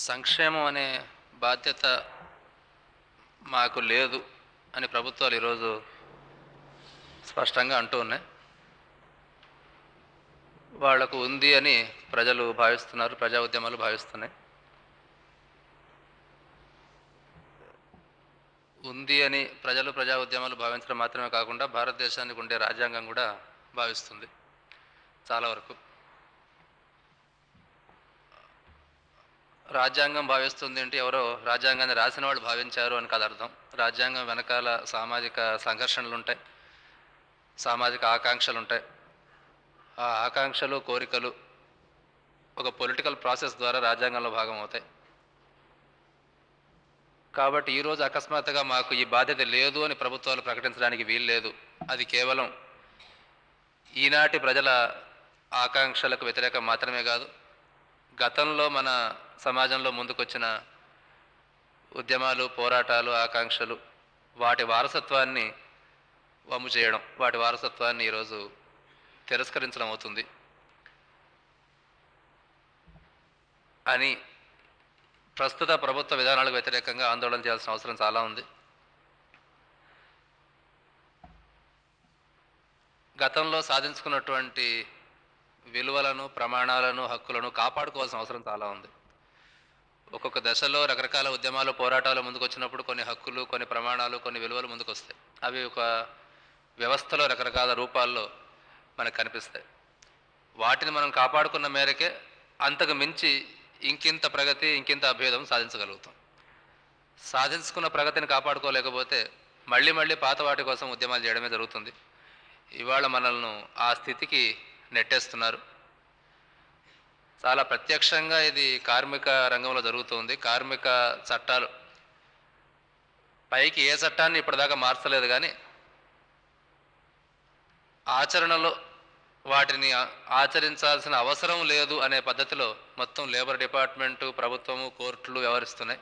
సంక్షేమం అనే బాధ్యత మాకు లేదు అని ప్రభుత్వాలు ఈరోజు స్పష్టంగా అంటూ ఉన్నాయి. వాళ్లకు ఉంది అని ప్రజలు భావిస్తున్నారు, ప్రజా ఉద్యమాలు భావిస్తున్నాయి. ఉంది అని ప్రజలు ప్రజా ఉద్యమాలు భావించడం మాత్రమే కాకుండా భారతదేశానికి ఉండే రాజ్యాంగం కూడా భావిస్తుంది చాలా వరకు. రాజ్యాంగం భావిస్తుంది అంటే ఎవరో రాజ్యాంగాన్ని రాసిన వాళ్ళు భావించారు అని కాదు అర్థం. రాజ్యాంగం వెనకాల సామాజిక సంఘర్షణలు ఉంటాయి, సామాజిక ఆకాంక్షలు ఉంటాయి. ఆ ఆకాంక్షలు, కోరికలు ఒక పొలిటికల్ ప్రాసెస్ ద్వారా రాజ్యాంగంలో భాగం అవుతాయి. కాబట్టి ఈరోజు అకస్మాత్తుగా మాకు ఈ బాధ్యత లేదు అని ప్రభుత్వాలు ప్రకటించడానికి వీలు లేదు. అది కేవలం ఈనాటి ప్రజల ఆకాంక్షలకు వ్యతిరేకం మాత్రమే కాదు, గతంలో మన సమాజంలో ముందుకొచ్చిన ఉద్యమాలు, పోరాటాలు, ఆకాంక్షలు, వాటి వారసత్వాన్ని వమ్ము చేయడం, వాటి వారసత్వాన్ని ఈరోజు తిరస్కరించడం అవుతుంది అని ప్రస్తుత ప్రభుత్వ విధానాలకు వ్యతిరేకంగా ఆందోళన చేయాల్సిన అవసరం చాలా ఉంది. గతంలో సాధించుకున్నటువంటి విలువలను, ప్రమాణాలను, హక్కులను కాపాడుకోవాల్సిన అవసరం చాలా ఉంది. ఒక్కొక్క దశలో రకరకాల ఉద్యమాలు, పోరాటాలు ముందుకు వచ్చినప్పుడు కొన్ని హక్కులు, కొన్ని ప్రమాణాలు, కొన్ని విలువలు ముందుకు వస్తాయి. అవి ఒక వ్యవస్థలో రకరకాల రూపాల్లో మనకు కనిపిస్తాయి. వాటిని మనం కాపాడుకున్న మేరకే అంతకు మించి ఇంకింత ప్రగతి, ఇంకింత అభేదం సాధించగలుగుతాం. సాధించుకున్న ప్రగతిని కాపాడుకోలేకపోతే మళ్ళీ మళ్ళీ పాత వాటి కోసం ఉద్యమాలు చేయడమే జరుగుతుంది. ఇవాళ మనల్ని ఆ స్థితికి నెట్టేస్తున్నారు. చాలా ప్రత్యక్షంగా ఇది కార్మిక రంగంలో జరుగుతుంది. కార్మిక చట్టాలు పైకి ఏ చట్టాన్ని ఇప్పటిదాకా మార్చలేదు, కానీ ఆచరణలో వాటిని ఆచరించాల్సిన అవసరం లేదు అనే పద్ధతిలో మొత్తం లేబర్ డిపార్ట్మెంటు, ప్రభుత్వము, కోర్టులు వ్యవహరిస్తున్నాయి.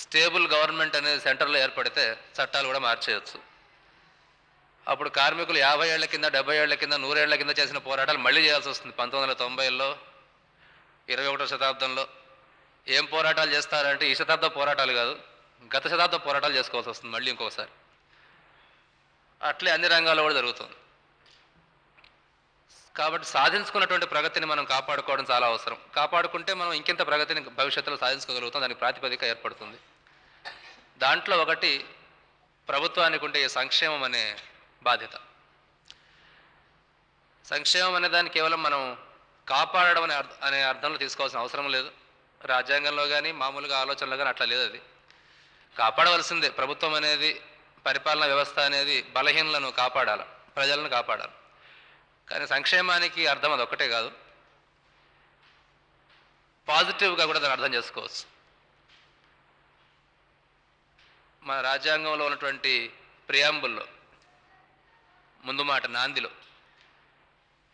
స్టేబుల్ గవర్నమెంట్ అనేది సెంటర్లో ఏర్పడితే చట్టాలు కూడా మార్చేయచ్చు. అప్పుడు కార్మికులు 50 ఏళ్ల కింద, 70 ఏళ్ల కింద, 100 ఏళ్ల కింద చేసిన పోరాటాలు మళ్ళీ చేయాల్సి వస్తుంది. 1990లో, 21వ శతాబ్దంలో ఏం పోరాటాలు చేస్తారంటే ఈ శతాబ్ద పోరాటాలు కాదు, గత శతాబ్ద పోరాటాలు చేసుకోవాల్సి వస్తుంది మళ్ళీ ఇంకొకసారి. అట్లే అన్ని రంగాల్లో కూడా జరుగుతుంది. కాబట్టి సాధించుకున్నటువంటి ప్రగతిని మనం కాపాడుకోవడం చాలా అవసరం. కాపాడుకుంటే మనం ఇంకింత ప్రగతిని భవిష్యత్తులో సాధించుకోగలుగుతాం, దానికి ప్రాతిపదిక ఏర్పడుతుంది. దాంట్లో ఒకటి ప్రభుత్వానికి ఉండే సంక్షేమం అనే బాధ్యత. సంక్షేమం అనే దాన్ని కేవలం మనం కాపాడడం అనే అర్థంలో తీసుకోవాల్సిన అవసరం లేదు. రాజ్యాంగంలో కానీ మామూలుగా ఆలోచనలో కానీ అట్లా లేదు. అది కాపాడవలసిందే. ప్రభుత్వం అనేది, పరిపాలనా వ్యవస్థ అనేది బలహీనలను కాపాడాలి, ప్రజలను కాపాడాలి. కానీ సంక్షేమానికి అర్థం అది ఒక్కటే కాదు, పాజిటివ్గా కూడా దాన్ని అర్థం చేసుకోవచ్చు. మన రాజ్యాంగంలో ఉన్నటువంటి ప్రియాంబుల్లో ముందు మాట, నాందిలో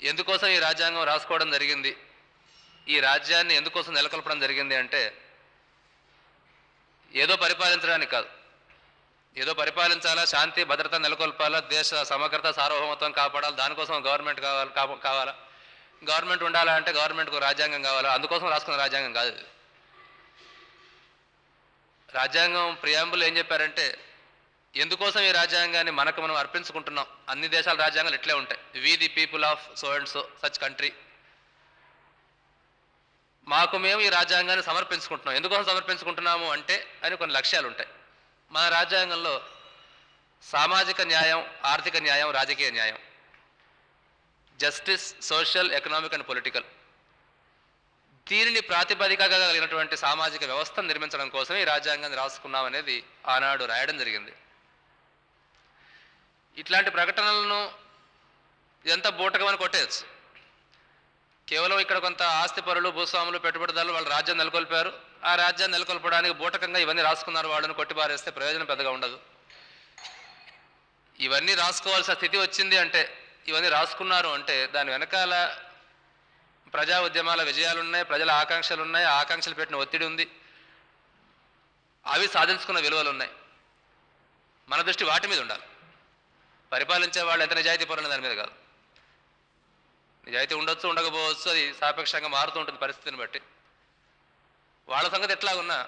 ఎందుకోసం ఈ రాజ్యాంగం రాసుకోవడం జరిగింది, ఈ రాజ్యాన్ని ఎందుకోసం నెలకొల్పడం జరిగింది అంటే ఏదో పరిపాలించడానికి కాదు. ఏదో పరిపాలించాలా, శాంతి భద్రత నెలకొల్పాలా, దేశ సమగ్రత సార్వభౌమత్వం కాపాడాలి, దానికోసం గవర్నమెంట్ కావాలా, గవర్నమెంట్ ఉండాలా అంటే గవర్నమెంట్కు రాజ్యాంగం కావాలా, అందుకోసం రాసుకున్న రాజ్యాంగం కాదు. రాజ్యాంగం ప్రియాంబుల్ ఏం చెప్పారంటే ఎందుకోసం ఈ రాజ్యాంగాన్ని మనకు మనం అర్పించుకుంటున్నాం. అన్ని దేశాల రాజ్యాంగాలు ఇట్లే ఉంటాయి. We the people of so and so such country, మాకు మేము ఈ రాజ్యాంగాన్ని సమర్పించుకుంటున్నాం. ఎందుకోసం సమర్పించుకుంటున్నాము అంటే అని కొన్ని లక్ష్యాలు ఉంటాయి. మన రాజ్యాంగంలో సామాజిక న్యాయం, ఆర్థిక న్యాయం, రాజకీయ న్యాయం, justice, social, economic and political, దీనిని ప్రాతిపదికగా కలిగినటువంటి సామాజిక వ్యవస్థను నిర్మించడం కోసం ఈ రాజ్యాంగాన్ని రాసుకున్నాం అనేది ఆనాడు రాయడం జరిగింది. ఇట్లాంటి ప్రకటనలను ఎంత బూటకమని కొట్టేయచ్చు. కేవలం ఇక్కడ కొంత ఆస్తిపరులు, భూస్వాములు, పెట్టుబడిదారులు వాళ్ళ రాజ్యం నెలకొల్పారు, ఆ రాజ్యాన్ని నెలకొల్పడానికి బూటకంగా ఇవన్నీ రాసుకున్నారు, వాళ్ళని కొట్టిపారేస్తే ప్రయోజనం పెద్దగా ఉండదు. ఇవన్నీ రాసుకోవాల్సిన స్థితి వచ్చింది అంటే, ఇవన్నీ రాసుకున్నారు అంటే దాని వెనకాల ప్రజా ఉద్యమాల విజయాలు ఉన్నాయి, ప్రజల ఆకాంక్షలు ఉన్నాయి, ఆకాంక్షలు పెట్టిన ఒత్తిడి ఉంది, అవి సాధించుకున్న విలువలు ఉన్నాయి. మన దృష్టి వాటి మీద ఉండాలి. పరిపాలించే వాళ్ళు ఎంత నిజాయితీ పరులు దాని మీద కాదు. నిజాయితీ ఉండొచ్చు, ఉండకపోవచ్చు, అది సాపేక్షంగా మారుతూ ఉంటుంది పరిస్థితిని బట్టి. వాళ్ళ సంగతి ఎట్లా ఉన్నా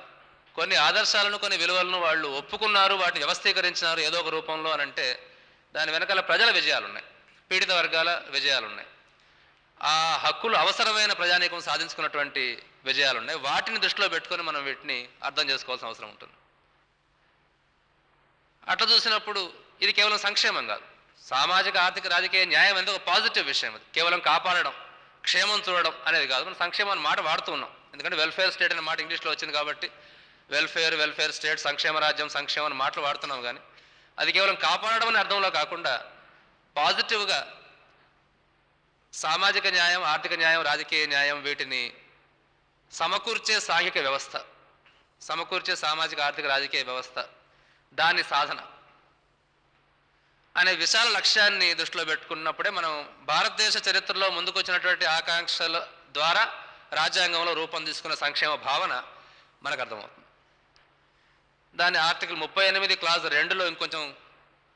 కొన్ని ఆదర్శాలను, కొన్ని విలువలను వాళ్ళు ఒప్పుకున్నారు, వాటిని వ్యవస్థీకరించినారు ఏదో ఒక రూపంలో అని అంటే దాని వెనకాల ప్రజల విజయాలున్నాయి, పీడిత వర్గాల విజయాలున్నాయి, ఆ హక్కులు అవసరమైన ప్రజానీకం సాధించుకున్నటువంటి విజయాలున్నాయి. వాటిని దృష్టిలో పెట్టుకొని మనం వీటిని అర్థం చేసుకోవాల్సిన అవసరం ఉంటుంది. అట్లా చూసినప్పుడు ఇది కేవలం సంక్షేమం కాదు, సామాజిక ఆర్థిక రాజకీయ న్యాయం అనేది ఒక పాజిటివ్ విషయం. అది కేవలం కాపాడడం, క్షేమం చూడడం అనేది కాదు. మనం సంక్షేమం అనే మాట వాడుతూ ఉన్నాం, ఎందుకంటే వెల్ఫేర్ స్టేట్ అనే మాట ఇంగ్లీష్లో వచ్చింది కాబట్టి వెల్ఫేర్ స్టేట్, సంక్షేమ రాజ్యం, సంక్షేమం అనే మాటలు వాడుతున్నాం. కానీ అది కేవలం కాపాడడం అనే అర్థంలో కాకుండా పాజిటివ్గా సామాజిక న్యాయం, ఆర్థిక న్యాయం, రాజకీయ న్యాయం వీటిని సమకూర్చే సాంఘిక వ్యవస్థ, సమకూర్చే సామాజిక ఆర్థిక రాజకీయ వ్యవస్థ, దాని సాధన అనే విశాల లక్ష్యాన్ని దృష్టిలో పెట్టుకున్నప్పుడే మనం భారతదేశ చరిత్రలో ముందుకొచ్చినటువంటి ఆకాంక్షల ద్వారా రాజ్యాంగంలో రూపొందించుకున్న సంక్షేమ భావన మనకు అర్థమవుతుంది. దాన్ని ఆర్టికల్ 38 క్లాజ్ 2లో ఇంకొంచెం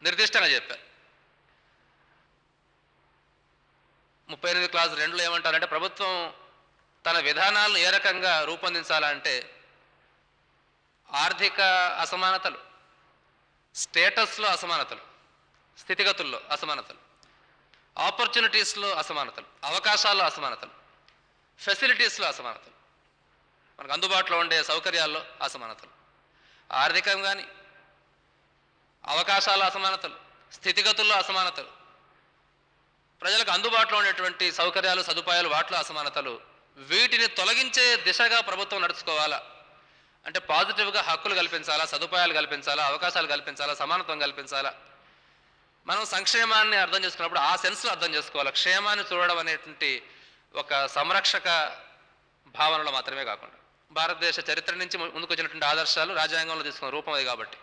నిర్దిష్టంగా చెప్పారు. 38 క్లాజ్ 2లో ఏమంటారంటే ప్రభుత్వం తన విధానాలను ఏ రకంగా రూపొందించాలంటే ఆర్థిక అసమానతలు, స్టేటస్లో అసమానతలు, స్థితిగతుల్లో అసమానతలు, ఆపర్చునిటీస్లో అసమానతలు, అవకాశాల్లో అసమానతలు, ఫెసిలిటీస్లో అసమానతలు, మనకు అందుబాటులో ఉండే సౌకర్యాల్లో అసమానతలు, ఆర్థికం కానీ అవకాశాల అసమానతలు, స్థితిగతుల్లో అసమానతలు, ప్రజలకు అందుబాటులో ఉండేటువంటి సౌకర్యాలు, సదుపాయాలు, వాటిలో అసమానతలు, వీటిని తొలగించే దిశగా ప్రభుత్వం నడుచుకోవాలా అంటే పాజిటివ్గా హక్కులు కల్పించాలా, సదుపాయాలు కల్పించాలా, అవకాశాలు కల్పించాలా, సమానత్వం కల్పించాలా. మనం సంక్షేమాన్ని అర్థం చేసుకున్నప్పుడు ఆ సెన్స్లో అర్థం చేసుకోవాలి. క్షేమాన్ని చూడడం అనేటువంటి ఒక సంరక్షక భావనలో మాత్రమే కాకుండా భారతదేశ చరిత్ర నుంచి ముందుకు వచ్చినటువంటి ఆదర్శాలు రాజ్యాంగంలో తీసుకున్న రూపం అది కాబట్టి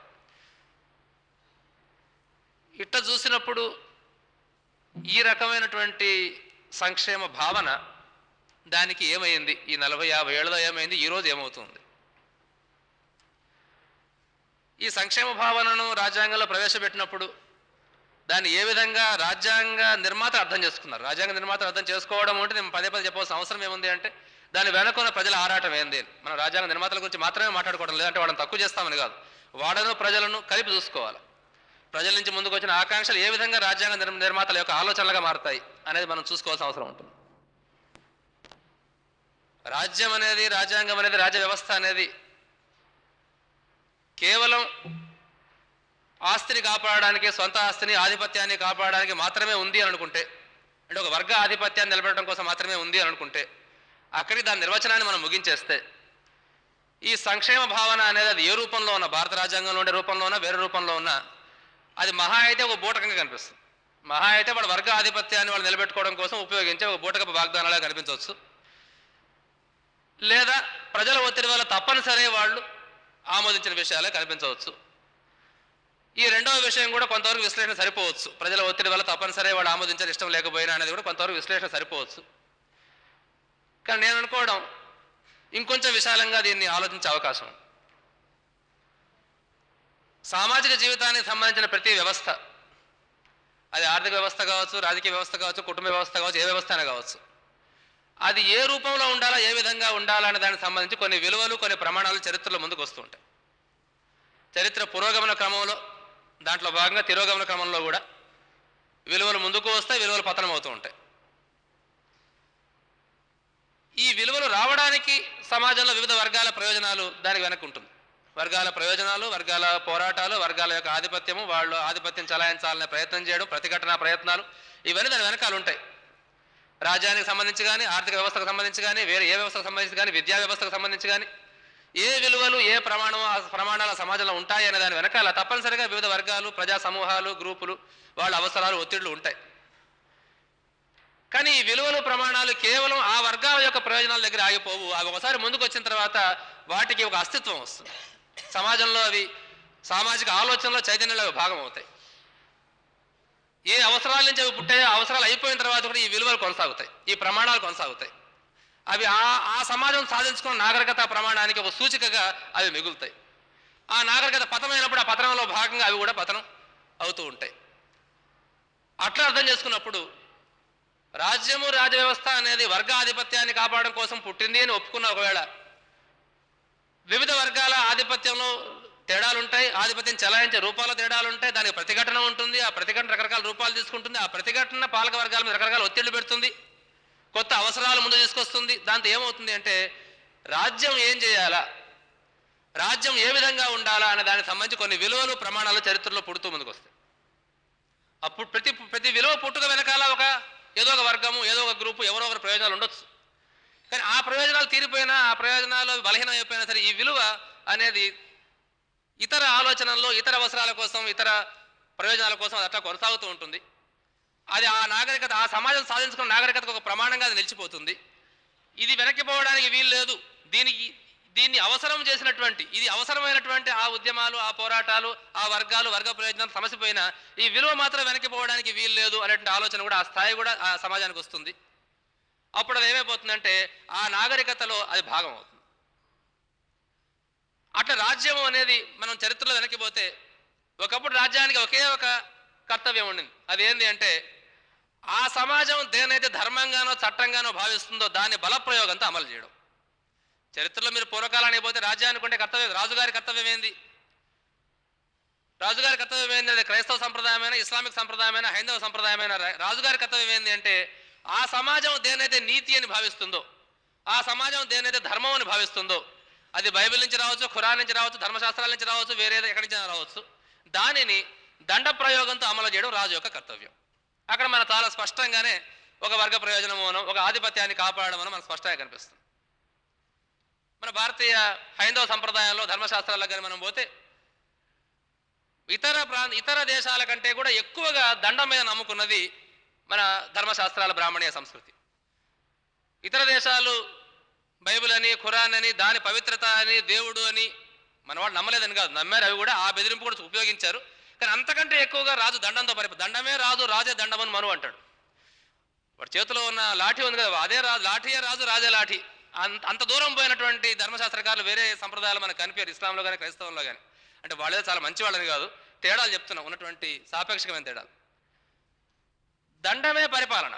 ఇట్లా చూసినప్పుడు ఈ రకమైనటువంటి సంక్షేమ భావన దానికి ఏమైంది, ఈ 40-50 ఏళ్ళలో ఏమైంది, ఈరోజు ఏమవుతుంది? ఈ సంక్షేమ భావనను రాజ్యాంగంలో ప్రవేశపెట్టినప్పుడు దాన్ని ఏ విధంగా రాజ్యాంగ నిర్మాత అర్థం చేసుకున్నారు? రాజ్యాంగ నిర్మాత అర్థం చేసుకోవడం అంటే నేను పదే చెప్పాల్సిన అవసరం ఏముంది అంటే దాని వెనుకున్న ప్రజల ఆరాటం ఏంది. మనం రాజ్యాంగ నిర్మాతల గురించి మాత్రమే మాట్లాడుకోవడం లేదంటే వాళ్ళని తక్కువ చేస్తామని కాదు, వాడను ప్రజలను కలిపి చూసుకోవాలి. ప్రజల నుంచి ముందుకు వచ్చిన ఆకాంక్షలు ఏ విధంగా రాజ్యాంగ నిర్మాతల యొక్క ఆలోచనలుగా మారుతాయి అనేది మనం చూసుకోవాల్సిన అవసరం ఉంటుంది. రాజ్యం అనేది, రాజ్యాంగం అనేది, రాజ్య వ్యవస్థ అనేది కేవలం ఆస్తిని కాపాడడానికి, సొంత ఆస్తిని, ఆధిపత్యాన్ని కాపాడడానికి మాత్రమే ఉంది అని అనుకుంటే, అంటే ఒక వర్గ ఆధిపత్యాన్ని నిలబెట్టడం కోసం మాత్రమే ఉంది అని అనుకుంటే అక్కడికి దాని నిర్వచనాన్ని మనం ముగించేస్తే ఈ సంక్షేమ భావన అనేది అది ఏ రూపంలో ఉన్నా, భారత రాజ్యాంగంలో ఉండే రూపంలో ఉన్నా, వేరే రూపంలో ఉన్నా, అది మహా అయితే ఒక బూటకంగా కనిపిస్తుంది. మహా అయితే వాడు వర్గ ఆధిపత్యాన్ని వాళ్ళు నిలబెట్టుకోవడం కోసం ఉపయోగించే ఒక బూటకపు వాగ్దానాలుగా కనిపించవచ్చు, లేదా ప్రజల ఒత్తిడి వల్ల తప్పనిసరి వాళ్ళు ఆమోదించిన విషయాలే కనిపించవచ్చు. ఈ రెండవ విషయం కూడా కొంతవరకు విశ్లేషణ సరిపోవచ్చు. ప్రజల ఒత్తిడి వల్ల తప్పనిసరి వాళ్ళు ఆమోదించారు, ఇష్టం లేకపోయినా అనేది కూడా కొంతవరకు విశ్లేషణ సరిపోవచ్చు. కానీ నేను అనుకోవడం ఇంకొంచెం విశాలంగా దీన్ని ఆలోచించే అవకాశం. సామాజిక జీవితానికి సంబంధించిన ప్రతి వ్యవస్థ, అది ఆర్థిక వ్యవస్థ కావచ్చు, రాజకీయ వ్యవస్థ కావచ్చు, కుటుంబ వ్యవస్థ కావచ్చు, ఏ వ్యవస్థ అయినా కావచ్చు, అది ఏ రూపంలో ఉండాలా, ఏ విధంగా ఉండాలా అనే దానికి సంబంధించి కొన్ని విలువలు, కొన్ని ప్రమాణాలు చరిత్రలో ముందుకు వస్తూ ఉంటాయి. చరిత్ర పురోగమన క్రమంలో, దాంట్లో భాగంగా తిరోగమన క్రమంలో కూడా విలువలు ముందుకు వస్తాయి, విలువలు పతనం అవుతూ ఉంటాయి. ఈ విలువలు రావడానికి సమాజంలో వివిధ వర్గాల ప్రయోజనాలు దానికి వెనక్కి ఉంటుంది. వర్గాల ప్రయోజనాలు, వర్గాల పోరాటాలు, వర్గాల యొక్క ఆధిపత్యము, వాళ్ళు ఆధిపత్యం చలాయించాలనే ప్రయత్నం చేయడం, ప్రతిఘటన ప్రయత్నాలు, ఇవన్నీ దాని వెనకాల ఉంటాయి. రాజ్యానికి సంబంధించి కానీ, ఆర్థిక వ్యవస్థకు సంబంధించి కానీ, వేరే ఏ వ్యవస్థకు సంబంధించి కానీ, విద్యా వ్యవస్థకు సంబంధించి కానీ, ఏ విలువలు, ఏ ప్రమాణాల సమాజంలో ఉంటాయి అనే దాని వెనకాల తప్పనిసరిగా వివిధ వర్గాలు, ప్రజా సమూహాలు, గ్రూపులు, వాళ్ళ అవసరాలు, ఒత్తిళ్లు ఉంటాయి. కానీ ఈ విలువలు, ప్రమాణాలు కేవలం ఆ వర్గాల యొక్క ప్రయోజనాల దగ్గర ఆగిపోవు. అవి ఒకసారి ముందుకు వచ్చిన తర్వాత వాటికి ఒక అస్తిత్వం వస్తుంది. సమాజంలో అవి సామాజిక ఆలోచనలో చైతన్యంలో భాగం అవుతాయి. ఏ అవసరాల నుంచి అవి పుట్టాయో అవసరాలు అయిపోయిన తర్వాత కూడా ఈ విలువలు కొనసాగుతాయి, ఈ ప్రమాణాలు కొనసాగుతాయి. అవి ఆ సమాజం సాధించుకున్న నాగరికత ప్రమాణానికి ఒక సూచికగా అవి మిగులుతాయి. ఆ నాగరికత పతనమైనప్పుడు ఆ పతనంలో భాగంగా అవి కూడా పతనం అవుతూ ఉంటాయి. అట్లా అర్థం చేసుకున్నప్పుడు రాజ్యము రాజవ్యవస్థ అనేది వర్గాధిపత్యాన్ని కాపాడడం కోసం పుట్టింది అని ఒప్పుకున్న ఒకవేళ వివిధ వర్గాల ఆధిపత్యంలో తేడాలు ఉంటాయి, ఆధిపత్యం చెలాయించే రూపాల తేడాలు ఉంటాయి, దానికి ప్రతిఘటన ఉంటుంది, ఆ ప్రతిఘటన రకరకాల రూపాలు తీసుకుంటుంది, ఆ ప్రతిఘటన పాలక వర్గాల మీద రకరకాల ఒత్తిళ్లు పెడుతుంది, కొత్త అవసరాలు ముందు తీసుకొస్తుంది. దాంతో ఏమవుతుంది అంటే రాజ్యం ఏం చేయాలా, రాజ్యం ఏ విధంగా ఉండాలా అనే దానికి సంబంధించి కొన్ని విలువలు ప్రమాణాలు చరిత్రలో పుడుతూ ముందుకు వస్తాయి. అప్పుడు ప్రతి విలువ పుట్టుక వెనకాల ఏదో ఒక వర్గము, ఏదో ఒక గ్రూపు, ఎవరో ఒకరి ప్రయోజనాలు ఉండొచ్చు. కానీ ఆ ప్రయోజనాలు తీరిపోయినా, ఆ ప్రయోజనాలు బలహీనం అయిపోయినా సరే ఈ విలువ అనేది ఇతర ఆలోచనల్లో, ఇతర అవసరాల కోసం, ఇతర ప్రయోజనాల కోసం అది అట్లా కొనసాగుతూ ఉంటుంది. అది ఆ నాగరికత, ఆ సమాజం సాధించుకున్న నాగరికతకు ఒక ప్రమాణంగా అది నిలిచిపోతుంది. ఇది వెనక్కిపోవడానికి వీలు లేదు. దీన్ని అవసరం చేసినటువంటి, ఇది అవసరమైనటువంటి ఆ ఉద్యమాలు, ఆ పోరాటాలు, ఆ వర్గాలు, వర్గ ప్రయోజనాలు సమసిపోయినా ఈ విలువ మాత్రం వెనక్కిపోవడానికి వీలు లేదు అనేటువంటి ఆలోచన కూడా, ఆ స్థాయి కూడా ఆ సమాజానికి వస్తుంది. అప్పుడు అది ఏమైపోతుందంటే ఆ నాగరికతలో అది భాగం అవుతుంది. అట్లా రాజ్యం అనేది మనం చరిత్రలో వెనక్కిపోతే ఒకప్పుడు రాజ్యానికి ఒకే ఒక కర్తవ్యం ఉండింది. అదేంటి అంటే ఆ సమాజం దేనైతే ధర్మంగానో చట్టంగానో భావిస్తుందో దాన్ని బలప్రయోగంతో అమలు చేయడం. చరిత్రలో మీరు పూర్వకాలానికి పోతే రాజ్యానికి ఉండే కర్తవ్యం, రాజుగారి కర్తవ్యం ఏంది? రాజుగారి కర్తవ్యం ఏంది? అది క్రైస్తవ సంప్రదాయమైన, ఇస్లామిక్ సంప్రదాయమైన, హైందవ సంప్రదాయమైన రాజుగారి కర్తవ్యం ఏంది అంటే ఆ సమాజం దేనైతే నీతి అని భావిస్తుందో, ఆ సమాజం దేనైతే ధర్మం అని భావిస్తుందో, అది బైబిల్ నుంచి రావచ్చు, ఖురాన్ నుంచి రావచ్చు, ధర్మశాస్త్రాల నుంచి రావచ్చు, వేరే ఎక్కడి నుంచి రావచ్చు, దానిని దండ ప్రయోగంతో అమలు చేయడం రాజు యొక్క కర్తవ్యం. అక్కడ మన చాలా స్పష్టంగానే ఒక వర్గ ప్రయోజనమోనో, ఒక ఆధిపత్యాన్ని కాపాడమనో మనకు స్పష్టంగా కనిపిస్తుంది. మన భారతీయ హైందవ సంప్రదాయంలో, ధర్మశాస్త్రాల్లో కానీ మనం పోతే ఇతర దేశాల కంటే కూడా ఎక్కువగా దండం మీద నమ్ముకున్నది మన ధర్మశాస్త్రాల బ్రాహ్మణీయ సంస్కృతి. ఇతర దేశాలు బైబిల్ అని, ఖురాన్ అని, దాని పవిత్రత అని, దేవుడు అని మన వాళ్ళు నమ్మలేదని కాదు, నమ్మారు. అవి కూడా ఆ బెదిరింపు కూడా ఉపయోగించారు. కానీ అంతకంటే ఎక్కువగా రాజు దండంతో దండమే రాజు, రాజే దండమని మను అంటాడు. వాడి చేతిలో ఉన్న లాఠీ ఉంది కదా, అదే రాజు, లాఠీయే రాజు, రాజే లాఠీ. అంత దూరం పోయినటువంటి ధర్మశాస్త్రకారులు వేరే సంప్రదాయాలు మనకు కనిపించారు, ఇస్లాంలో కానీ క్రైస్తవంలో కానీ. అంటే వాళ్ళే చాలా మంచి వాళ్ళని కాదు, తేడాలు చెప్తున్నాం, ఉన్నటువంటి సాపేక్షమైన తేడాలు. దండమే పరిపాలన.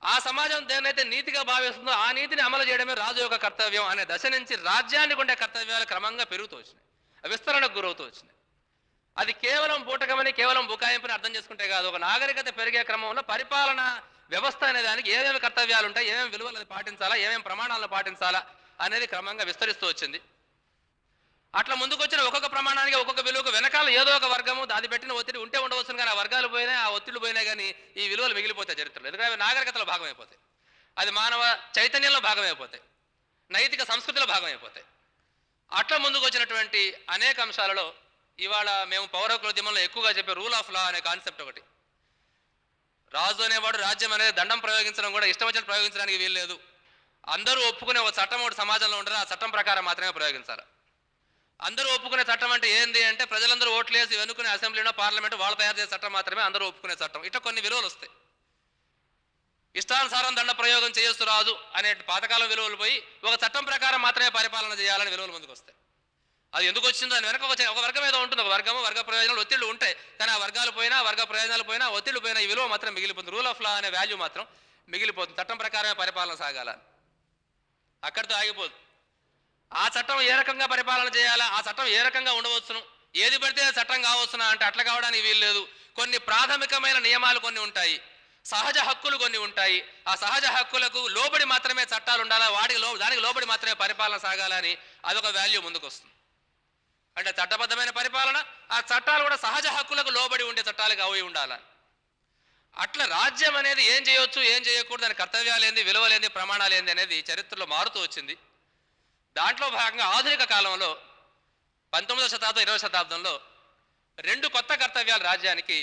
ఆ సమాజం దేన్నైతే నీతిగా భావిస్తుందో ఆ నీతిని అమలు చేయడమే రాజు యొక్క కర్తవ్యం అనే దశ నుంచి రాజ్యానికి ఉండే కర్తవ్యాలు క్రమంగా పెరుగుతూ వచ్చినాయి, విస్తరణకు గురవుతూ వచ్చినాయి. అది కేవలం బూటకమని, కేవలం బుకాయింపుని అర్థం చేసుకుంటే కాదు, ఒక నాగరికత పెరిగే క్రమంలో పరిపాలన వ్యవస్థ అనే దానికి ఏమేమి కర్తవ్యాలు ఉంటాయి, ఏమేమి విలువలను పాటించాలా, ఏమేమి ప్రమాణాలను పాటించాలా అనేది క్రమంగా విస్తరిస్తూ వచ్చింది. అట్లా ముందుకు వచ్చిన ఒక్కొక్క ప్రమాణానికి, ఒక్కొక్క విలువకు వెనకాల ఏదో ఒక వర్గము అది పెట్టిన ఒత్తిడి ఉంటే ఉండవచ్చు. కానీ ఆ వర్గాలు పోయినా, ఆ ఒత్తిళ్లు పోయినా కానీ ఈ విలువలు మిగిలిపోతాయి చరిత్రలో. ఎందుకంటే అవి నాగరికతలో భాగమైపోతాయి, అది మానవ చైతన్యంలో భాగమైపోతాయి, నైతిక సంస్కృతిలో భాగమైపోతాయి. అట్లా ముందుకు వచ్చినటువంటి అనేక అంశాలలో ఇవాళ మేము పౌర హక్కుల ఉద్యమంలో ఎక్కువగా చెప్పే రూల్ ఆఫ్ లా అనే కాన్సెప్ట్ ఒకటి. రాజు అనేవాడు రాజ్యం అనేది దండం ప్రయోగించడం కూడా ఇష్టం వచ్చినట్టు ప్రయోగించడానికి వీల్లేదు. అందరూ ఒప్పుకునే ఒక చట్టం ఒకటి సమాజంలో ఉంటుంది, ఆ చట్టం ప్రకారం మాత్రమే ప్రయోగించాలి. అందరూ ఒప్పుకునే చట్టం అంటే ఏంది అంటే ప్రజలందరూ ఓట్లు వేసి వెనుకునే అసెంబ్లీలో, పార్లమెంట్ వాళ్ళు తయారు చేసే చట్టం మాత్రమే అందరూ ఒప్పుకునే చట్టం. ఇట్లా కొన్ని విలువలు వస్తాయి. ఇష్టానుసారం దండ ప్రయోగం చేయొచ్చు రాజు అనే పాతకాలం విలువలు పోయి ఒక చట్టం ప్రకారం మాత్రమే పరిపాలన చేయాలని విలువలు ముందుకు వస్తాయి. అది ఎందుకు వచ్చిందో దాని వెనక ఒక వర్గం ఏదో ఉంటుంది, ఒక వర్గము, వర్గ ప్రయోజనాలు, ఒత్తిళ్లు ఉంటాయి. కానీ ఆ వర్గాలు పోయినా, వర్గ ప్రయోజనాలు పోయినా, ఒత్తిళ్లు పోయినా ఈ విలువ మాత్రం మిగిలిపోతుంది. రూల్ ఆఫ్ లా అనే వాల్యూ మాత్రం మిగిలిపోతుంది. చట్టం ప్రకారమే పరిపాలన సాగాలని అక్కడితో ఆగిపోదు. ఆ చట్టం ఏ రకంగా పరిపాలన చేయాలా, ఆ చట్టం ఏ రకంగా ఉండవచ్చును, ఏది పడితే చట్టం కావచ్చునా అంటే అట్లా కావడానికి వీలు లేదు. కొన్ని ప్రాథమికమైన నియమాలు కొన్ని ఉంటాయి, సహజ హక్కులు కొన్ని ఉంటాయి. ఆ సహజ హక్కులకు లోబడి మాత్రమే చట్టాలు ఉండాలా, దానికి లోబడి మాత్రమే పరిపాలన సాగాలని అదొక వాల్యూ ముందుకు వస్తుంది. అంటే చట్టబద్ధమైన పరిపాలన, ఆ చట్టాలు కూడా సహజ హక్కులకు లోబడి ఉండే చట్టాలుగా అవి ఉండాలని. అట్లా రాజ్యం అనేది ఏం చేయొచ్చు, ఏం చేయకూడదు, దాని కర్తవ్యాలు ఏంది, విలువలేంది, ప్రమాణాలు ఏంది అనేది చరిత్రలో మారుతూ వచ్చింది. దాంట్లో భాగంగా ఆధునిక కాలంలో 19వ శతాబ్దం, 20వ శతాబ్దంలో 2 కొత్త కర్తవ్యాలు రాజ్యానికి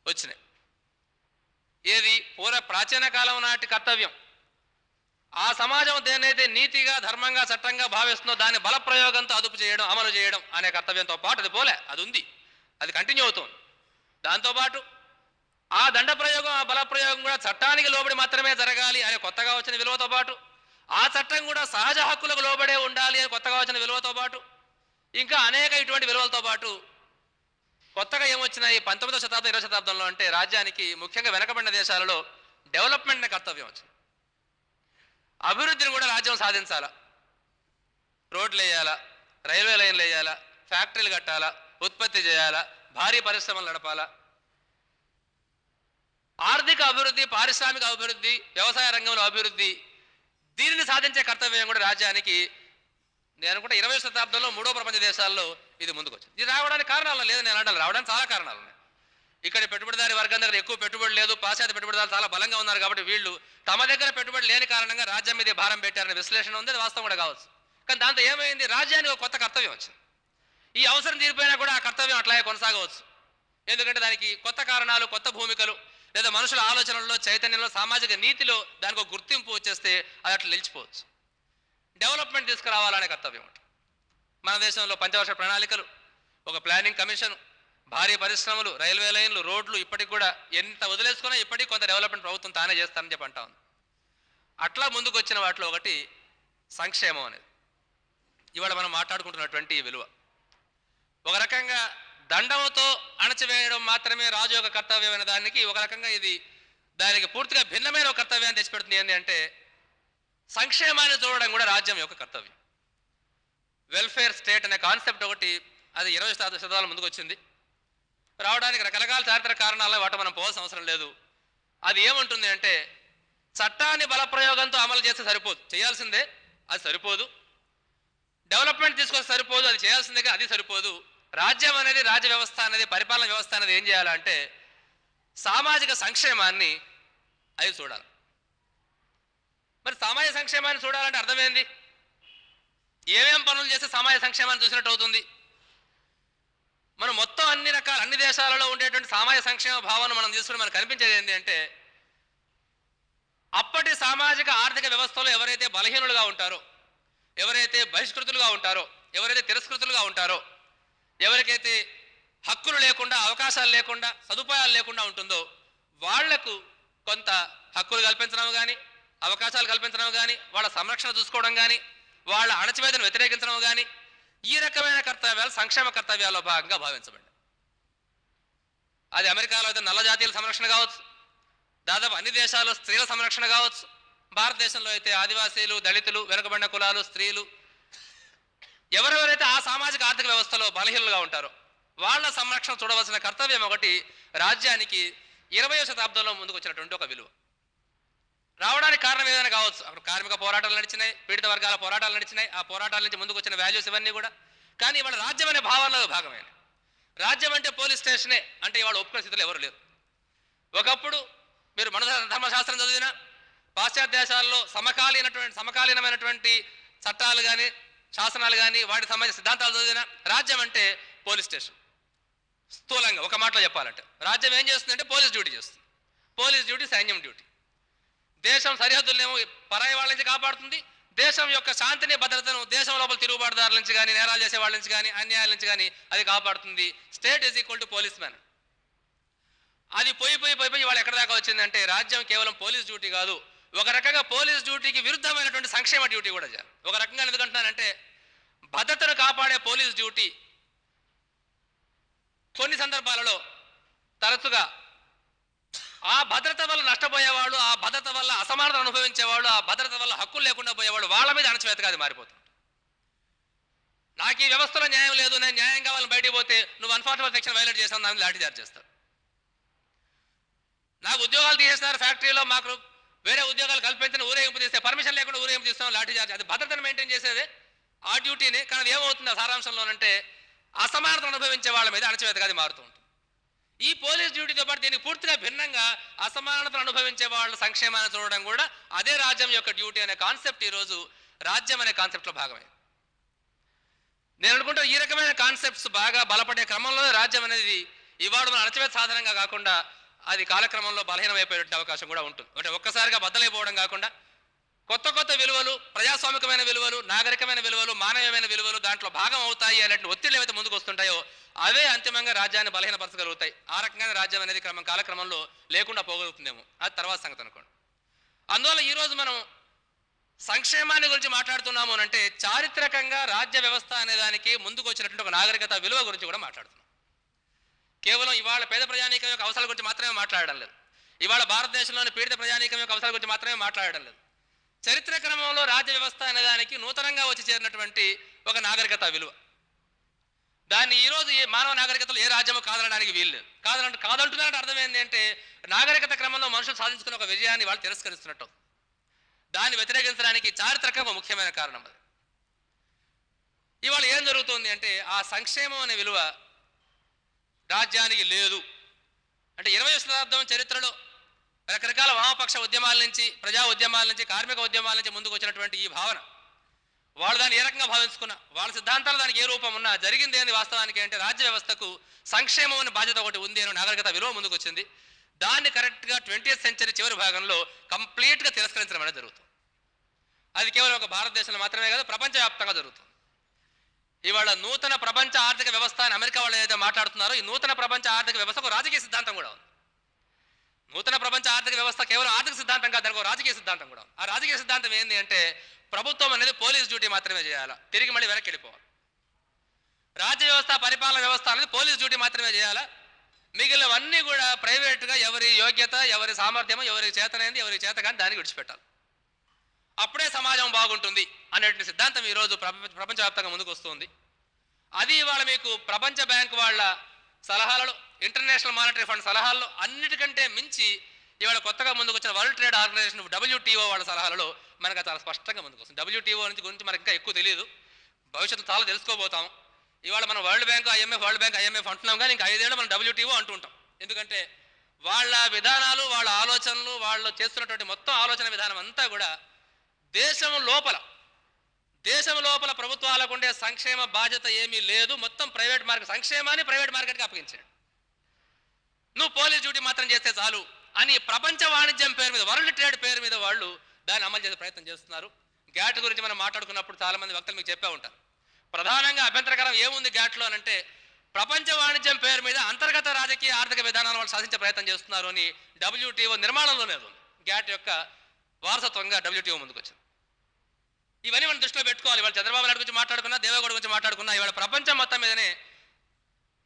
వచ్చినాయి. ఏది ప్రాచీన కాలం నాటి కర్తవ్యం, ఆ సమాజం దేనైతే నీతిగా, ధర్మంగా, చట్టంగా భావిస్తుందో దాన్ని బలప్రయోగంతో అదుపు చేయడం, అమలు చేయడం అనే కర్తవ్యంతో పాటు అది పోలే, అది ఉంది, అది కంటిన్యూ అవుతుంది. దాంతోపాటు ఆ దండ ప్రయోగం, ఆ బలప్రయోగం కూడా చట్టానికి లోబడి మాత్రమే జరగాలి అనే కొత్తగా వచ్చిన విలువతో పాటు, ఆ చట్టం కూడా సహజ హక్కులకు లోబడే ఉండాలి అని కొత్తగా వచ్చిన విలువతో పాటు, ఇంకా అనేక ఇటువంటి విలువలతో పాటు కొత్తగా ఏమొచ్చినాయి 19వ శతాబ్దం, 20వ శతాబ్దంలో అంటే రాజ్యానికి ముఖ్యంగా వెనకబడిన దేశాలలో డెవలప్మెంట్ అనే కర్తవ్యం వచ్చింది. అభివృద్ధిని కూడా రాజ్యం సాధించాలా, రోడ్లు వేయాలా, రైల్వే లైన్లు వేయాలా, ఫ్యాక్టరీలు కట్టాలా, ఉత్పత్తి చేయాలా, భారీ పరిశ్రమలు నడపాలా. ఆర్థిక అభివృద్ధి, పారిశ్రామిక అభివృద్ధి, వ్యవసాయ రంగంలో అభివృద్ధి, దీనిని సాధించే కర్తవ్యం కూడా రాజ్యానికి నేను అనుకుంటే 20వ శతాబ్దంలో 3వ ప్రపంచ దేశాల్లో ఇది ముందుకు వచ్చింది. ఇది రావడానికి కారణాలు లేదు నేను అంటాను, రావడానికి చాలా కారణాలు ఉన్నాయి. ఇక్కడ పెట్టుబడిదారి వర్గం దగ్గర ఎక్కువ పెట్టుబడి లేదు, పాశ్చాత్య పెట్టుబడిదారులు చాలా బలంగా ఉన్నారు కాబట్టి వీళ్ళు తమ దగ్గర పెట్టుబడి లేని కారణంగా రాజ్యం మీద భారం పెట్టారనే విశ్లేషణ ఉంది, అది వాస్తవం కూడా కావచ్చు. కానీ దాంతో ఏమైంది, రాజ్యానికి ఒక కొత్త కర్తవ్యం వచ్చింది. ఈ అవసరం తీరిపోయినా కూడా ఆ కర్తవ్యం అట్లాగే కొనసాగవచ్చు. ఎందుకంటే దానికి కొత్త కారణాలు, కొత్త భూమికలు, లేదా మనుషుల ఆలోచనల్లో, చైతన్యంలో, సామాజిక నీతిలో దానికి ఒక గుర్తింపు వచ్చేస్తే అది అట్లా నిలిచిపోవచ్చు. డెవలప్మెంట్ తీసుకురావాలనే కర్తవ్యం ఉంటుంది. మన దేశంలో పంచవర్ష ప్రణాళికలు, ఒక ప్లానింగ్ కమిషన్, భారీ పరిశ్రమలు, రైల్వే లైన్లు, రోడ్లు, ఇప్పటికి కూడా ఎంత వదిలేసుకున్నా ఇప్పటికీ కొంత డెవలప్మెంట్ ప్రభుత్వం తానే చేస్తానని చెప్పి అంటా ఉంది. అట్లా ముందుకు వచ్చిన వాటిలో ఒకటి సంక్షేమం అనేది. ఇవాళ మనం మాట్లాడుకుంటున్నటువంటి ఈ విలువ ఒక రకంగా దండంతో అణచివేయడం మాత్రమే రాజు యొక్క కర్తవ్యం అనే దానికి ఒక రకంగా ఇది దానికి పూర్తిగా భిన్నమైన ఒక కర్తవ్యాన్ని తెచ్చిపెడుతుంది. ఏంటి అంటే సంక్షేమాన్ని చూడడం కూడా రాజ్యం యొక్క కర్తవ్యం. వెల్ఫేర్ స్టేట్ అనే కాన్సెప్ట్ ఒకటి అది 20వ శతాబ్దం ముందుకు వచ్చింది. రావడానికి రకరకాల చారిత్రక కారణాలను వాటి మనం పోవాల్సిన అవసరం లేదు. అది ఏముంటుంది అంటే చట్టాన్ని బలప్రయోగంతో అమలు చేస్తే సరిపోదు, చేయాల్సిందే, అది సరిపోదు. డెవలప్మెంట్ తీసుకొస్తే సరిపోదు, అది చేయాల్సిందే, అది సరిపోదు. రాజ్యం అనేది, రాజ్య వ్యవస్థ అనేది, పరిపాలన వ్యవస్థ అనేది ఏం చేయాలంటే సామాజిక సంక్షేమాన్ని అవి చూడాలి. మరి సామాజిక సంక్షేమాన్ని చూడాలంటే అర్థమైంది, ఏమేం పనులు చేస్తే సామాజిక సంక్షేమాన్ని చూసినట్టు అవుతుంది. మనం మొత్తం అన్ని దేశాలలో ఉండేటువంటి సామాజిక సంక్షేమ భావన మనం తీసుకుని మనకు కనిపించేది ఏంటి అంటే అప్పటి సామాజిక ఆర్థిక వ్యవస్థలో ఎవరైతే బలహీనులుగా ఉంటారో, ఎవరైతే బహిష్కృతులుగా ఉంటారో, ఎవరైతే తిరస్కృతులుగా ఉంటారో, ఎవరికైతే హక్కులు లేకుండా, అవకాశాలు లేకుండా, సదుపాయాలు లేకుండా ఉంటుందో వాళ్లకు కొంత హక్కులు కల్పించడం కానీ, అవకాశాలు కల్పించడం కానీ, వాళ్ళ సంరక్షణ చూసుకోవడం కానీ, వాళ్ళ అణచివేతను వ్యతిరేకించడం కానీ, ఈ రకమైన కర్తవ్యాలు సంక్షేమ కర్తవ్యాల్లో భాగంగా భావించబడ్డాయి. అది అమెరికాలో అయితే నల్ల జాతీయుల సంరక్షణ కావచ్చు, దాదాపు అన్ని దేశాల్లో స్త్రీల సంరక్షణ కావచ్చు, భారతదేశంలో అయితే ఆదివాసీలు, దళితులు, వెనుకబడిన కులాలు, స్త్రీలు, ఎవరెవరైతే ఆ సామాజిక ఆర్థిక వ్యవస్థలో బలహీనులుగా ఉంటారో వాళ్ళ సంరక్షణ చూడవలసిన కర్తవ్యం ఒకటి రాజ్యానికి 20వ శతాబ్దంలో ముందుకు వచ్చినటువంటి ఒక విలువ. రావడానికి కారణం ఏదైనా కావచ్చు, అప్పుడు కార్మిక పోరాటాలు నడిచినాయి, పీడిత వర్గాల పోరాటాలు నడిచినాయి, ఆ పోరాటాల నుంచి ముందుకు వచ్చిన వాల్యూస్ ఇవన్నీ కూడా. కానీ ఇవాళ రాజ్యం అనే భావనలో భాగమైన రాజ్యం అంటే పోలీస్ స్టేషనే అంటే ఇవాళ ఒప్పుకునే స్థితిలో ఎవరు లేరు. ఒకప్పుడు మీరు మన ధర్మశాస్త్రం చదివిన పాశ్చాత్య దేశాల్లో సమకాలీనమైనటువంటి చట్టాలు కానీ, శాసనాలు కానీ, వాటికి సంబంధించిన సిద్ధాంతాలు చదివిన రాజ్యం అంటే పోలీస్ స్టేషన్. స్థూలంగా ఒక మాటలో చెప్పాలంటే రాజ్యం ఏం చేస్తుందంటే పోలీస్ డ్యూటీ చేస్తుంది. పోలీస్ డ్యూటీ సైన్యం డ్యూటీ. దేశం సరిహద్దులనేమో పరాయి వాళ్ళ నుంచి కాపాడుతుంది, దేశం యొక్క శాంతిని, భద్రతను దేశం లోపల తిరుగుబాటుదారుల నుంచి కానీ, నేరాలు చేసే వాళ్ళ నుంచి కానీ, అన్యాయాల నుంచి కానీ అది కాపాడుతుంది. State is equal to police man. అది పోయి వాళ్ళు ఎక్కడ దాకా వచ్చిందంటే రాజ్యం కేవలం పోలీస్ డ్యూటీ కాదు, ఒక రకంగా పోలీస్ డ్యూటీకి విరుద్ధమైనటువంటి సంక్షేమ డ్యూటీ కూడా చేయాలి. ఒక రకంగా ఎందుకంటున్నానంటే భద్రతను కాపాడే పోలీస్ డ్యూటీ కొన్ని సందర్భాలలో తరచుగా ఆ భద్రత వల్ల నష్టపోయేవాళ్ళు, ఆ భద్రత వల్ల అసమానత అనుభవించేవాళ్ళు, ఆ భద్రత వల్ల హక్కులు లేకుండా పోయేవాళ్ళు వాళ్ళ మీద అణచివేతగా అది మారిపోతుంది. నాకు ఈ వ్యవస్థలో న్యాయం లేదు, నేను న్యాయం కావాలని బయటికి పోతే నువ్వు 144 సెక్షన్ వైలేట్ చేసావు, దాన్ని లాఠీ చార్జ్ చేస్తారు. నాకు ఉద్యోగాలు తీసేస్తున్నారు ఫ్యాక్టరీలో, మాకు వేరే ఉద్యోగాలు కల్పించిన ఊరేగింపు తీస్తే పర్మిషన్ లేకుండా ఊరేగింపు తీస్తాం, లాఠీ చార్జ్. అది భద్రతను మెయింటైన్ చేసేదే ఆ డ్యూటీని. కానీ అది ఏమవుతుంది ఆ సారాంశంలోనంటే అసమానత అనుభవించే వాళ్ళ మీద అణచివేతగా అది మారుతూ ఉంటుంది. ఈ పోలీస్ డ్యూటీతో పాటు దీనికి పూర్తిగా భిన్నంగా అసమానతను అనుభవించే వాళ్ళ సంక్షేమాన్ని చూడడం కూడా అదే రాజ్యం యొక్క డ్యూటీ అనే కాన్సెప్ట్ ఈరోజు రాజ్యం అనే కాన్సెప్ట్లో భాగమైంది. నేను అనుకుంటా ఈ రకమైన కాన్సెప్ట్స్ బాగా బలపడే క్రమంలోనే రాజ్యం అనేది ఇవాళ మన అణచివేత సాధనంగా కాకుండా అది కాలక్రమంలో బలహీనమైపోయే అవకాశం కూడా ఉంటుంది. అంటే ఒక్కసారిగా బద్దలైపోవడం కాకుండా కొత్త కొత్త విలువలు, ప్రజాస్వామికమైన విలువలు, నాగరికమైన విలువలు, మానవీయమైన విలువలు దాంట్లో భాగం అవుతాయి అనేటువంటి ఒత్తిళ్ళు ఏవైతే ముందుకు వస్తుంటాయో అవే అంతిమంగా రాజ్యాన్ని బలహీనపరచగలుగుతాయి. ఆ రకంగా రాజ్యం అనేది కాలక్రమంలో లేకుండా పోగలుగుతుందేమో, అది తర్వాత సంగతి అనుకోండి. అందువల్ల ఈరోజు మనం సంక్షేమాన్ని గురించి మాట్లాడుతున్నాము అంటే చారిత్రకంగా రాజ్య వ్యవస్థ అనే దానికి ముందుకు వచ్చినటువంటి ఒక నాగరికత విలువ గురించి కూడా మాట్లాడుతున్నాం. కేవలం ఇవాళ పేద ప్రజానీకం యొక్క అవసరాల గురించి మాత్రమే మాట్లాడడం లేదు. ఇవాళ భారతదేశంలోని పీడిత ప్రజానీకం యొక్క అవసరాల గురించి మాత్రమే మాట్లాడడం లేదు. చరిత్ర క్రమంలో రాజ్య వ్యవస్థ అనే దానికి నూతనంగా వచ్చి చేరినటువంటి ఒక నాగరికత విలువ. దాన్ని ఈరోజు ఏ మానవ నాగరికతలో ఏ రాజ్యమో కాదనడానికి వీలు లేదు. కాదంటున్నారంటే అర్థం ఏంటి అంటే నాగరికత క్రమంలో మనుషులు సాధించుకున్న ఒక విజయాన్ని వాళ్ళు తిరస్కరిస్తున్నట్టు. దాన్ని వ్యతిరేకించడానికి చారిత్రకంగా ముఖ్యమైన కారణం అది. ఇవాళ ఏం జరుగుతుంది అంటే ఆ సంక్షేమం అనే విలువ రాజ్యానికి లేదు. అంటే 20వ శతాబ్దం చరిత్రలో రకరకాల వామపక్ష ఉద్యమాల నుంచి, ప్రజా ఉద్యమాల నుంచి, కార్మిక ఉద్యమాల నుంచి ముందుకు వచ్చినటువంటి ఈ భావన, వాళ్ళు దాన్ని ఏ రకంగా భావించుకున్నా, వాళ్ళ సిద్ధాంతాలు దానికి ఏ రూపం ఉన్నా, జరిగింది ఏంది వాస్తవానికి అంటే రాజ్య వ్యవస్థకు సంక్షేమం అనే బాధ్యత ఒకటి ఉంది అని నాగరికత విలువ ముందుకు వచ్చింది. దాన్ని కరెక్ట్గా 20th సెంచరీ చివరి భాగంలో కంప్లీట్గా తిరస్కరించడం అనేది జరుగుతుంది. అది కేవలం ఒక భారతదేశంలో మాత్రమే కాదు, ప్రపంచవ్యాప్తంగా జరుగుతుంది. ఇవాళ నూతన ప్రపంచ ఆర్థిక వ్యవస్థ అని అమెరికా వాళ్ళు ఏదైతే మాట్లాడుతున్నారో, ఈ నూతన ప్రపంచ ఆర్థిక వ్యవస్థకు రాజకీయ సిద్ధాంతం కూడా ఉంది. నూతన ప్రపంచ ఆర్థిక వ్యవస్థ కేవలం ఆర్థిక సిద్ధాంతం కాదు, దానికి రాజకీయ సిద్ధాంతం కూడా. ఆ రాజకీయ సిద్ధాంతం ఏంటి అంటే ప్రభుత్వం అనేది పోలీస్ డ్యూటీ మాత్రమే చేయాలా, తిరిగి మళ్ళీ వెనక్కి వెళ్ళిపోవాలి. రాజ్య వ్యవస్థ, పరిపాలన వ్యవస్థ అనేది పోలీస్ డ్యూటీ మాత్రమే చేయాలా, మిగిలినవన్నీ కూడా ప్రైవేట్గా ఎవరి యోగ్యత, ఎవరి సామర్థ్యమో, ఎవరికి చేతనైంది, ఎవరికి చేత కానీ దానికి విడిచిపెట్టాలి. అప్పుడే సమాజం బాగుంటుంది అనేటువంటి సిద్ధాంతం ఈరోజు ప్రపంచవ్యాప్తంగా ముందుకు వస్తుంది. అది ఇవాళ మీకు ప్రపంచ బ్యాంక్ వాళ్ళ సలహాలలో, ఇంటర్నేషనల్ మానిటరీ ఫండ్ సలహాల్లో అన్నిటికంటే మించి ఇవాళ కొత్తగా ముందుకు వచ్చిన వరల్డ్ ట్రేడ్ ఆర్గనైజేషన్ WTO వాళ్ళ సలహాలలో మనకు చాలా స్పష్టంగా ముందుకు వస్తుంది. WTO గురించి మనకి ఇంకా ఎక్కువ తెలియదు, భవిష్యత్తు చాలా తెలుసుకోబోతాం. ఇవాళ మనం వరల్డ్ బ్యాంక్, IMF అంటున్నాం, కానీ ఇంకా 5 ఏళ్ళు మనం WTO అంటూ ఉంటాం. ఎందుకంటే వాళ్ళ విధానాలు, వాళ్ళ ఆలోచనలు, వాళ్ళు చేస్తున్నటువంటి మొత్తం ఆలోచన విధానం అంతా కూడా దేశం లోపల ప్రభుత్వాలకు ఉండే సంక్షేమ బాధ్యత ఏమీ లేదు. మొత్తం ప్రైవేట్ మార్కెట్, సంక్షేమాన్ని ప్రైవేట్ మార్కెట్కి అప్పగించాడు. నువ్వు పోలీస్ డ్యూటీ మాత్రం చేస్తే చాలు అని ప్రపంచ వాణిజ్యం పేరు మీద, వరల్డ్ ట్రేడ్ పేరు మీద వాళ్ళు దాన్ని అమలు చేసే ప్రయత్నం చేస్తున్నారు. గ్యాట్ గురించి మనం మాట్లాడుకున్నప్పుడు చాలా మంది వక్తలు మీకు చెప్పే ఉంటారు. ప్రధానంగా అభ్యంతరకరం ఏముంది గ్యాట్లో అంటే ప్రపంచ వాణిజ్యం పేరు మీద అంతర్గత రాజకీయ ఆర్థిక విధానాలను వాళ్ళు సాధించే ప్రయత్నం చేస్తున్నారు అని WTO నిర్మాణంలోనే ఉంది. గ్యాట్ యొక్క వారసత్వంగా WTO ముందుకు వచ్చింది. ఇవన్నీ మనం దృష్టిలో పెట్టుకోవాలి. ఇవాళ చంద్రబాబు నాయుడు గురించి మాట్లాడుకున్నా, దేవేగౌడ గురించి మాట్లాడుకున్నా, ఇవాళ ప్రపంచం మొత్తం మీదనే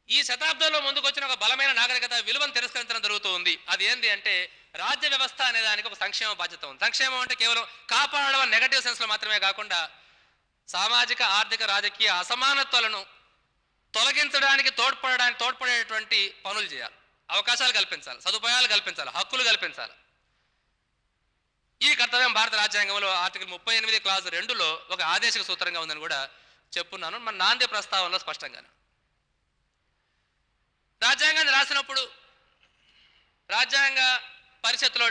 ఈ శతాబ్దంలో ముందుకు వచ్చిన ఒక బలమైన నాగరికత విలువను తిరస్కరించడం జరుగుతూ ఉంది. అది ఏంటి అంటే రాజ్య వ్యవస్థ అనే దానికి ఒక సంక్షేమ బాధ్యత ఉంది. సంక్షేమం అంటే కేవలం కాపాడడం నెగటివ్ సెన్స్లో మాత్రమే కాకుండా సామాజిక, ఆర్థిక, రాజకీయ అసమానత్వాలను తొలగించడానికి తోడ్పడేటువంటి పనులు చేయాలి, అవకాశాలు కల్పించాలి, సదుపాయాలు కల్పించాలి, హక్కులు కల్పించాలి. ఈ కర్తవ్యం భారత రాజ్యాంగంలో ఆర్టికల్ 38 క్లాజ్ 2లో ఒక ఆదేశిక సూత్రంగా ఉందని కూడా చెప్పున్నాను. మన నాంది ప్రస్తావనలో స్పష్టంగానే రాజ్యాంగాన్ని రాసినప్పుడు రాజ్యాంగ పరిషత్తులో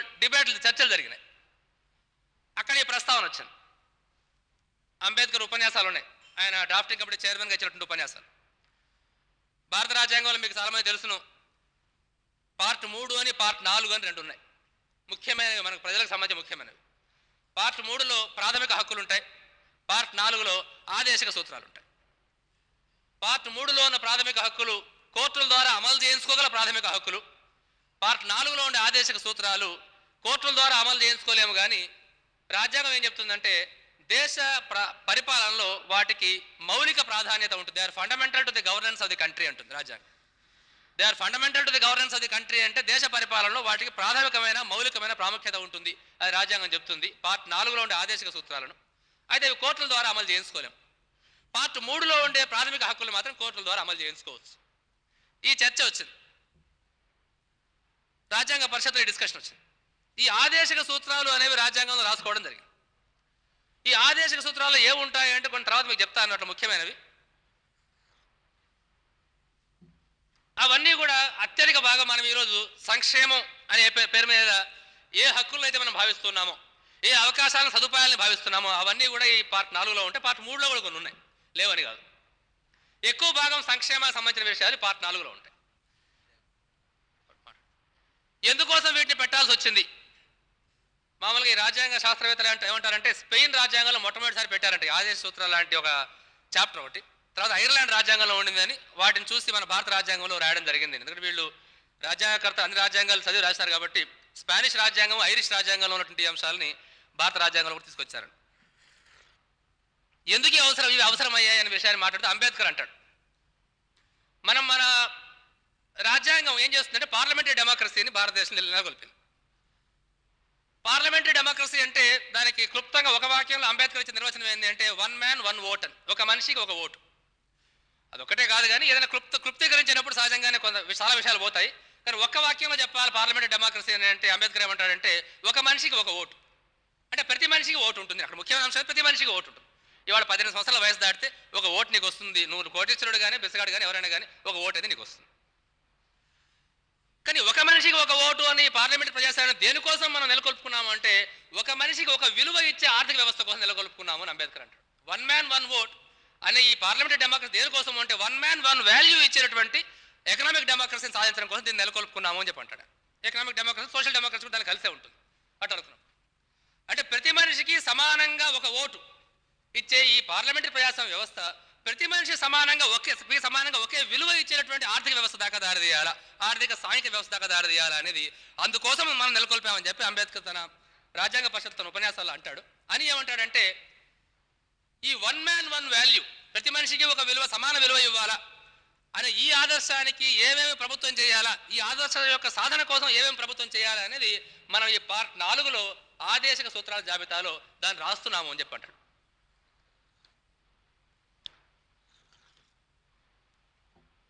చర్చలు జరిగినాయి. అక్కడ ఈ ప్రస్తావన వచ్చింది. అంబేద్కర్ ఉపన్యాసాలు ఉన్నాయి, ఆయన డ్రాఫ్టింగ్ కమిటీ చైర్మన్గా ఇచ్చినటువంటి ఉపన్యాసాలు. భారత రాజ్యాంగంలో మీకు చాలామంది తెలుసును, పార్ట్ 3 అని, పార్ట్ 4 అని 2 ఉన్నాయి. ముఖ్యమైనవి, మనకు ప్రజలకు సంబంధించి ముఖ్యమైనవి. పార్ట్ 3లో ప్రాథమిక హక్కులు ఉంటాయి, పార్ట్ 4లో ఆదేశిక సూత్రాలు ఉంటాయి. పార్ట్ 3లో ఉన్న ప్రాథమిక హక్కులు కోర్టుల ద్వారా అమలు చేయించుకోగల ప్రాథమిక హక్కులు. పార్ట్ 4లో ఉండే ఆదేశిక సూత్రాలు కోర్టుల ద్వారా అమలు చేయించుకోలేము, కానీ రాజ్యాంగం ఏం చెప్తుందంటే దేశ పరిపాలనలో వాటికి మౌలిక ప్రాధాన్యత ఉంటుంది. They are fundamental to the governance of the country అంటుంది రాజ్యాంగం. They are fundamental to the governance of the country అంటే దేశ పరిపాలనలో వాటికి ప్రాథమికమైన మౌలికమైన ప్రాముఖ్యత ఉంటుంది, అది రాజ్యాంగం చెప్తుంది. పార్ట్ 4లో ఉండే ఆదేశిక సూత్రాలను అయితే అవి కోర్టుల ద్వారా అమలు చేయించుకోలేము. పార్ట్ 3లో ఉండే ప్రాథమిక హక్కులు మాత్రం కోర్టుల ద్వారా అమలు చేయించుకోవచ్చు. ఈ చర్చ వచ్చింది, రాజ్యాంగ పరిషత్తులో ఈ డిస్కషన్ వచ్చింది. ఈ ఆదేశిక సూత్రాలు అనేవి రాజ్యాంగంలో రాసుకోవడం జరిగింది. ఈ ఆదేశిక సూత్రాలు ఏముంటాయి అంటే కొన్ని తర్వాత మీకు చెప్తా అన్నట్లు ముఖ్యమైనవి. అవన్నీ కూడా అత్యధిక భాగం మనం ఈరోజు సంక్షేమం అనే పేరు మీద ఏ హక్కులను అయితే మనం భావిస్తున్నామో, ఏ అవకాశాలను, సదుపాయాలను భావిస్తున్నామో అవన్నీ కూడా ఈ పార్ట్ 4లో ఉంటాయి. పార్ట్ 3లో కూడా కొన్ని ఉన్నాయి, లేవని కాదు. ఎక్కువ భాగం సంక్షేమానికి సంబంధించిన విషయాలు పార్ట్ 4లో ఉంటాయి. ఎందుకోసం వీటిని పెట్టాల్సి వచ్చింది? మామూలుగా ఈ రాజ్యాంగ శాస్త్రవేత్తలు ఏమంటారంటే స్పెయిన్ రాజ్యాంగంలో మొట్టమొదటిసారి పెట్టారంటే ఆదేశ సూత్రాలు లాంటి ఒక చాప్టర్ ఒకటి. తర్వాత ఐర్లాండ్ రాజ్యాంగంలో ఉండిందని వాటిని చూసి మన భారత రాజ్యాంగంలో రాయడం జరిగింది. ఎందుకంటే వీళ్ళు రాజ్యాంగకర్త అన్ని రాజ్యాంగాలు చదివి రాశారు కాబట్టి స్పానిష్ రాజ్యాంగం, ఐరిష్ రాజ్యాంగంలో ఉన్నటువంటి అంశాలని భారత రాజ్యాంగంలో కూడా తీసుకొచ్చారు. ఎందుకు ఇవి అవసరమయ్యాయి అనే విషయాన్ని మాట్లాడుతూ అంబేద్కర్ అంటాడు, మన రాజ్యాంగం ఏం చేస్తుందంటే పార్లమెంటరీ డెమోక్రసీని భారతదేశంలో నెలకొల్పింది. పార్లమెంటరీ డెమోక్రసీ అంటే దానికి క్లుప్తంగా ఒక వాక్యంలో అంబేద్కర్ ఇచ్చిన నిర్వచనం ఏంటి అంటే వన్ మ్యాన్ వన్ ఓట్ అని, ఒక మనిషికి ఒక ఓటు. అదొక్కటే కాదు కానీ ఏదైనా క్లుప్తీకరించినప్పుడు సహజంగానే చాలా విషయాలు పోతాయి. కానీ ఒక్క వాక్యంలో చెప్పాలి పార్లమెంటరీ డెమోక్రసీ అని అంటే అంబేద్కర్ ఏమంటాడంటే ఒక మనిషికి ఒక ఓటు. అంటే ప్రతి మనిషికి ఓటు ఉంటుంది. అక్కడ ముఖ్యమైన అంశం ప్రతి మనిషికి ఓటు ఉంటుంది. ఇవాళ 18 సంవత్సరాల వయసు దాటితే ఒక ఓటు నీకు వస్తుంది. నువ్వు కోటీశ్వరుడు కానీ బెసగాడు కానీ ఎవరైనా కానీ ఒక ఓటు అనేది నీకు వస్తుంది. కానీ ఒక మనిషికి ఒక ఓటు అని పార్లమెంట్ ప్రజాస్వామ్యం దేనికోసం మనం నెలకొల్పుకున్నాము అంటే ఒక మనిషికి ఒక విలువ ఇచ్చే ఆర్థిక వ్యవస్థ కోసం నెలకొల్పుకున్నాము అని అంబేద్కర్ అంటాడు. వన్ మ్యాన్ వన్ ఓట్ అనే ఈ పార్లమెంటరీ డెమోక్రసీ దేనికోసం అంటే వన్ మ్యాన్ వన్ వాల్యూ ఇచ్చేటటువంటి ఎకనామిక్ డెమోక్రసీని సాధించడం కోసం దీన్ని నెలకొల్పుకున్నాము అని చెప్పి అంటాడు. ఎకనామిక్ డెమోక్రసీ సోషల్ డెమోక్రసీ దానికి కలిసే ఉంటుంది అటు అనుకున్నాం. అంటే ప్రతి మనిషికి సమానంగా ఒక ఓటు ఇచ్చే ఈ పార్లమెంటరీ ప్రజాస్వామ్య వ్యవస్థ ప్రతి మనిషి సమానంగా ఒకే విలువ ఇచ్చేటటువంటి ఆర్థిక వ్యవస్థ దాకా దారితీయాలా, ఆర్థిక సాంఘిక వ్యవస్థ దాకా దారితీయాలా అనేది అందుకోసం మనం నెలకొల్పామని చెప్పి అంబేద్కర్ తన రాజ్యాంగ పరిషత్ తన ఉపన్యాసాల్లో అంటాడు. అని ఏమంటాడంటే ఈ వన్ మ్యాన్ వన్ వాల్యూ, ప్రతి మనిషికి ఒక విలువ, సమాన విలువ ఇవ్వాలా అని ఈ ఆదర్శానికి ఏమేమి ప్రభుత్వం చేయాలా, ఈ ఆదర్శం యొక్క సాధన కోసం ఏమేమి ప్రభుత్వం చేయాలా అనేది మనం ఈ పార్ట్ 4లో ఆదేశిక సూత్రాల జాబితాలో దాన్ని రాస్తున్నాము అని చెప్పి అంటాడు.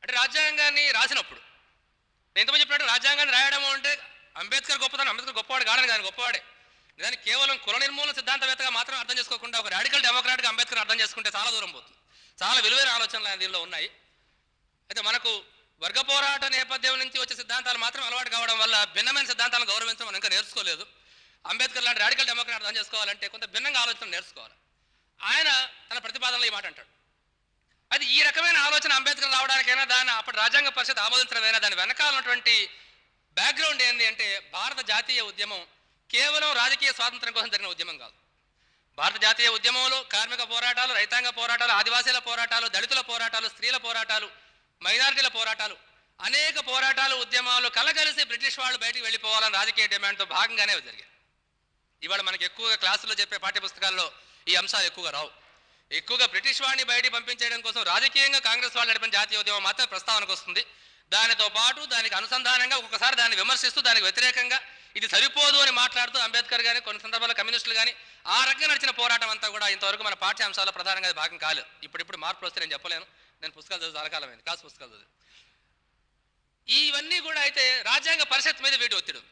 అంటే రాజ్యాంగాన్ని రాసినప్పుడు నేను ఎంతమంది చెప్పినట్టు రాజ్యాంగాన్ని రాయడం అంటే అంబేద్కర్ గొప్పతనం, అంబేద్కర్ గొప్పవాడు కాదని కానీ గొప్పవాడే. దాన్ని కేవలం కుల నిర్మూలన సిద్ధాంతవేత్తగా మాత్రం అర్థం చేసుకోకుండా ఒక రాడికల్ డెమోక్రాట్గా అంబేద్కర్ అర్థం చేసుకుంటే చాలా దూరం పోతుంది. చాలా విలువైన ఆలోచనలు ఆయన దీనిలో ఉన్నాయి. అయితే మనకు వర్గ పోరాట నేపథ్యం నుంచి వచ్చే సిద్ధాంతాలు మాత్రం అలవాటు కావడం వల్ల భిన్నమైన సిద్ధాంతాలను గౌరవించడం మనం ఇంకా నేర్చుకోలేదు. అంబేద్కర్ లాంటి రాడికల్ డెమోక్రాట్ అర్థం చేసుకోవాలంటే కొంత భిన్నంగా ఆలోచన నేర్చుకోవాలి. ఆయన తన ప్రతిపాదనలో ఈ మాట అంటాడు. అది ఈ రకమైన ఆలోచన అంబేద్కర్ రావడానికైనా దాన్ని అప్పటి రాజ్యాంగ పరిషత్ ఆమోదించడమైనా దాని వెనకాల ఉన్నటువంటి బ్యాక్గ్రౌండ్ ఏంటి అంటే భారత జాతీయ ఉద్యమం కేవలం రాజకీయ స్వాతంత్రం కోసం జరిగిన ఉద్యమం కాదు. భారత జాతీయ ఉద్యమంలో కార్మిక పోరాటాలు, రైతాంగ పోరాటాలు, ఆదివాసీల పోరాటాలు, దళితుల పోరాటాలు, స్త్రీల పోరాటాలు, మైనారిటీల పోరాటాలు, అనేక పోరాటాలు, ఉద్యమాలు కలగలిసి బ్రిటిష్ వాళ్ళు బయటికి వెళ్ళిపోవాలని రాజకీయ డిమాండ్తో భాగంగానే జరిగాయి. ఇవాళ మనకి ఎక్కువగా క్లాసులో చెప్పే పాఠ్యపుస్తకాల్లో ఈ అంశాలు ఎక్కువగా రావు. ఎక్కువగా బ్రిటిష్ వాడిని బయటికి పంపించేయడం కోసం రాజకీయంగా కాంగ్రెస్ వాళ్ళు నడిపిన జాతీయ ఉద్యమం మాత్రం ప్రస్తావనకు వస్తుంది. దానితో పాటు దానికి అనుసంధానంగా ఒక్కొక్కసారి దాన్ని విమర్శిస్తూ దానికి వ్యతిరేకంగా ఇది సరిపోదు అని మాట్లాడుతూ అంబేద్కర్ కానీ కొన్ని సందర్భాల్లో కమ్యూనిస్టులు కానీ ఆ రకంగా నడిచిన పోరాటం అంతా కూడా ఇంతవరకు మన పాఠ్యాంశాల్లో ప్రధానంగా భాగం కాలేదు. ఇప్పుడిప్పుడు మార్పులు వస్తే నేను చెప్పలేను, నేను పుస్తకాలు చదువు చాలా కాలమైంది, క్లాస్ పుస్తకాలు చదువు. ఇవన్నీ కూడా అయితే రాజ్యాంగ పరిషత్ మీద వీటి ఒత్తిడి ఉంది.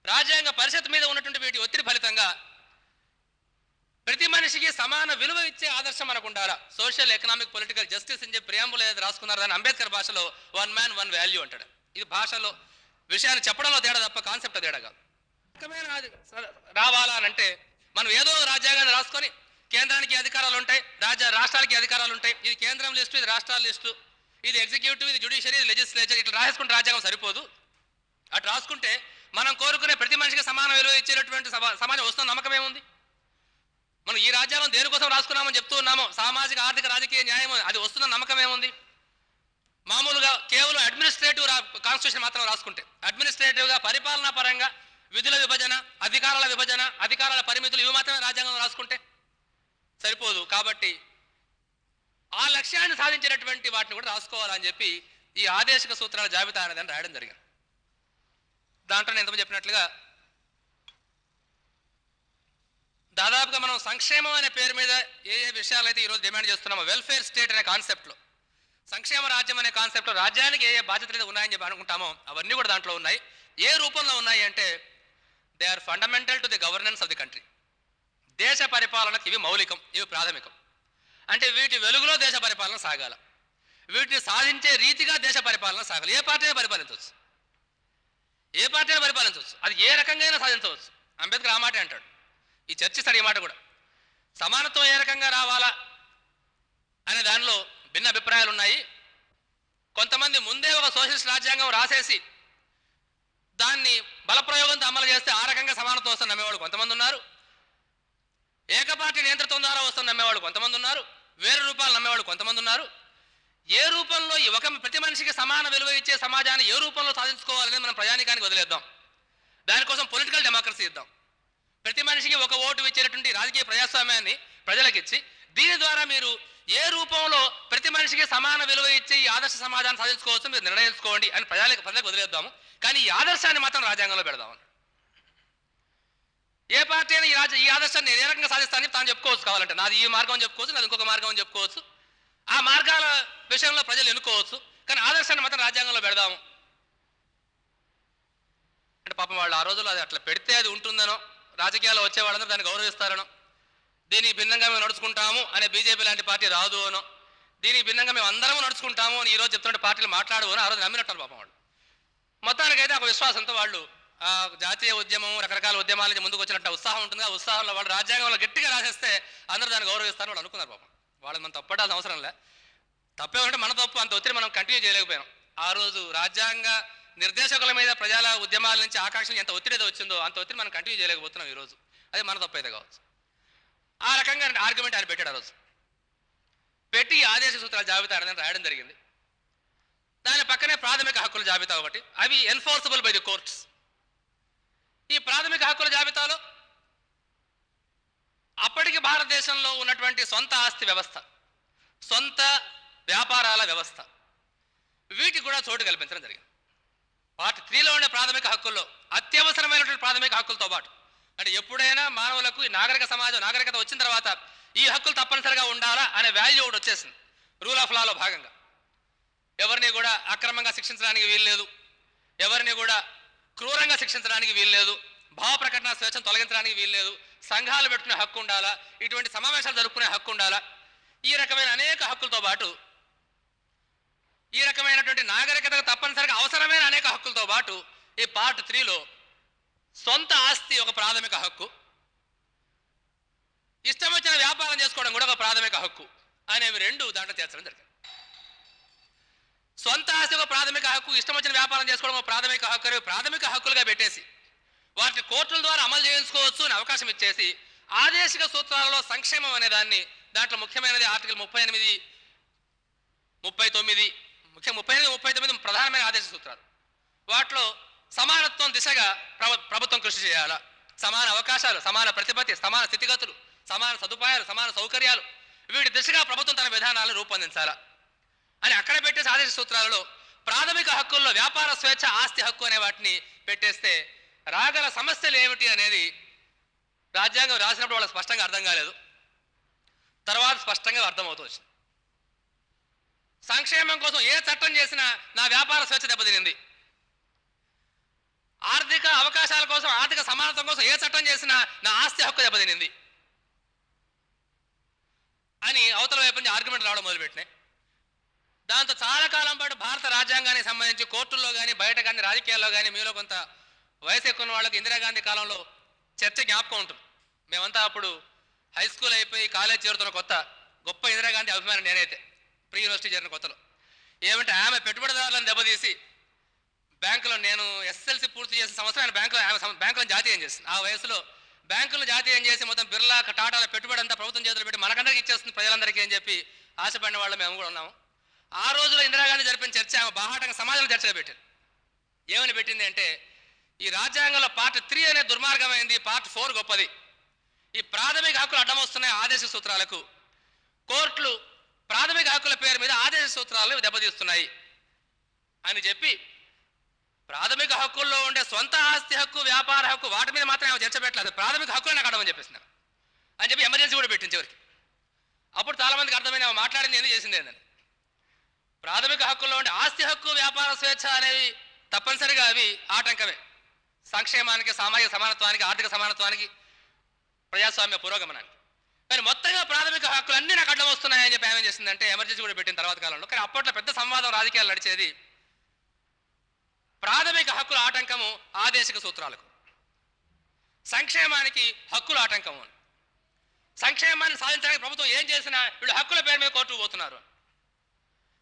రాజ్యాంగ పరిషత్ మీద ఉన్నటువంటి వీటి ఒత్తిడి ఫలితంగా ప్రతి మనిషికి సమాన విలువ ఇచ్చే ఆదర్శం మనకు ఉండాలా, సోషల్ ఎకనామిక్ పొలిటికల్ జస్టిస్ అని చెప్పి ప్రియాంబుల్ ఏదైతే రాసుకున్నారో దాన్ని అంబేద్కర్ భాషలో వన్ మ్యాన్ వన్ వాల్యూ అంటాడు. ఇది భాషలో విషయాన్ని చెప్పడంలో తేడా తప్ప కాన్సెప్ట్ తేడా కాదు. రావాలా అని అంటే మనం ఏదో రాజ్యాంగాన్ని రాసుకొని కేంద్రానికి అధికారాలు ఉంటాయి, రాష్ట్రాలకి అధికారాలు ఉంటాయి, ఇది కేంద్రం లిస్టు, ఇది రాష్ట్రాల లిస్టు, ఇది ఎగ్జిక్యూటివ్, ఇది జ్యుడిషియరీ, ఇది లెజిస్లేచర్, ఇట్లా రాసుకుంటే రాజ్యాంగం సరిపోదు. అటు రాసుకుంటే మనం కోరుకునే ప్రతి మనిషికి సమాన విలువ ఇచ్చేటటువంటి సమాజం వస్తున్న నమ్మకం ఏముంది? మనం ఈ రాజ్యాంగం దేనికోసం రాసుకున్నామని చెప్తూ ఉన్నామో సామాజిక ఆర్థిక రాజకీయ న్యాయం అది వస్తున్న నమ్మకం ఏముంది? మామూలుగా కేవలం అడ్మినిస్ట్రేటివ్ కాన్స్టిట్యూషన్ మాత్రం రాసుకుంటే అడ్మినిస్ట్రేటివ్గా పరిపాలనా పరంగా విధుల విభజన, అధికారాల విభజన, అధికారాల పరిమితులు ఇవి మాత్రమే రాజ్యాంగం రాసుకుంటే సరిపోదు. కాబట్టి ఆ లక్ష్యాన్ని సాధించేటటువంటి వాటిని కూడా రాసుకోవాలని చెప్పి ఈ ఆదేశిక సూత్రాల జాబితా అనేది రాయడం జరిగింది. దాంట్లో నేను ఎంతమంది చెప్పినట్లుగా దాదాపుగా మనం సంక్షేమం అనే పేరు మీద ఏ విషయాలు అయితే ఈరోజు డిమాండ్ చేస్తున్నామో వెల్ఫేర్ స్టేట్ అనే కాన్సెప్ట్లో, సంక్షేమ రాజ్యం అనే కాన్సెప్ట్లో రాజ్యానికి ఏ బాధ్యతలు అయితే ఉన్నాయని చెప్పి అనుకుంటామో అవన్నీ కూడా దాంట్లో ఉన్నాయి. ఏ రూపంలో ఉన్నాయి అంటే they are fundamental to the governance of the country. దేశ పరిపాలనకు ఇవి మౌలికం, ఇవి ప్రాథమికం. అంటే వీటి వెలుగులో దేశ పరిపాలన సాగాల, వీటిని సాధించే రీతిగా దేశ పరిపాలన సాగాలి. ఏ పార్టీని పరిపాలించవచ్చు, ఏ పార్టీని పరిపాలించవచ్చు, అది ఏ రకంగా సాధించవచ్చు. అంబేద్కర్ ఆ మాట అంటాడు. ఈ చర్చిస్తాడు ఈ మాట కూడా. సమానత్వం ఏ రకంగా రావాలా అనే దానిలో భిన్న అభిప్రాయాలు ఉన్నాయి. కొంతమంది ముందే ఒక సోషలిస్ట్ రాజ్యాంగం రాసేసి దాన్ని బలప్రయోగంతో అమలు చేస్తే ఆ రకంగా సమానత్వం వస్తుంది నమ్మేవాళ్ళు కొంతమంది ఉన్నారు. ఏకపార్టీ నియంత్రిత్వం ద్వారా వస్తుంది నమ్మేవాళ్ళు కొంతమంది ఉన్నారు. వేరే రూపాలు నమ్మేవాళ్ళు కొంతమంది ఉన్నారు. ఏ రూపంలో ప్రతి మనిషికి సమాన విలువ ఇచ్చే సమాజాన్ని ఏ రూపంలో సాధించుకోవాలనేది మనం ప్రజానికానికి వదిలేద్దాం. దానికోసం పొలిటికల్ డెమోక్రసీ ఇద్దాం. ప్రతి మనిషికి ఒక ఓటు ఇచ్చేటటువంటి రాజకీయ ప్రజాస్వామ్యాన్ని ప్రజలకిచ్చి దీని ద్వారా మీరు ఏ రూపంలో ప్రతి మనిషికి సమాన విలువ ఇచ్చి ఈ ఆదర్శ సమాజాన్ని సాధించుకోవచ్చు మీరు నిర్ణయించుకోండి అని ప్రజలకు వదిలేద్దాము. కానీ ఈ ఆదర్శాన్ని మాత్రం రాజ్యాంగంలో పెడదామని. ఏ పార్టీ అయినా ఈ ఆదర్శాన్ని నేను ఏ రకంగా సాధిస్తానని తాను చెప్పుకోవచ్చు, కావాలంటే నాది ఈ మార్గం అని చెప్పుకోవచ్చు, నాది ఇంకొక మార్గం అని చెప్పుకోవచ్చు. ఆ మార్గాల విషయంలో ప్రజలు ఎన్నుకోవచ్చు, కానీ ఆదర్శాన్ని మాత్రం రాజ్యాంగంలో పెడదాము అంటే పాపం వాళ్ళు ఆ రోజుల్లో అది అట్లా పెడితే అది ఉంటుందనో, రాజకీయాల్లో వచ్చే వాళ్ళందరూ దాన్ని గౌరవిస్తారనో, దీనికి భిన్నంగా మేము నడుచుకుంటాము అనే బీజేపీ లాంటి పార్టీ రాదు అనో, దీనికి భిన్నంగా మేము అందరము నడుచుకుంటాము అని ఈరోజు చెప్తున్న పార్టీలు మాట్లాడవు ఆ రోజు నమ్మినట్టు పాపం వాళ్ళు. మొత్తానికైతే ఒక విశ్వాసంతో వాళ్ళు ఆ జాతీయ ఉద్యమం, రకరకాల ఉద్యమాల నుంచి ముందుకు వచ్చినట్టు ఉత్సాహం ఉంటుంది. ఆ ఉత్సాహంలో వాళ్ళు రాజ్యాంగంలో గట్టిగా రాసేస్తే అందరూ దాన్ని గౌరవిస్తారని వాళ్ళు అనుకున్నారు పాపం. వాళ్ళని మనం తప్పడాల్సిన అవసరం లే. తప్పేమంటే మన తప్పు, అంత ఒత్తిడి మనం కంటిన్యూ చేయలేకపోయాం. ఆ రోజు రాజ్యాంగ నిర్దేశకుల మీద ప్రజల ఉద్యమాల నుంచి ఆకాంక్షలు ఎంత ఒత్తిడి అయితే వచ్చిందో అంత ఒత్తిడి మనం కంటిన్యూ చేయలేకపోతున్నాం ఈరోజు. అది మన తప్పు అయితే కావచ్చు. ఆ రకంగా ఆర్గ్యుమెంట్ ఆయన పెట్టాడు. ఆ రోజు పెట్టి ఆదేశ సూత్రాల జాబితా అనేది రాయడం జరిగింది. దాని పక్కనే ప్రాథమిక హక్కుల జాబితా ఒకటి, అవి ఎన్ఫోర్సబుల్ బై ది కోర్ట్స్. ఈ ప్రాథమిక హక్కుల జాబితాలో అప్పటికి భారతదేశంలో ఉన్నటువంటి సొంత ఆస్తి వ్యవస్థ, సొంత వ్యాపారాల వ్యవస్థ, వీటికి కూడా చోటు కల్పించడం జరిగింది. పార్ట్ 3లో ఉండే ప్రాథమిక హక్కుల్లో అత్యవసరమైనటువంటి ప్రాథమిక హక్కులతో పాటు, అంటే ఎప్పుడైనా మానవులకు ఈ నాగరిక సమాజం, నాగరికత వచ్చిన తర్వాత ఈ హక్కులు తప్పనిసరిగా ఉండాలా అనే వాల్యూ ఒకటి వచ్చేసింది. రూల్ ఆఫ్ లాలో భాగంగా ఎవరిని కూడా అక్రమంగా శిక్షించడానికి వీల్లేదు, ఎవరిని కూడా క్రూరంగా శిక్షించడానికి వీల్లేదు, భావ ప్రకటన స్వేచ్ఛను తొలగించడానికి వీల్లేదు, సంఘాలు పెట్టుకునే హక్కు ఉండాలా, ఇటువంటి సమావేశాలు జరుపుకునే హక్కు ఉండాలా, ఈ రకమైన అనేక హక్కులతో పాటు, ఈ రకమైనటువంటి నాగరికతకు తప్పనిసరిగా అవసరమైన అనేక హక్కులతో పాటు ఈ పార్ట్ 3లో సొంత ఆస్తి ఒక ప్రాథమిక హక్కు, ఇష్టం వచ్చిన వ్యాపారం చేసుకోవడం కూడా ఒక ప్రాథమిక హక్కు అనేవి రెండు దాంట్లో చేర్చడం జరిగింది. సొంత ఆస్తి ఒక ప్రాథమిక హక్కు, ఇష్టం వచ్చిన వ్యాపారం చేసుకోవడం ఒక ప్రాథమిక హక్కు అనేవి ప్రాథమిక హక్కులుగా పెట్టేసి వాటిని కోర్టుల ద్వారా అమలు చేయించుకోవచ్చు అని అవకాశం ఇచ్చేసి ఆదేశిక సూత్రాలలో సంక్షేమం అనే దాన్ని, దాంట్లో ముఖ్యమైనది ఆర్టికల్ 38, 39, ముఖ్యంగా 38, 39 ప్రధానమైన ఆదేశ సూత్రాలు. వాటిలో సమానత్వం దిశగా ప్రభుత్వం కృషి చేయాలా, సమాన అవకాశాలు, సమాన ప్రతిపత్తి, సమాన స్థితిగతులు, సమాన సదుపాయాలు, సమాన సౌకర్యాలు, వీటి దిశగా ప్రభుత్వం తన విధానాలను రూపొందించాలా అని అక్కడ పెట్టేసి ఆదేశ సూత్రాలలో ప్రాథమిక హక్కుల్లో వ్యాపార స్వేచ్ఛ, ఆస్తి హక్కు అనే వాటిని పెట్టేస్తే రాగల సమస్యలు ఏమిటి అనేది రాజ్యాంగం రాసినప్పుడు వాళ్ళకి స్పష్టంగా అర్థం కాలేదు. తర్వాత స్పష్టంగా అర్థమవుతూ వచ్చింది. సంక్షేమం కోసం ఏ చట్టం చేసినా నా వ్యాపార స్వేచ్ఛ దెబ్బతినింది, ఆర్థిక అవకాశాల కోసం, ఆర్థిక సమానత్వం కోసం ఏ చట్టం చేసినా నా ఆస్తి హక్కు దెబ్బతినింది అని అవతల వైపు నుంచి ఆర్గ్యుమెంట్ రావడం మొదలుపెట్టినాయి. దాంతో చాలా కాలం పాటు భారత రాజ్యాంగానికి సంబంధించి కోర్టుల్లో కానీ, బయట కానీ, రాజకీయాల్లో కానీ మీలో కొంత వయసు ఎక్కువ ఉన్న వాళ్ళకి ఇందిరాగాంధీ కాలంలో చర్చ జ్ఞాపకం ఉంటుంది. మేమంతా అప్పుడు హై స్కూల్ అయిపోయి కాలేజ్ చేరుతున్న కొత్త గొప్ప ఇందిరాగాంధీ అభిమానం నేనైతే ప్రీ యూనివర్సిటీ చేరిన కొత్తలో. ఏమంటే ఆమె పెట్టుబడిదారులను దెబ్బతీసి బ్యాంకులో, నేను ఎస్ఎస్ఎల్సీ పూర్తి చేసిన సంవత్సరం ఆయన బ్యాంకులను జాతీయం చేసింది. ఆ వయసులో బ్యాంకులు జాతీయం చేసి మొత్తం బిర్లా, టాటాల పెట్టుబడి అంతా ప్రభుత్వం చేతులు పెట్టి మనకందరికీ ఇచ్చేస్తుంది ప్రజలందరికీ అని చెప్పి ఆశపడిన వాళ్ళు మేము కూడా ఉన్నాము. ఆ రోజులో ఇందిరాగాంధీ జరిపిన చర్చ ఆమె బాహాటంగా సమాజంలో చర్చగా పెట్టింది. ఏమని పెట్టింది అంటే, ఈ రాజ్యాంగంలో పార్ట్ 3 అనేది దుర్మార్గమైంది, పార్ట్ 4 గొప్పది. ఈ ప్రాథమిక హక్కులు అడ్డం వస్తున్నాయి ఆదేశ సూత్రాలకు, కోర్టులు ప్రాథమిక హక్కుల పేరు మీద ఆదేశ సూత్రాలను దెబ్బతీస్తున్నాయి అని చెప్పి ప్రాథమిక హక్కుల్లో ఉండే సొంత ఆస్తి హక్కు, వ్యాపార హక్కు వాటి మీద మాత్రం ఆమె చర్చ పెట్టలేదు, ప్రాథమిక హక్కులు నాకు అడమని చెప్పేసినారు అని చెప్పి ఎమర్జెన్సీ కూడా పెట్టింది చివరికి. అప్పుడు చాలా మందికి అర్థమైంది ఆమె మాట్లాడింది ఎందుకు చేసింది ఏందని. ప్రాథమిక హక్కుల్లో ఉండే ఆస్తి హక్కు, వ్యాపార స్వేచ్ఛ అనేవి తప్పనిసరిగా అవి ఆటంకమే సంక్షేమానికి, సామాజిక సమానత్వానికి, ఆర్థిక సమానత్వానికి, ప్రజాస్వామ్య పురోగమనానికి. కానీ మొత్తంగా ప్రాథమిక హక్కులు అన్నీ నాకు అడ్డం వస్తున్నాయని చెప్పి ఏమేం చేసిందంటే ఎమర్జెన్సీ కూడా పెట్టిన తర్వాత కాలంలో. కానీ అప్పట్లో పెద్ద సంవాదం రాజకీయాలు నడిచేది, ప్రాథమిక హక్కుల ఆటంకము ఆదేశిక సూత్రాలకు, సంక్షేమానికి హక్కుల ఆటంకము. సంక్షేమాన్ని సాధించడానికి ప్రభుత్వం ఏం చేసినా వీళ్ళు హక్కుల పేరు మీద కోర్టుకు పోతున్నారు.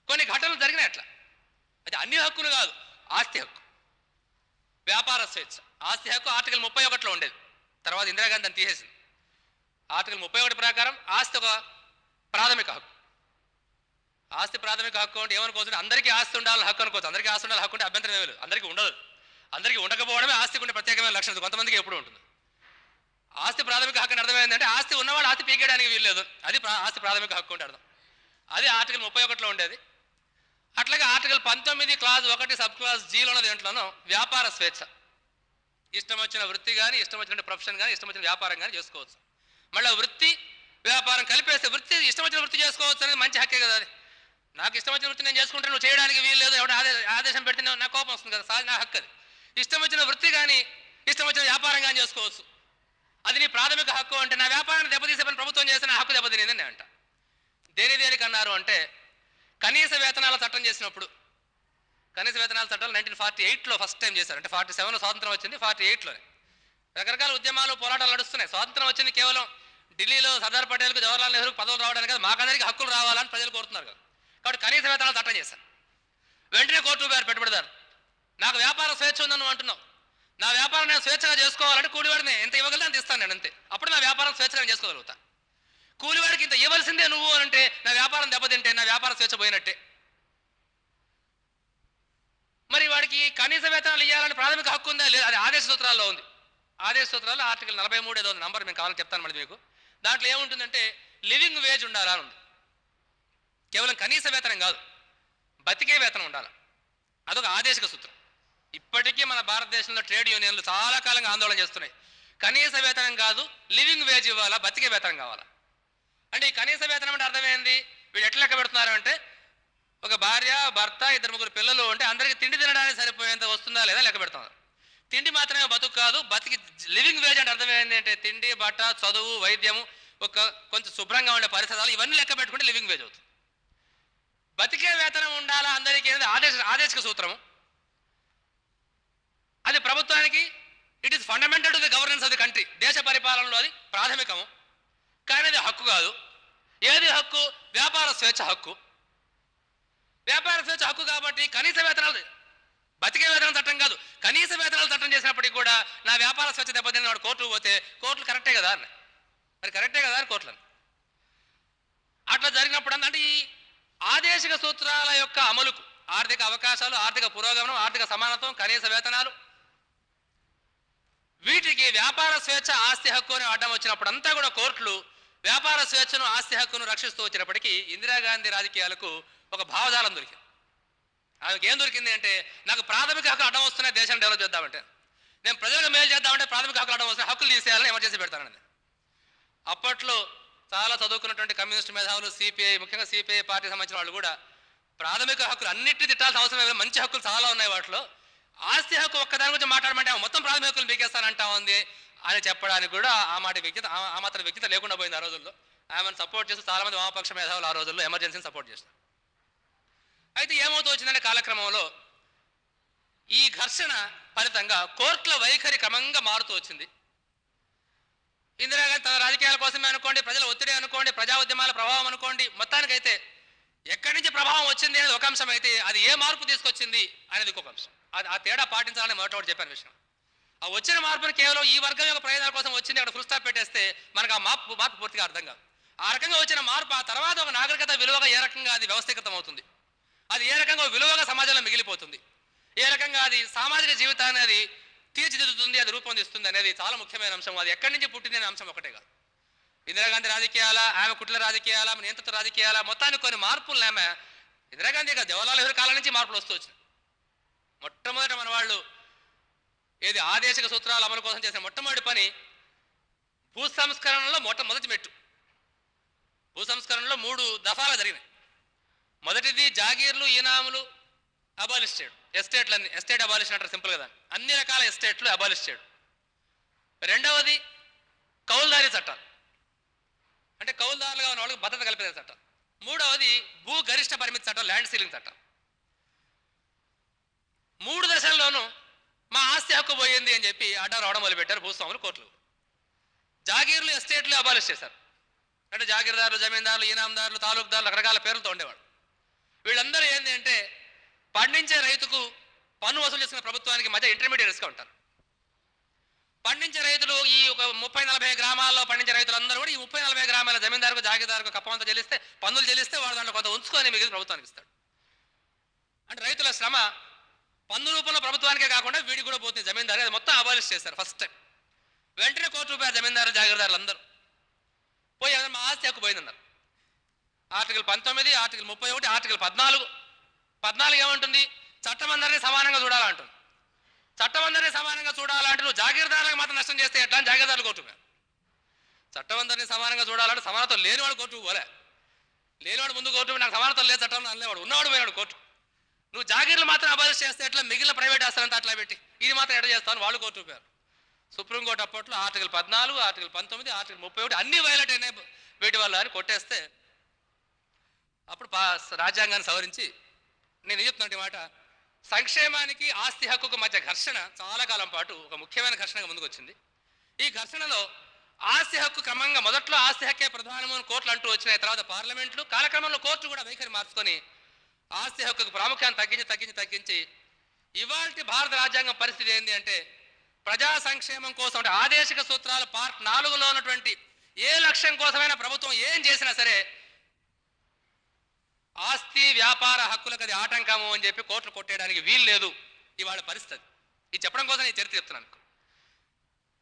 కొన్ని ఘటనలు జరిగినాయి అట్లా. అది అన్ని హక్కులు కాదు, ఆస్తి హక్కు, వ్యాపార స్వేచ్ఛ, ఆస్తి హక్కు ఆర్టికల్ 31లో ఉండేది, తర్వాత ఇందిరాగాంధీ దాన్ని తీసేసింది. ఆర్టికల్ 31 ప్రకారం ఆస్తి ఒక ప్రాథమిక హక్కు. ఆస్తి ప్రాథమిక హక్కు అంటే ఏమనుకోవచ్చు, అందరికీ ఆస్తి ఉండాలని హక్కు అనుకోవచ్చు. అందరికీ ఆస్తి ఉండాలి హక్కు ఉంటే అభ్యంతరం ఏమీ లేదు, అందరికీ ఉండదు. అందరికీ ఉండకపోవడమే ఆస్తికి ఉండే ప్రత్యేకమైన లక్షణం, కొంతమందికి ఎప్పుడు ఉంటుంది. ఆస్తి ప్రాథమిక హక్కు అని అర్థమైందంటే ఆస్తి ఉన్నవాడు ఆస్తి పీకేయడానికి వీల్లేదు, అది ఆస్తి ప్రాథమిక హక్కు అంటే అర్థం. అది ఆర్టికల్ 31లో ఉండేది. అట్లాగే ఆర్టికల్ 19 క్లాజ్ 1 సబ్ క్లాజ్ Gలో ఉన్నది ఏంట్లోనో వ్యాపార స్వేచ్ఛ. ఇష్టం వచ్చిన వృత్తి కానీ, ఇష్టం వచ్చిన ప్రొఫెషన్ కానీ, ఇష్టం వచ్చిన వ్యాపారం కానీ చేసుకోవచ్చు. మళ్ళీ వృత్తి వ్యాపారం కలిపేస్తే వృత్తి ఇష్టం వచ్చిన వృత్తి చేసుకోవచ్చు అనేది మంచి హక్కే కదా. అది నాకు ఇష్టం వచ్చిన వృత్తి నేను చేసుకుంటే నువ్వు చేయడానికి వీలు లేదు, ఎవడ ఆదేశం పెడితే నా కోపం వస్తుంది కదా, నా హక్కు అది. ఇష్టం వచ్చిన వృత్తి కానీ ఇష్టం వచ్చిన వ్యాపారం కానీ చేసుకోవచ్చు, అది నీ ప్రాథమిక హక్కు. అంటే నా వ్యాపారాన్ని దెబ్బతీసే పని ప్రభుత్వం చేస్తే నా హక్కు దెబ్బతినేదని నేను అంట. దేనికి అన్నారు అంటే, కనీస వేతనాల చట్టం చేసినప్పుడు, కనీస వేతనాల చట్టాలు 1948లో ఫస్ట్ టైం చేశారు. అంటే 47లో స్వాతంత్రం వచ్చింది, 48లోనే రకరకాల ఉద్యమాలు పోరాటాలు నడుస్తున్నాయి. స్వాతంత్రం వచ్చింది కేవలం ఢిల్లీలో సర్దార్ పటేల్కు, జవహర్లాల్ నెహ్రూకు పదవులు రావడానికి కదా, మాకందరికీ హక్కులు రావాలని ప్రజలు కోరుతున్నారు కదా. కాబట్టి కనీస వేతనాలు చట్టం చేశారు. వెంటనే కోర్టు గారు పెట్టుబడిదారు, నాకు వ్యాపార స్వేచ్ఛ ఉందని నువ్వు అంటున్నావు, నా వ్యాపారం నేను స్వేచ్ఛగా చేసుకోవాలంటే కూలివాడిని ఎంత ఇవ్వగలితే అంత ఇస్తాను నేను, అంతే. అప్పుడు నా వ్యాపారం స్వేచ్ఛగా చేసుకోగలుగుతా. కూలివాడికి ఇంత ఇవ్వాల్సిందే నువ్వు అని అంటే నా వ్యాపారం దెబ్బతింటే నా వ్యాపార స్వేచ్ఛ పోయినట్టే. మరి వాడికి కనీస వేతనాలు ఇవ్వాలని ప్రాథమిక హక్కు ఉందా లేదు, అది ఆదేశ సూత్రాల్లో ఉంది. ఆదేశ సూత్రాల్లో ఆర్టికల్ 43 ఏదో ఉంది, నంబర్ మేము కావాలని చెప్తాను మళ్ళీ మీకు. దాంట్లో ఏముంటుందంటే లివింగ్ వేజ్ ఉండాలని ఉంది. కేవలం కనీస వేతనం కాదు, బతికే వేతనం ఉండాలి. అదొక ఆదేశిక సూత్రం. ఇప్పటికీ మన భారతదేశంలో ట్రేడ్ యూనియన్లు చాలా కాలంగా ఆందోళన చేస్తున్నాయి. కనీస వేతనం కాదు, లివింగ్ వేజ్ ఇవ్వాలా, బతికే వేతనం కావాలా. అంటే ఈ కనీస వేతనం అంటే అర్థమైంది, వీళ్ళు ఎట్లా లెక్క పెడుతున్నారు అంటే, ఒక భార్య, భర్త, 2-3 పిల్లలు ఉంటే అందరికీ తిండి తినడానికి సరిపోయేంత వస్తుందా లేదా లెక్క పెడుతున్నారు. తిండి మాత్రమే బతుకు కాదు, బతికి లివింగ్ వేజ్ అంటే అర్థమైంది అంటే తిండి, బట్ట, చదువు, వైద్యము, కొంచెం శుభ్రంగా ఉండే పరిసరాలు, ఇవన్నీ లెక్క పెట్టుకుంటే లివింగ్ వేజ్ అవుతుంది. బతికే వేతనం ఉండాలా అందరికీ అనేది ఆదేశిక సూత్రము. అది ప్రభుత్వానికి it is fundamental to the governance of the country, దేశ పరిపాలనలో అది ప్రాథమికము. కానీ అది హక్కు కాదు. ఏది హక్కు? వ్యాపార స్వేచ్ఛ హక్కు. వ్యాపార స్వేచ్ఛ హక్కు కాబట్టి కనీస వేతనాలు, బతికే వేతనం చట్టం కాదు, కనీస వేతనాలు చట్టం చేసినప్పటికీ కూడా నా వ్యాపార స్వేచ్ఛ దెబ్బతిన్న వాడు కోర్టుకు పోతే కోర్టులు కరెక్టే కదా అన్న, మరి కరెక్టే కదా అని కోర్టులను. అట్లా జరిగినప్పుడు అంటే ఈ ఆదేశిక సూత్రాల యొక్క అమలుకు ఆర్థిక అవకాశాలు, ఆర్థిక పురోగమనం, ఆర్థిక సమానత్వం, కనీస వేతనాలు, వీటికి వ్యాపార స్వేచ్ఛ, ఆస్తి హక్కు అని అడ్డం వచ్చినప్పుడు అంతా కూడా కోర్టులు వ్యాపార స్వేచ్ఛను, ఆస్తి హక్కును రక్షిస్తూ వచ్చినప్పటికీ ఇందిరాగాంధీ రాజకీయాలకు ఒక భావజాలం దొరికింది. ఆమెకి ఏం దొరికింది అంటే, నాకు ప్రాథమిక హక్కు అడ్డం వస్తున్నాయి, దేశాన్ని డెవలప్ చేద్దామంటే, నేను ప్రజలకు మేలు చేద్దామంటే ప్రాథమిక హక్కులు అడ్డం వస్తున్నాయి, హక్కులు తీసేయాలని ఎమర్జెన్సీ పెడతానండి. అప్పట్లో చాలా చదువుకున్నటువంటి కమ్యూనిస్ట్ మేధావులు, సిపిఐ, ముఖ్యంగా సిపిఐ పార్టీకి సంబంధించిన వాళ్ళు కూడా ప్రాథమిక హక్కులు అన్నింటినీ తిట్టాల్సిన అవసరం లేదు, మంచి హక్కులు చాలా ఉన్నాయి వాటిలో, ఆస్తి హక్కు ఒక్కదాని గురించి మాట్లాడమంటే మొత్తం ప్రాథమిక హక్కులు బీకేస్తానంటా ఉంది అని చెప్పడానికి కూడా ఆ మాత్రం వ్యక్తిత లేకుండా పోయింది ఆ రోజుల్లో. ఆమెను సపోర్ట్ చేస్తూ చాలా మంది వామపక్ష మేధావులు ఆ రోజుల్లో ఎమర్జెన్సీని సపోర్ట్ చేస్తారు. అయితే ఏమవుతూ వచ్చిందంటే కాలక్రమంలో ఈ ఘర్షణ ఫలితంగా కోర్టుల వైఖరి క్రమంగా మారుతూ వచ్చింది. ఇందిరాగాంధీ తన రాజకీయాల కోసమే అనుకోండి, ప్రజల ఒత్తిడి అనుకోండి, ప్రజా ఉద్యమాల ప్రభావం అనుకోండి, మొత్తానికైతే ఎక్కడి నుంచి ప్రభావం వచ్చింది అనేది ఒక అంశం అయితే, అది ఏ మార్పు తీసుకొచ్చింది అనేది ఇంకొక అంశం. ఆ తేడా పాటించాలని మొదటి చెప్పాను విషయం. ఆ వచ్చిన మార్పును కేవలం ఈ వర్గం యొక్క ప్రయోజనాల కోసం వచ్చింది అక్కడ ఫుల్ స్టాప్ పెట్టేస్తే మనకు ఆ మార్పు పూర్తిగా అర్థం కాదు. ఆ రకంగా వచ్చిన మార్పు ఆ తర్వాత ఒక నాగరికత విలువగా ఏ రకంగా అది వ్యవస్థీకృతం అవుతుంది, అది ఏ రకంగా విలువగా సమాజంలో మిగిలిపోతుంది, ఏ రకంగా అది సామాజిక జీవితాన్ని అది తీర్చిదిద్దుతుంది, అది రూపొందిస్తుంది అనేది చాలా ముఖ్యమైన అంశం. అది ఎక్కడి నుంచి పుట్టింది అనే అంశం ఒకటే కాదు. ఇందిరాగాంధీ రాజకీయాల, ఆమె కుట్ల రాజకీయాల, నియంత్రిత రాజకీయాల, మొత్తానికి కొన్ని మార్పులు ఆమె ఇందిరాగాంధీ కాదు, జవహర్లాల్ నెహ్రూ కాలం నుంచి మార్పులు వస్తూ వచ్చినాయి. మొట్టమొదట మన వాళ్ళు ఏది ఆదేశిక సూత్రాల అమలు కోసం చేసిన మొట్టమొదటి పని భూ సంస్కరణలో మొదటి మెట్టు. భూ సంస్కరణలో 3 దఫాలు జరిగినాయి. మొదటిది జాగీర్లు, ఈనాములు అబాలిష్ చేయడం, ఎస్టేట్లన్నీ, ఎస్టేట్ అబాలిష్ అంటారు సింపుల్ కదా, అన్ని రకాల ఎస్టేట్లు అబాలిష్ చేయడం. రెండవది కౌలుదారీ చట్టాలు, అంటే కౌలుదారులుగా ఉన్న వాళ్ళకి భద్రత కల్పించే చట్టం. మూడవది భూ గరిష్ట పరిమితి చట్టం, ల్యాండ్ సీలింగ్ చట్టం. 3 దశల్లోనూ మా ఆస్తి హక్కు పోయింది అని చెప్పి అడ్డం రావడం మొదలుపెట్టారు భూస్వాములు, కోర్టులు. జాగీర్లు, ఎస్టేట్లు అబాలిష్ చేశారు. అంటే జాగీర్దారులు, జమీందారులు, ఈనాందారులు, తాలూకుదారులు రకరకాల పేర్లతో ఉండేవాడు. వీళ్ళందరూ ఏంటి అంటే పండించే రైతుకు పన్ను వసూలు చేసిన ప్రభుత్వానికి మధ్య ఇంటర్మీడియట్స్గా ఉంటారు. పండించే రైతులు ఈ ఒక 30-40 గ్రామాల్లో పండించే రైతులందరూ కూడా ఈ 30-40 గ్రామాల జమీందారుకు, జాగీర్దారుకు కప్పంతా చెల్లిస్తే, పన్నులు చెల్లిస్తే వాడు దాంట్లో కొంత ఉంచుకొని మిగిలిన ప్రభుత్వానికి ఇస్తాడు. అంటే రైతుల శ్రమ పన్ను రూపంలో ప్రభుత్వానికే కాకుండా వీడికి కూడా పోతుంది జమీందారు. అది మొత్తం అబాలిష్ చేశారు ఫస్ట్ టైం. వెంటనే కోర్టు రూపాయలు జమీందారు, జాగీర్దారులు అందరూ పోయి మా ఆస్తి హక్కు పోయిందన్నారు. ఆర్టికల్ 19, ఆర్టికల్ 31, ఆర్టికల్ 14 ఏమంటుంది? చట్టం అందరినీ సమానంగా చూడాలంటుంది. చట్టం అందరినీ సమానంగా చూడాలంటే నువ్వు జాగీర్దారులకు మాత్రం నష్టం చేస్తే ఎట్లా అని జాగీర్దారులు కోర్టు చట్టం అందరినీ సమానంగా చూడాలంటే సమానత్వం లేనివాడు కోర్టుకు పోలే, లేనివాడు ముందు కోర్టు నాకు సమానత్వం లేదు చట్టం అనేవాడు ఉన్నవాడు పోయినాడు కోర్టు. నువ్వు జాగీర్లు మాత్రం అబాలిష్ చేస్తే ఎట్లా మిగిలిన ప్రైవేట్ ఆస్తులంతా అట్లా పెట్టి ఇది మాత్రం ఎట్లా చేస్తాను వాళ్ళు కోర్టు పోయారు. సుప్రీంకోర్టు అప్పట్లో ఆర్టికల్ 14, ఆర్టికల్ 19, ఆర్టికల్ 31 అన్ని వైలేట్ అయినాయి వీటి వల్ల అని కొట్టేస్తే అప్పుడు రాజ్యాంగాన్ని సవరించి నేను చెప్తున్నట్టు మాట సంక్షేమానికి ఆస్తి హక్కుకు మధ్య ఘర్షణ చాలా కాలం పాటు ఒక ముఖ్యమైన ఘర్షణగా ముందుకు వచ్చింది. ఈ ఘర్షణలో ఆస్తి హక్కు క్రమంగా మొదట్లో ఆస్తి హక్కే ప్రధానము కోర్టులు అంటూ వచ్చినాయి. తర్వాత పార్లమెంట్లు కాలక్రమంలో కోర్టు కూడా వైఖరి మార్చుకొని ఆస్తి హక్కుకు ప్రాముఖ్యాన్ని తగ్గించి ఇవాల్టి భారత రాజ్యాంగం పరిస్థితి ఏంటి అంటే ప్రజా సంక్షేమం కోసం అంటే ఆదేశిక సూత్రాలు పార్ట్ 4లో ఉన్నటువంటి ఏ లక్ష్యం కోసమైనా ప్రభుత్వం ఏం చేసినా సరే ఆస్తి వ్యాపార హక్కులకు అది ఆటంకము అని చెప్పి కోర్టులు కొట్టేయడానికి వీలు లేదు ఇవాళ పరిస్థితి. ఇది చెప్పడం కోసం నేను చరిత్ర చెప్తున్నాను.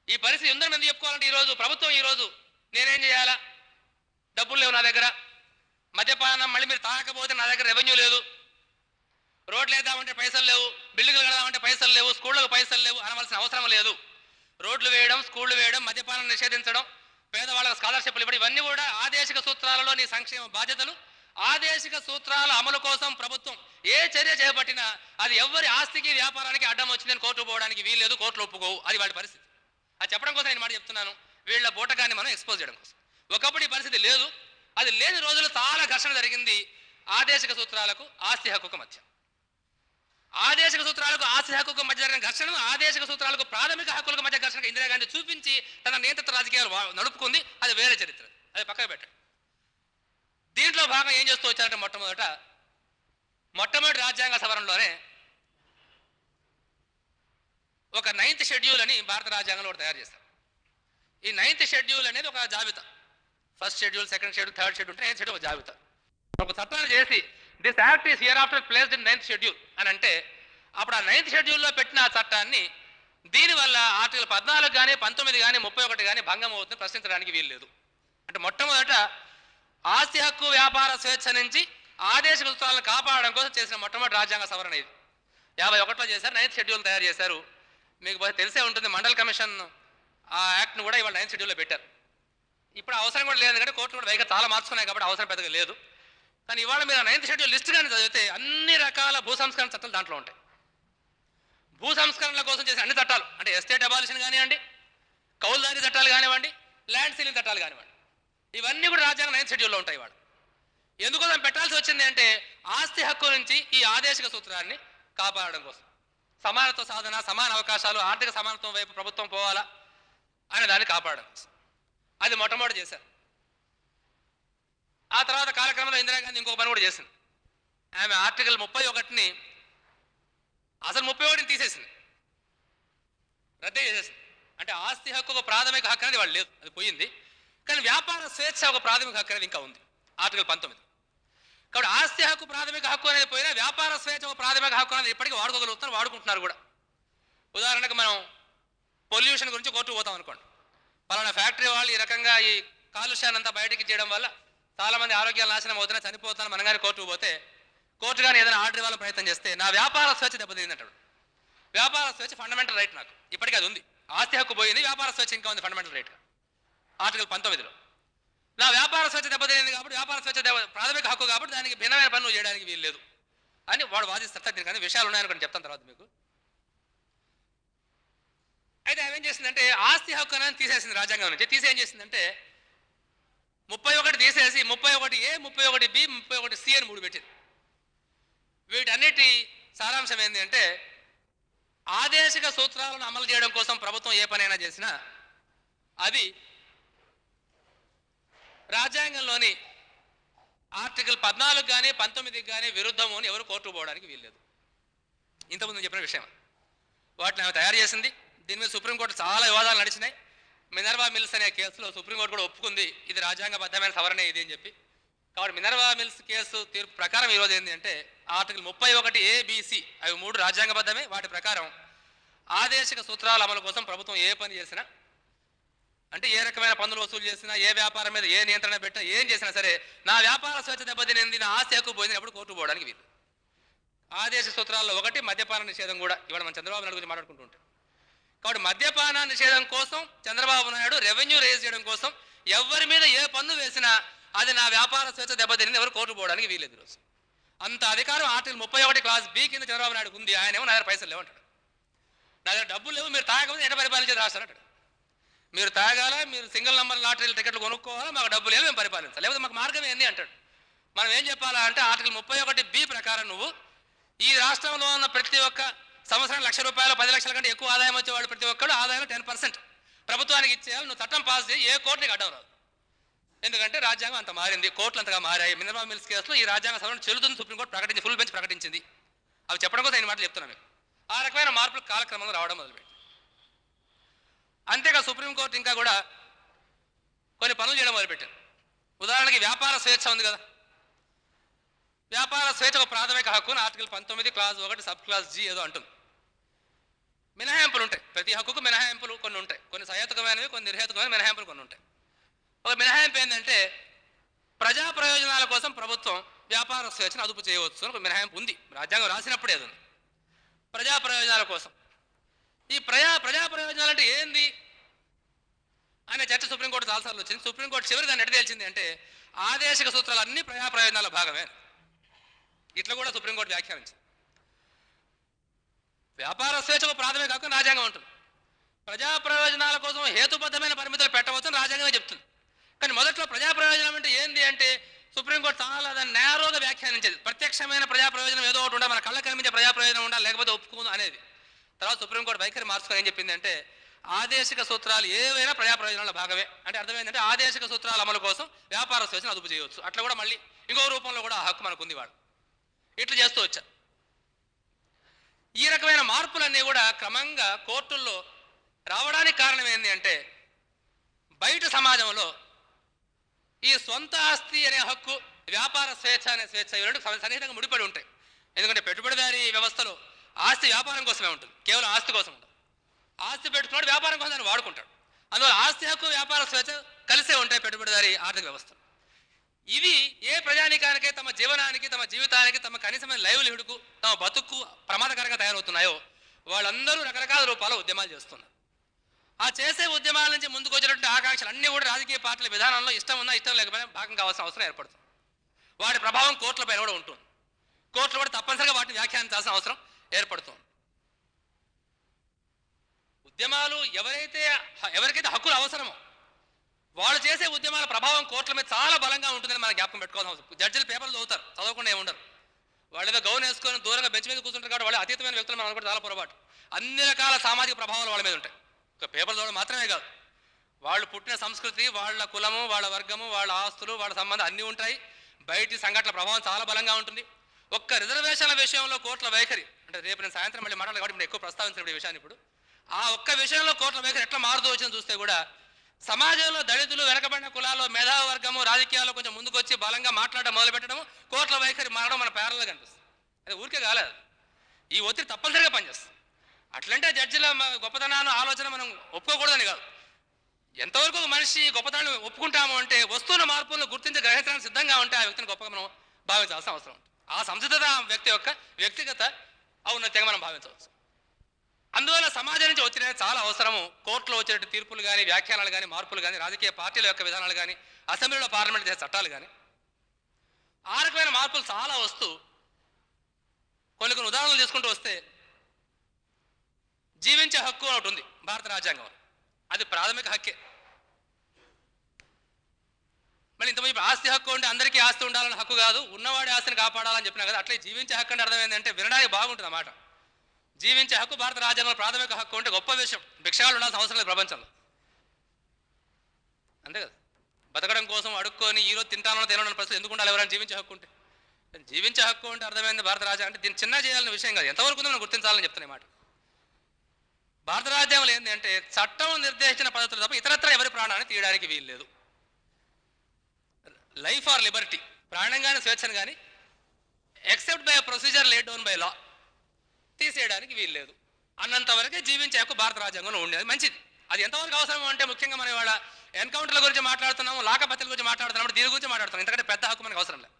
ఈ పరిస్థితి ఎందరో మంది చెప్పుకోవాలంటే ఈరోజు ప్రభుత్వం ఈరోజు నేనేం చేయాలా, డబ్బులు లేవు నా దగ్గర, మద్యపానం మళ్ళీ మీరు తాగకపోతే నా దగ్గర రెవెన్యూ లేదు, రోడ్లు వేద్దామంటే పైసలు లేవు, బిల్డింగ్లు కడదామంటే పైసలు లేవు, స్కూళ్ళకు పైసలు లేవు అనవలసిన అవసరం లేదు. రోడ్లు వేయడం, స్కూళ్ళు వేయడం, మద్యపానం నిషేధించడం, పేదవాళ్ళకు స్కాలర్షిప్లు ఇవ్వడం ఇవన్నీ కూడా ఆదేశిక సూత్రాలలో నీ సంక్షేమ బాధ్యతలు. ఆదేశిక సూత్రాల అమలు కోసం ప్రభుత్వం ఏ చర్య చేపట్టినా అది ఎవరి ఆస్తికి వ్యాపారానికి అడ్డం వచ్చిందని కోర్టు పోవడానికి వీల్లేదు, కోర్టులు ఒప్పుకోవు. అది వాళ్ళ పరిస్థితి. అది చెప్పడం కోసం నేను మాట చెప్తున్నాను, వీళ్ళ బూటకాన్ని మనం ఎక్స్పోజ్ చేయడం కోసం. ఒకప్పుడు ఈ పరిస్థితి లేదు. అది లేని రోజులు చాలా ఘర్షణ జరిగింది ఆదేశిక సూత్రాలకు ఆస్తి హక్కుకు మధ్య. ఆదేశిక సూత్రాలకు ఆస్తి హక్కుకు మధ్య జరిగిన ఘర్షణ ఆదేశిక సూత్రాలకు ప్రాథమిక హక్కులకు మధ్య ఘర్షణ ఇందిరాగాంధీ చూపించి తన నియంత్రిత రాజకీయాలు నడుపుకుంది. అది వేరే చరిత్ర, అది పక్కకు పెట్టండి. దీంట్లో భాగం ఏం చేస్తూ వచ్చారంటే మొట్టమొదటి రాజ్యాంగ సవరణలోనే ఒక 9th షెడ్యూల్ అని భారత రాజ్యాంగంలో తయారు చేస్తారు. ఈ 9th షెడ్యూల్ అనేది ఒక జాబితా. First schedule, second schedule, third schedule అంటే 9th షెడ్యూల్ ఒక జాబితా. ఒక చట్టాన్ని చేసి this act is here after placed in 9th schedule అని అంటే అప్పుడు ఆ 9th షెడ్యూల్లో పెట్టిన ఆ చట్టాన్ని దీనివల్ల ఆర్టికల్ 14 కానీ 19 కానీ 31 కానీ భంగం అవుతుంది, ప్రశ్నించడానికి వీలు లేదు. అంటే మొట్టమొదట ఆస్తి హక్కు వ్యాపార స్వేచ్ఛ నుంచి ఆదేశిక సూత్రాలను కాపాడడం కోసం చేసిన మొట్టమొదటి రాజ్యాంగ సవరణ ఇది. 51లో చేశారు, 9th షెడ్యూల్ తయారు చేశారు. మీకు తెలిసే ఉంటుంది మండల్ కమిషన్ ఆ యాక్ట్ను కూడా ఇవాళ 9th షెడ్యూల్లో పెట్టారు. ఇప్పుడు అవసరం కూడా లేదు, ఎందుకంటే కోర్టులు కూడా వైఖరి చాలా మార్చుకున్నాయి కాబట్టి అవసరం పెద్దగా లేదు. కానీ ఇవాళ మీరు 9th షెడ్యూల్ లిస్ట్ కానీ చదివితే అన్ని రకాల భూ సంస్కరణ చట్టాలు దాంట్లో ఉంటాయి. భూ సంస్కరణల కోసం చేసిన అన్ని చట్టాలు అంటే ఎస్టేట్ అబాలిషన్ కానివ్వండి, కౌలుదారీ చట్టాలు కానివ్వండి, ల్యాండ్ సీలింగ్ చట్టాలు కానివ్వండి, ఇవన్నీ కూడా రాజ్యాంగం 9th షెడ్యూల్లో ఉంటాయి. వాడు ఎందుకోసం పెట్టాల్సి వచ్చింది అంటే ఆస్తి హక్కు నుంచి ఈ ఆదేశిక సూత్రాన్ని కాపాడడం కోసం. సమానత్వ సాధన, సమాన అవకాశాలు, ఆర్థిక సమానత్వం వైపు ప్రభుత్వం పోవాలా అనే దాన్ని కాపాడడం కోసం అది మొట్టమొదటి చేశారు. ఆ తర్వాత కాలక్రమంలో ఇందిరాగాంధీ ఇంకొక పని కూడా చేసింది. ఆమె ఆర్టికల్ 31ని అసలు 31ని తీసేసింది, రద్దు చేసేసింది. అంటే ఆస్తి హక్కు ఒక ప్రాథమిక హక్కు అనేది వాళ్ళు లేదు, అది పోయింది. కానీ వ్యాపార స్వేచ్ఛ ఒక ప్రాథమిక హక్కు అనేది ఇంకా ఉంది ఆర్టికల్ 19. కాబట్టి ఆస్తి హక్కు ప్రాథమిక హక్కు అనేది పోయినా వ్యాపార స్వేచ్ఛ ఒక ప్రాథమిక హక్కు అనేది ఇప్పటికీ వాడుకోగలుగుతున్నారు, వాడుకుంటున్నారు కూడా. ఉదాహరణకు మనం పొల్యూషన్ గురించి కోర్టుకు పోతాం అనుకోండి. పలానా ఫ్యాక్టరీ వాళ్ళు ఈ రకంగా ఈ కాలుష్యాన్ని అంతా బయటికి చేయడం వల్ల చాలామంది ఆరోగ్యాలు నాశనం అవుతున్నా, చనిపోతున్నా, మనం కానీ కోర్టుకు పోతే కోర్టు కానీ ఏదైనా ఆర్డర్ ఇవ్వాలని ప్రయత్నం చేస్తే నా వ్యాపార స్వేచ్ఛ దెబ్బతింది అంటాడు. వ్యాపార స్వేచ్ఛ ఫండమెంటల్ రైట్ నాకు, ఇప్పటికీ అది ఉంది. ఆస్తి హక్కు పోయింది, వ్యాపార స్వేచ్ఛ ఇంకా ఉంది ఫండమెంటల్ రైట్ ఆర్టికల్ 19లో. నా వ్యాపార స్వేచ్ఛ దెబ్బతింది కాబట్టి వ్యాపార స్వేచ్ఛ ప్రాథమిక హక్కు కాబట్టి దానికి భిన్నమైన పనులు చేయడానికి వీలు లేదు అని వాడు వాదిస్తారు. దీనికన్నా విషయాలు ఉన్నాయనుకోండి, చెప్తాను తర్వాత మీకు. అయితే ఆమె ఏం చేసిందంటే ఆస్తి హక్కు అనేది తీసేసింది రాజ్యాంగం నుంచి. తీసి ఏం చేసిందంటే 31 తీసేసి 31A, 31B, 31C అని 3 పెట్టింది. వీటన్నిటి సారాంశం ఏంటి అంటే ఆదేశిక సూత్రాలను అమలు చేయడం కోసం ప్రభుత్వం ఏ పనైనా చేసినా అది రాజ్యాంగంలోని ఆర్టికల్ 14 కానీ 19 కానీ విరుద్ధము అని ఎవరు కోర్టు పోవడానికి వీల్లేదు. ఇంతకుముందు చెప్పిన విషయం వాటిని ఆమె తయారు చేసింది. దీని మీద సుప్రీంకోర్టు చాలా వివాదాలు నడిచినాయి. మినర్వా మిల్స్ అనే కేసులో సుప్రీంకోర్టు కూడా ఒప్పుకుంది ఇది రాజ్యాంగబద్ధమైన సవరణ ఇది అని చెప్పి. కాబట్టి మినర్వా మిల్స్ కేసు తీర్పు ప్రకారం ఈరోజు ఏంటి అంటే ఆర్టికల్ 31A, B, C అవి 3 రాజ్యాంగబద్ధమే. వాటి ప్రకారం ఆదేశిక సూత్రాల అమలు కోసం ప్రభుత్వం ఏ పని చేసినా అంటే ఏ రకమైన పన్నులు వసూలు చేసినా, ఏ వ్యాపారం మీద ఏ నియంత్రణ పెట్టినా, ఏం చేసినా సరే నా వ్యాపార స్వేచ్ఛ దెబ్బతినింది, నా ఆస్తి హక్కు పోయింది అప్పుడు కోర్టు పోవడానికి వీలు. ఆదేశ సూత్రాల్లో ఒకటి మద్యపాన నిషేధం కూడా. ఇవాళ మనం చంద్రబాబు నాయుడు గురించి మాట్లాడుకుంటూ ఉంటాం. కాబట్టి మద్యపాన నిషేధం కోసం చంద్రబాబు నాయుడు రెవెన్యూ రేజ్ చేయడం కోసం ఎవరి మీద ఏ పన్ను వేసినా అది నా వ్యాపార స్వేచ్ఛ దెబ్బతిని ఎవరు కోర్టు పోవడానికి వీలేదు ఈరోజు. అంత అధికారం ఆర్టికల్ 31 క్లాస్ బి కింద చంద్రబాబు నాయుడు ఉంది. ఆయన ఏమో నా దగ్గర పైసలు లేవంటాడు. నా దగ్గర డబ్బులు లేవు, మీరు తాగకపోతే ఎట పరిపాలించేది రాస్తారంటాడు. మీరు తాగాల, మీరు సింగిల్ నెంబర్ లాటరీలు టికెట్లు కొనుక్కోవాలా, మాకు డబ్బులు లేదు, మేము పరిపాలించాలి, లేకపోతే మాకు మార్గం ఏంది అంటాడు. మనం ఏం చెప్పాలా అంటే ఆర్టికల్ 31 ప్రకారం నువ్వు ఈ రాష్ట్రంలో ఉన్న ప్రతి ఒక్క సంవత్సరం 1,00,000 రూపాయలు 10 లక్షల కంటే ఎక్కువ ఆదాయం వచ్చేవాడు ప్రతి ఒక్కడు ఆదాయం 10% ప్రభుత్వానికి ఇచ్చేయాలి. నువ్వు చట్టం పాస్ చేయి, ఏ కోర్టుకి అడ్డం రాదు. ఎందుకంటే రాజ్యాంగం అంత మారింది, కోర్టులు అంతగా మారాయి. మినరల్ మిల్స్ కేసులో ఈ రాజ్యాంగ సవరణ చెల్లుతుంది సుప్రీంకోర్టు ప్రకటించి ఫుల్ బెంచ్ ప్రకటించింది. అవి చెప్పడం కోసం నేను మాటలు చెప్తున్నాను. ఆ రకమైన మార్పులు కాలక్రమంలో రావడం మొదలుపెట్టి అంతేగా సుప్రీంకోర్టు ఇంకా కూడా కొన్ని పనులు చేయడం మొదలుపెట్టారు. ఉదాహరణకి వ్యాపార స్వేచ్ఛ ఉంది కదా. వ్యాపార స్వేచ్ఛ ఒక ప్రాథమిక హక్కును article 19 clause 1 sub clause G ఏదో అంటుంది. మినహాయింపులు ఉంటాయి, ప్రతి హక్కుకు మినహాయింపులు కొన్ని ఉంటాయి. కొన్ని సహేతుకమైనవి, కొన్ని నిర్హేతుకమైన మినహాయింపులు కొన్ని ఉంటాయి. ఒక మినహాయింపు ఏంటంటే ప్రజా ప్రయోజనాల కోసం ప్రభుత్వం వ్యాపార స్వేచ్ఛను అదుపు చేయవచ్చు అని ఒక మినహాయింపు ఉంది. రాజ్యాంగం రాసినప్పుడే అది ఉంది. ప్రజా ప్రయోజనాల కోసం ఈ ప్రజా ప్రయోజనాలు అంటే ఏంది అనే చర్చ సుప్రీంకోర్టు చాలాసార్లు వచ్చింది. సుప్రీంకోర్టు చివరి దాన్ని ఎటు తేల్చింది అంటే ఆదేశిక సూత్రాలు అన్ని ప్రజా ప్రయోజనాల భాగమే. ఇట్లా కూడా సుప్రీంకోర్టు వ్యాఖ్యానించింది. వ్యాపార స్వేచ్ఛకు ప్రాథమిక హక్కు రాజ్యాంగం ఉంటుంది. ప్రజా ప్రయోజనాల కోసం హేతుబద్ధమైన పరిమితులు పెట్టవచ్చని రాజ్యాంగమే చెప్తుంది. కానీ మొదట్లో ప్రజా ప్రయోజనం అంటే ఏంది అంటే సుప్రీంకోర్టు చాలా దాన్ని నేరోగా వ్యాఖ్యానించేది. ప్రత్యక్షమైన ప్రజా ప్రయోజనం ఏదో ఒకటి ఉండాలి, మన కళ్ళ కనిపించే ప్రజా ప్రయోజనం ఉండాలి, లేకపోతే ఒప్పుకుందాం అనేది. తర్వాత సుప్రీంకోర్టు వైఖరి మార్చుకొని ఏం చెప్పింది అంటే ఆదేశిక సూత్రాలు ఏవైనా ప్రజా ప్రయోజనాల భాగమే. అంటే అర్థమైందంటే ఆదేశిక సూత్రాల అమలు కోసం వ్యాపార స్వేచ్ఛను అదుపు చేయవచ్చు. అట్లా కూడా మళ్ళీ ఇంకో రూపంలో కూడా ఆ హక్కు మనకు ఉంది. వాడు ఇట్లా చేస్తూ వచ్చా. ఈ రకమైన మార్పులన్నీ కూడా క్రమంగా కోర్టుల్లో రావడానికి కారణం ఏంటి అంటే బయట సమాజంలో ఈ సొంత ఆస్తి అనే హక్కు, వ్యాపార స్వేచ్ఛ అనే స్వేచ్ఛ ఇవి రెండు సన్నిహితంగా ముడిపడి ఉంటాయి. ఎందుకంటే పెట్టుబడిదారీ వ్యవస్థలో ఆస్తి వ్యాపారం కోసమే ఉంటుంది, కేవలం ఆస్తి కోసం ఉంటుంది. ఆస్తి పెట్టుకున్నాడు వ్యాపారం కోసం దాన్ని వాడుకుంటాడు. అందువల్ల ఆస్తి హక్కు వ్యాపార స్వేచ్ఛ కలిసే ఉంటాయి పెట్టుబడిదారీ ఆర్థిక వ్యవస్థ. ఇవి ఏ ప్రజానికానికే తమ జీవనానికి, తమ జీవితానికి, తమ కనీసమైన లైవ్లీహుడ్కు, తమ బతుకు ప్రమాదకరంగా తయారవుతున్నాయో వాళ్ళందరూ రకరకాల రూపాల ఉద్యమాలు చేస్తున్నారు. ఆ చేసే ఉద్యమాల నుంచి ముందుకు వచ్చినటువంటి ఆకాంక్షలు అన్నీ కూడా రాజకీయ పార్టీల విధానంలో ఇష్టం ఉన్నా ఇష్టం లేకపోయినా భాగం కావాల్సిన అవసరం ఏర్పడుతుంది. వాటి ప్రభావం కోర్టుల పైన కూడా ఉంటుంది. కోర్టులు కూడా తప్పనిసరిగా వాటిని వ్యాఖ్యానించాల్సిన అవసరం ఏర్పడుతుంది. ఉద్యమాలు ఎవరికైతే హక్కులు అవసరమో వాళ్ళు చేసే ఉద్యమాల ప్రభావం కోర్టుల మీద చాలా బలంగా ఉంటుందని మనం జ్ఞాపకం పెట్టుకోవాల్సిన అవసరం. జడ్జిలు పేపర్లు చదువుతారు, చదవకుండా ఏముండరు. వాళ్ళు ఏదో గౌన్ వేసుకొని దూరంగా బెంచ్ మీద కూర్చుంటారు కాబట్టి వాళ్ళు అతీతమైన వ్యక్తులు మనం కూడా చాలా పొరపాటు. అన్ని రకాల సామాజిక ప్రభావాలు వాళ్ళ మీద ఉంటాయి. ఒక పేపర్ చదవడం మాత్రమే కాదు, వాళ్ళు పుట్టిన సంస్కృతి, వాళ్ళ కులము, వాళ్ళ వర్గము, వాళ్ళ ఆస్తులు, వాళ్ళ సంబంధం అన్నీ ఉంటాయి. బయటి సంఘటనల ప్రభావం చాలా బలంగా ఉంటుంది. ఒక్క రిజర్వేషన్ల విషయంలో కోర్టుల వైఖరి అంటే రేపు నేను సాయంత్రం మళ్ళీ మాట్లాడాలి కాబట్టి ఎక్కువ ప్రస్తావించిన విషయాన్ని ఇప్పుడు ఆ ఒక్క విషయంలో కోర్టుల వైఖరి ఎట్లా మారుతూ వచ్చిందో చూస్తే కూడా సమాజంలో దళితులు, వెనకబడిన కులాల్లో, మేధావి వర్గము, రాజకీయాల్లో కొంచెం ముందుకు వచ్చి బలంగా మాట్లాడడం మొదలు పెట్టడం, కోర్టుల వైఖరి మారడం మన పేర్లలో కనిపిస్తుంది. అది ఊరికే కాలేదు, ఈ ఒత్తిడి తప్పనిసరిగా పనిచేస్తుంది. అట్లంటే జడ్జిల గొప్పతనాన్ని ఆలోచన మనం ఒప్పుకోకూడదని కాదు. ఎంతవరకు ఒక మనిషి గొప్పతనాన్ని ఒప్పుకుంటాము అంటే వస్తువుల మార్పులను గుర్తించి గ్రహించడానికి సిద్ధంగా ఉంటే ఆ వ్యక్తిని గొప్పగా మనం భావించాల్సిన అవసరం ఉంటుంది. ఆ సంసిద్ధత వ్యక్తి యొక్క వ్యక్తిగత ఔన్నత్యంగా మనం భావించవచ్చు. అందువల్ల సమాజం నుంచి ఒత్తిడి చాలా అవసరము. కోర్టులో వచ్చే తీర్పులు కానీ, వ్యాఖ్యానాలు కానీ, మార్పులు కానీ, రాజకీయ పార్టీల యొక్క విధానాలు కానీ, అసెంబ్లీలో పార్లమెంట్ చేసే చట్టాలు కానీ, ఆ రకమైన మార్పులు చాలా వస్తూ కొన్ని ఉదాహరణలు తీసుకుంటూ వస్తే జీవించే హక్కు ఒకటి ఉంది భారత రాజ్యాంగంలో. అది ప్రాథమిక హక్కే. మళ్ళీ ఇంతమంది ఆస్తి హక్కు ఉంటే అందరికీ ఆస్తి ఉండాలని హక్కు కాదు, ఉన్నవాడి ఆస్తిని కాపాడాలని చెప్పినా కదా. అట్లే జీవించే హక్కు అంటే అర్థం ఏంటంటే వినడానికి బాగుంటుంది అన్నమాట. జీవించే హక్కు భారత రాజ్యాంగంలో ప్రాథమిక హక్కు అంటే గొప్ప విషయం. భిక్షాలు ఉండాల్సిన అవసరం లేదు ప్రపంచంలో, అంతే కదా. బతకడం కోసం అడుక్కొని ఈరోజు తింటానో తినడం పరిస్థితి ఎందుకు ఉండాలి ఎవరైనా జీవించే హక్కు ఉంటే? జీవించే హక్కు అంటే అర్థమైంది భారత రాజ్యాంగం అంటే దీన్ని చిన్న చేయాలనే విషయం కాదు, ఎంతవరకు మనం గుర్తించాలని చెప్తున్న మాట. భారత రాజ్యాంగంలో ఏంటి అంటే చట్టం నిర్దేశించిన పద్ధతులు తప్ప ఇతరత్ర ఎవరి ప్రాణాన్ని తీయడానికి వీలు లేదు. లైఫ్ ఆర్ లిబర్టీ, ప్రాణం కానీ స్వేచ్ఛను కానీ except by procedure laid down by law, తీసేయడానికి వీలు లేదు అన్నంతవరకే జీవించే హక్కు భారత రాజ్యాంగంలో ఉండేది. మంచిది. అది ఎంతవరకు అవసరం అంటే ముఖ్యంగా మనం ఇవాళ ఎన్కౌంటర్ల గురించి మాట్లాడుతున్నాము, లాకపత్రుల గురించి మాట్లాడుతున్నాము, దీని గురించి మాట్లాడుతున్నాం. ఎందుకంటే పెద్ద హక్కు మనకు అవసరం లేదు,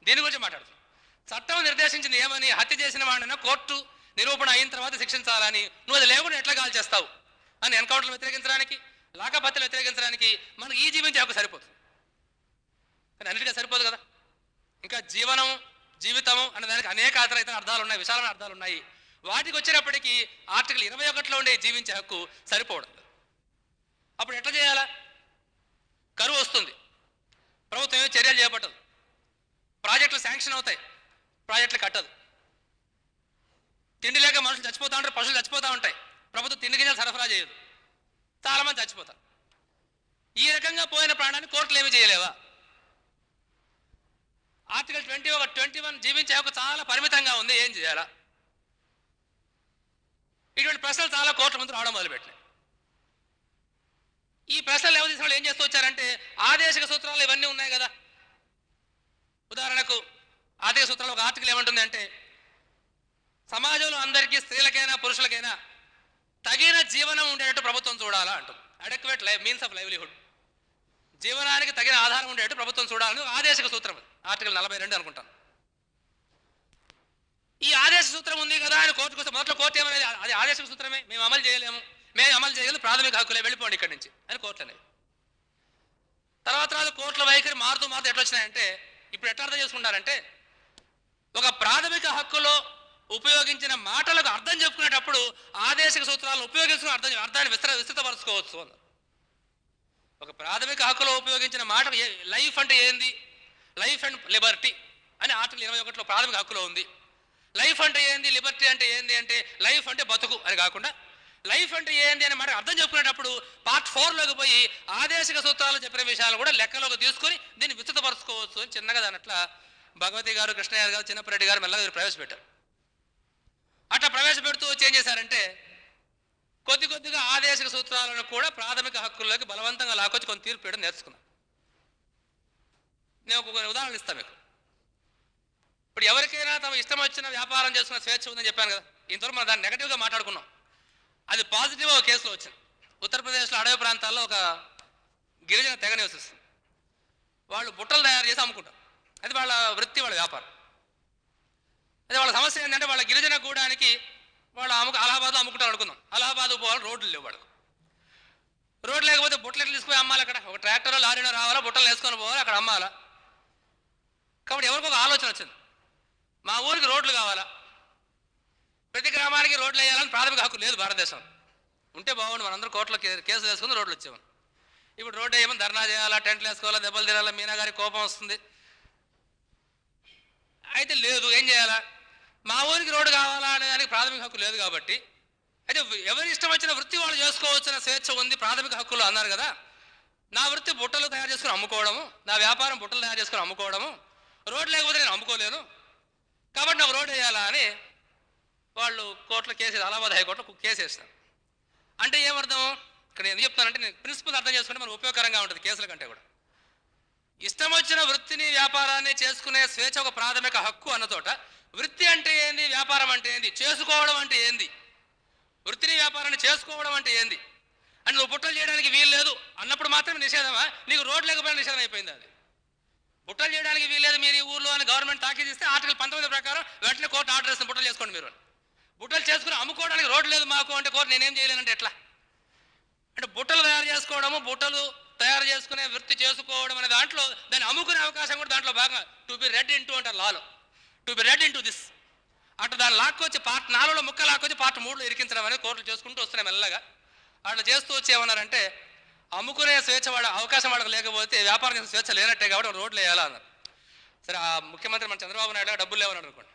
దీని గురించి మాట్లాడుతున్నాం. చట్టం నిర్దేశించింది ఏమని, హత్య చేసిన వాడిన కోర్టు నిరూపణ అయిన తర్వాత శిక్షించాలని. నువ్వు అది లేకుండా ఎట్లా కాల్ చేస్తావు అని ఎన్కౌంటర్లు వ్యతిరేకించడానికి, లాకపత్తులు వ్యతిరేకించడానికి మనకి ఈ జీవించే హక్కు సరిపోతుంది. కానీ అన్నిటికీ సరిపోదు కదా. ఇంకా జీవనం, జీవితము అనే దానికి అనేక ఇతర అర్థాలు ఉన్నాయి, విశాలమైన అర్థాలు ఉన్నాయి. వాటికి వచ్చినప్పటికీ ఆర్టికల్ 21లో ఉండే జీవించే హక్కు సరిపోవడం. అప్పుడు ఎట్లా చేయాలా? కరువు వస్తుంది, ప్రభుత్వం ఏమో చర్యలు చేపట్టదు, ప్రాజెక్టులు శాంక్షన్ అవుతాయి, ప్రాజెక్టులు కట్టదు, తిండి లేక మనుషులు చచ్చిపోతూ ఉంటారు, పశువులు చచ్చిపోతూ ఉంటాయి, ప్రభుత్వం తిండి గింజలు సరఫరా చేయదు, చాలామంది చచ్చిపోతారు. ఈ రకంగా పోయిన ప్రాణాన్ని కోర్టులు ఏమి చేయలేవా? ఆర్టికల్ 21 జీవించే హక్కు చాలా పరిమితంగా ఉంది, ఏం చేయాలా? ఇటువంటి ప్రశ్నలు చాలా కోర్టుల ముందు రావడం మొదలుపెట్టినాయి. ఈ ప్రశ్నలు ఎవరు తీసిన వాళ్ళు ఏం చేస్తూ వచ్చారంటే, ఆదేశిక సూత్రాలు ఇవన్నీ ఉన్నాయి కదా. ఉదాహరణకు ఆదేశిక సూత్రాలు ఒక ఆర్టికల్ ఏమంటుంది అంటే, సమాజంలో అందరికీ స్త్రీలకైనా పురుషులకైనా తగిన జీవనం ఉండేటట్టు ప్రభుత్వం చూడాలా అంటుంది. అడెక్వేట్ మీన్స్ ఆఫ్ లైవ్లీహుడ్, జీవనానికి తగిన ఆధారం ఉండేటట్టు ప్రభుత్వం చూడాలని ఆదేశిక సూత్రం, ఆర్టికల్ 42 అనుకుంటాను. ఈ ఆదేశ సూత్రం ఉంది కదా అని కోర్టుకు వస్తే మొదట్లో కోర్టు ఏమనేది, అది ఆదేశిక సూత్రమే, మేము అమలు చేయలేము, మేము అమలు చేయగలం ప్రాథమిక హక్కులే, వెళ్ళిపోండి ఇక్కడి నుంచి అని కోర్టు అనేది. తర్వాత కోర్టుల వైఖరి మారుతూ ఎట్లా వచ్చినాయంటే, ఇప్పుడు ఎట్లా అర్థం చేసుకుంటారంటే, ఒక ప్రాథమిక హక్కులో ఉపయోగించిన మాటలకు అర్థం చెప్పుకునేటప్పుడు ఆదేశిక సూత్రాలను ఉపయోగించుకుని అర్థాన్ని విస్తృతపరచుకోవచ్చు అన్నారు. ఒక ప్రాథమిక హక్కులో ఉపయోగించిన మాట లైఫ్ అంటే ఏంది, లైఫ్ అండ్ లిబర్టీ అని ఆర్టికల్ 21లో ప్రాథమిక హక్కులో ఉంది. లైఫ్ అంటే ఏంది, లిబర్టీ అంటే ఏంది అంటే లైఫ్ అంటే బతుకు అని కాకుండా లైఫ్ అంటే ఏంది అని మాట అర్థం చెప్పుకునేటప్పుడు పార్ట్ 4లోకి పోయి ఆదేశిక సూత్రాలు చెప్పిన విషయాలు కూడా లెక్కలోకి తీసుకుని దీన్ని విస్తృతపరచుకోవచ్చు అని చిన్నగా దానట్ల భగవతి గారు, కృష్ణయ్య గారు, చిన్నప్పరెడ్డి గారు మెల్లగా ప్రవేశపెట్టారు. అట్లా ప్రవేశపెడుతూ వచ్చి ఏం చేశారంటే, కొద్దిగా ఆదేశిక సూత్రాలను కూడా ప్రాథమిక హక్కుల్లోకి బలవంతంగా లాకొచ్చి కొంత తీర్పు చేయడం నేర్చుకున్నాం. నేను ఒక ఉదాహరణ ఇస్తాను మీకు. ఇప్పుడు ఎవరికైనా తమ ఇష్టం వచ్చిన వ్యాపారం చేసుకున్న స్వేచ్ఛ ఉందని చెప్పాను కదా. ఇంతవరకు మనం దాన్ని నెగటివ్గా మాట్లాడుకున్నాం. అది పాజిటివ్గా ఒక కేసులో వచ్చింది. ఉత్తరప్రదేశ్లో అడవి ప్రాంతాల్లో ఒక గిరిజన తెగ నివసిస్తుంది. వాళ్ళు బుట్టలు తయారు చేసి అమ్ముకుంటారు, అది వాళ్ళ వృత్తి, వాళ్ళ వ్యాపారం. అదే వాళ్ళ సమస్య ఏంటంటే, వాళ్ళ గిరిజన గూడానికి వాళ్ళు అలహాబాద్లో అమ్ముకుంటారు అనుకుందాం. అలహాబాద్ పోవాలి, రోడ్లు లేవు వాళ్ళకు. రోడ్లు లేకపోతే బుట్టలు ఎట్లా తీసుకుని అమ్మాలి? అక్కడ ఒక ట్రాక్టర్లో లారీలో రావాలా, బుట్టలు వేసుకొని పోవాలి, అక్కడ అమ్మాలా. కాబట్టి ఎవరికి ఒక ఆలోచన వచ్చింది, మా ఊరికి రోడ్లు కావాలా, ప్రతి గ్రామానికి రోడ్లు వేయాలని ప్రాథమిక హక్కు లేదు భారతదేశం. ఉంటే బాగుండు, మనందరూ కోర్టులో కేసులు వేసుకుని రోడ్లు వచ్చేవాళ్ళు. ఇప్పుడు రోడ్డు వేయమని ధర్నా చేయాలా, టెంట్లు వేసుకోవాలా, దెబ్బలు తినాలా, మీనా గారి కోపం వస్తుంది. అయితే లేదు, ఏం చేయాలా? మా ఊరికి రోడ్డు కావాలా అనే దానికి ప్రాథమిక హక్కు లేదు కాబట్టి, అయితే ఎవరి ఇష్టం వచ్చిన వృత్తి వాళ్ళు చేసుకోవచ్చిన స్వేచ్ఛ ఉంది ప్రాథమిక హక్కులు అన్నారు కదా. నా వృత్తి బుట్టలు తయారు చేసుకుని అమ్ముకోవడము, నా వ్యాపారం బుట్టలు తయారు చేసుకుని అమ్ముకోవడము, రోడ్డు లేకపోతే నేను అమ్ముకోలేను, కాబట్టి నాకు రోడ్డు వేయాలా అని వాళ్ళు కోర్టులో కేసు, అలహాబాద్ హైకోర్టులో కేసు వేస్తారు. అంటే ఏమర్థం? ఇక్కడ నేను చెప్తానంటే, నేను ప్రిన్సిపల్ అర్థం చేసుకుంటే మనకు ఉపయోగకరంగా ఉంటుంది కేసుల కంటే కూడా. ఇష్టం వచ్చిన వృత్తిని, వ్యాపారాన్ని చేసుకునే స్వేచ్ఛ ఒక ప్రాథమిక హక్కు అన్న చోట, వృత్తి అంటే ఏంది, వ్యాపారం అంటే ఏంది, చేసుకోవడం అంటే ఏంది, వృత్తిని వ్యాపారాన్ని చేసుకోవడం అంటే ఏంది అని నువ్వు బుట్టలు చేయడానికి వీలు లేదు అన్నప్పుడు మాత్రమే నిషేధమా? నీకు రోడ్డు లేకపోయినా నిషేధం అయిపోయింది. అది బుట్టలు చేయడానికి వీల్లేదు మీరు ఈ ఊర్లో అని గవర్నమెంట్ తాకీదు ఇస్తే ఆర్టికల్ 19 ప్రకారం వెంటనే కోర్టు ఆర్డర్ ఇస్తుంది, బుట్టలు చేసుకోండి మీరు. బుట్టలు చేసుకుని అమ్ముకోవడానికి రోడ్డు లేదు మాకు అంటే కోర్టు నేనేం చేయలేనంటే ఎట్లా? అంటే బుట్టలు తయారు చేసుకోవడము, బుట్టలు తయారు చేసుకునే వృత్తి చేసుకోవడం అనే దాంట్లో దాన్ని అమ్ముకునే అవకాశం కూడా దాంట్లో భాగంగా టు బి రెడ్ ఇంటూ అంటారు లాలో, to be red into this. అట్లా దాన్ని లాక్కొచ్చి పార్ట్ 4లో ముక్క లాక్కొచ్చి పార్ట్ 3లో ఇరికించడం అనేది కోర్టులు చేసుకుంటూ వస్తున్నాయి మెల్లగా. అట్లా చేస్తూ వచ్చి ఏమన్నారంటే, అమ్ముకునే స్వేచ్ఛ వాడు అవకాశం వాళ్ళకి లేకపోతే వ్యాపారం చేసే స్వేచ్ఛ లేనట్టే కాబట్టి రోడ్లు వేయాలా అన్నారు. సరే, ఆ ముఖ్యమంత్రి మన చంద్రబాబు నాయుడు డబ్బులు లేవని అనుకోండి.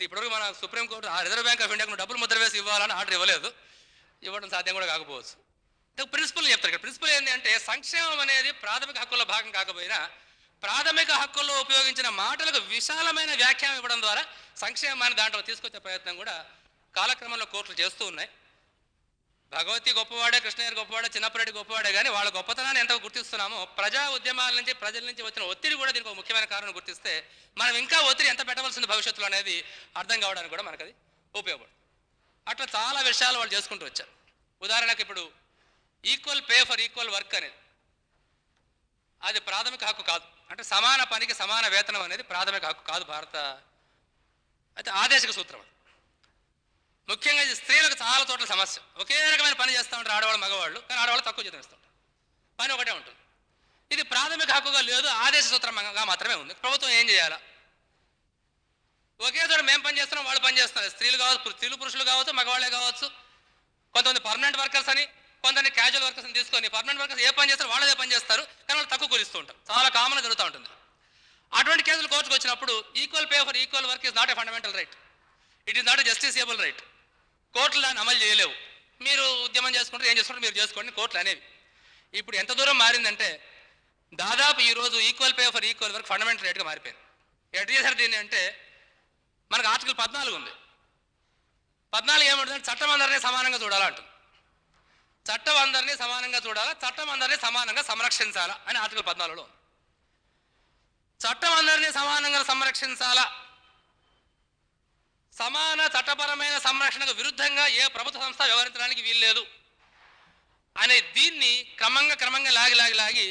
ఇప్పటివరకు మన సుప్రీంకోర్టు ఆ రిజర్వ్ బ్యాంక్ ఆఫ్ ఇండియాకు డబ్బులు ముద్ర వేసి ఇవ్వాలని ఆర్డర్ ఇవ్వలేదు, ఇవ్వడం సాధ్యం కూడా కాకపోవచ్చు. ప్రిన్సిపల్ చెప్తారు ఇక్కడ. ప్రిన్సిపల్ ఏంటి అంటే, సంక్షేమం అనేది ప్రాథమిక హక్కుల భాగం కాకపోయినా ప్రాథమిక హక్కుల్లో ఉపయోగించిన మాటలకు విశాలమైన వ్యాఖ్యానం ఇవ్వడం ద్వారా సంక్షేమాన్ని దాంట్లో తీసుకొచ్చే ప్రయత్నం కూడా కాలక్రమంలో కోర్టులు చేస్తూ ఉన్నాయి. భగవతి గొప్పవాడే, కృష్ణయ్య గొప్పవాడే, చిన్నప్పరెడ్డి గొప్పవాడే, కానీ వాళ్ళ గొప్పతనాన్ని ఎంత గుర్తిస్తున్నామో ప్రజా ఉద్యమాల నుంచి, ప్రజల నుంచి వచ్చిన ఒత్తిడి కూడా దీనికి ఒక ముఖ్యమైన కారణం గుర్తిస్తే మనం ఇంకా ఒత్తిడి ఎంత పెట్టవలసింది భవిష్యత్తులో అనేది అర్థం కావడానికి కూడా మనకు అది ఉపయోగపడుతుంది. అట్లా చాలా విషయాలు వాళ్ళు చేసుకుంటూ వచ్చారు. ఉదాహరణకు ఇప్పుడు equal pay for equal work అనేది అది ప్రాథమిక హక్కు కాదు. అంటే సమాన పనికి సమాన వేతనం అనేది ప్రాథమిక హక్కు కాదు భారత అయితే ఆదేశిక సూత్రం. ముఖ్యంగా ఇది స్త్రీలకు చాలా చోట్ల సమస్య. ఒకే రకమైన పని చేస్తూ ఉంటారు ఆడవాళ్ళు మగవాళ్ళు, కానీ ఆడవాళ్ళు తక్కువ జీతం ఇస్తూ ఉంటారు. పని ఒకటే ఉంటుంది. ఇది ప్రాథమిక హక్కుగా లేదు, ఆదేశ సూత్రంగా మాత్రమే ఉంది. ప్రభుత్వం ఏం చేయాలా? ఒకే చోట మేము పని చేస్తున్నాం, వాళ్ళు పని చేస్తున్నారు. స్త్రీలు కావచ్చు, పురుషులు కావచ్చు, మగవాళ్ళే కావచ్చు. కొంతమంది పర్మనెంట్ వర్కర్స్ అని, కొంతమంది క్యాజువల్ వర్కర్స్ అని తీసుకొని పర్మనెంట్ వర్కర్స్ ఏ పని చేస్తారు వాళ్ళదే పని చేస్తారు, కానీ వాళ్ళు తక్కువ కూలిస్తూ ఉంటారు. చాలా కామన్గా జరుగుతూ ఉంటుంది. అటువంటి కేసులు కోర్టుకు వచ్చినప్పుడు equal pay for equal work is not a fundamental right, it is not a justiciable right. కోర్టులు దాన్ని అమలు చేయలేవు. మీరు ఉద్యమం చేసుకుంటారు, ఏం చేసుకుంటారు మీరు చేసుకోండి కోర్టులు అనేవి. ఇప్పుడు ఎంత దూరం మారిందంటే దాదాపు ఈరోజు equal pay for equal work fundamental రైట్గా మారిపోయింది. ఎటు చేశారు దీన్ని అంటే మనకు ఆర్టికల్ 14 ఉంది. 14 ఏమంటుందంటే చట్టం అందరినీ సమానంగా చూడాలంటుంది. చట్టం అందరినీ సమానంగా చూడాలా, చట్టం అందరినీ సమానంగా సంరక్షించాలా అని ఆర్టికల్ 14లో ఉంది. చట్టం అందరినీ సమానంగా సంరక్షించాలా, సమాన చట్టపరమైన సంరక్షణకు విరుద్ధంగా ఏ ప్రభుత్వ సంస్థ వ్యవహరించడానికి వీల్లేదు అనే దీన్ని క్రమంగా లాగి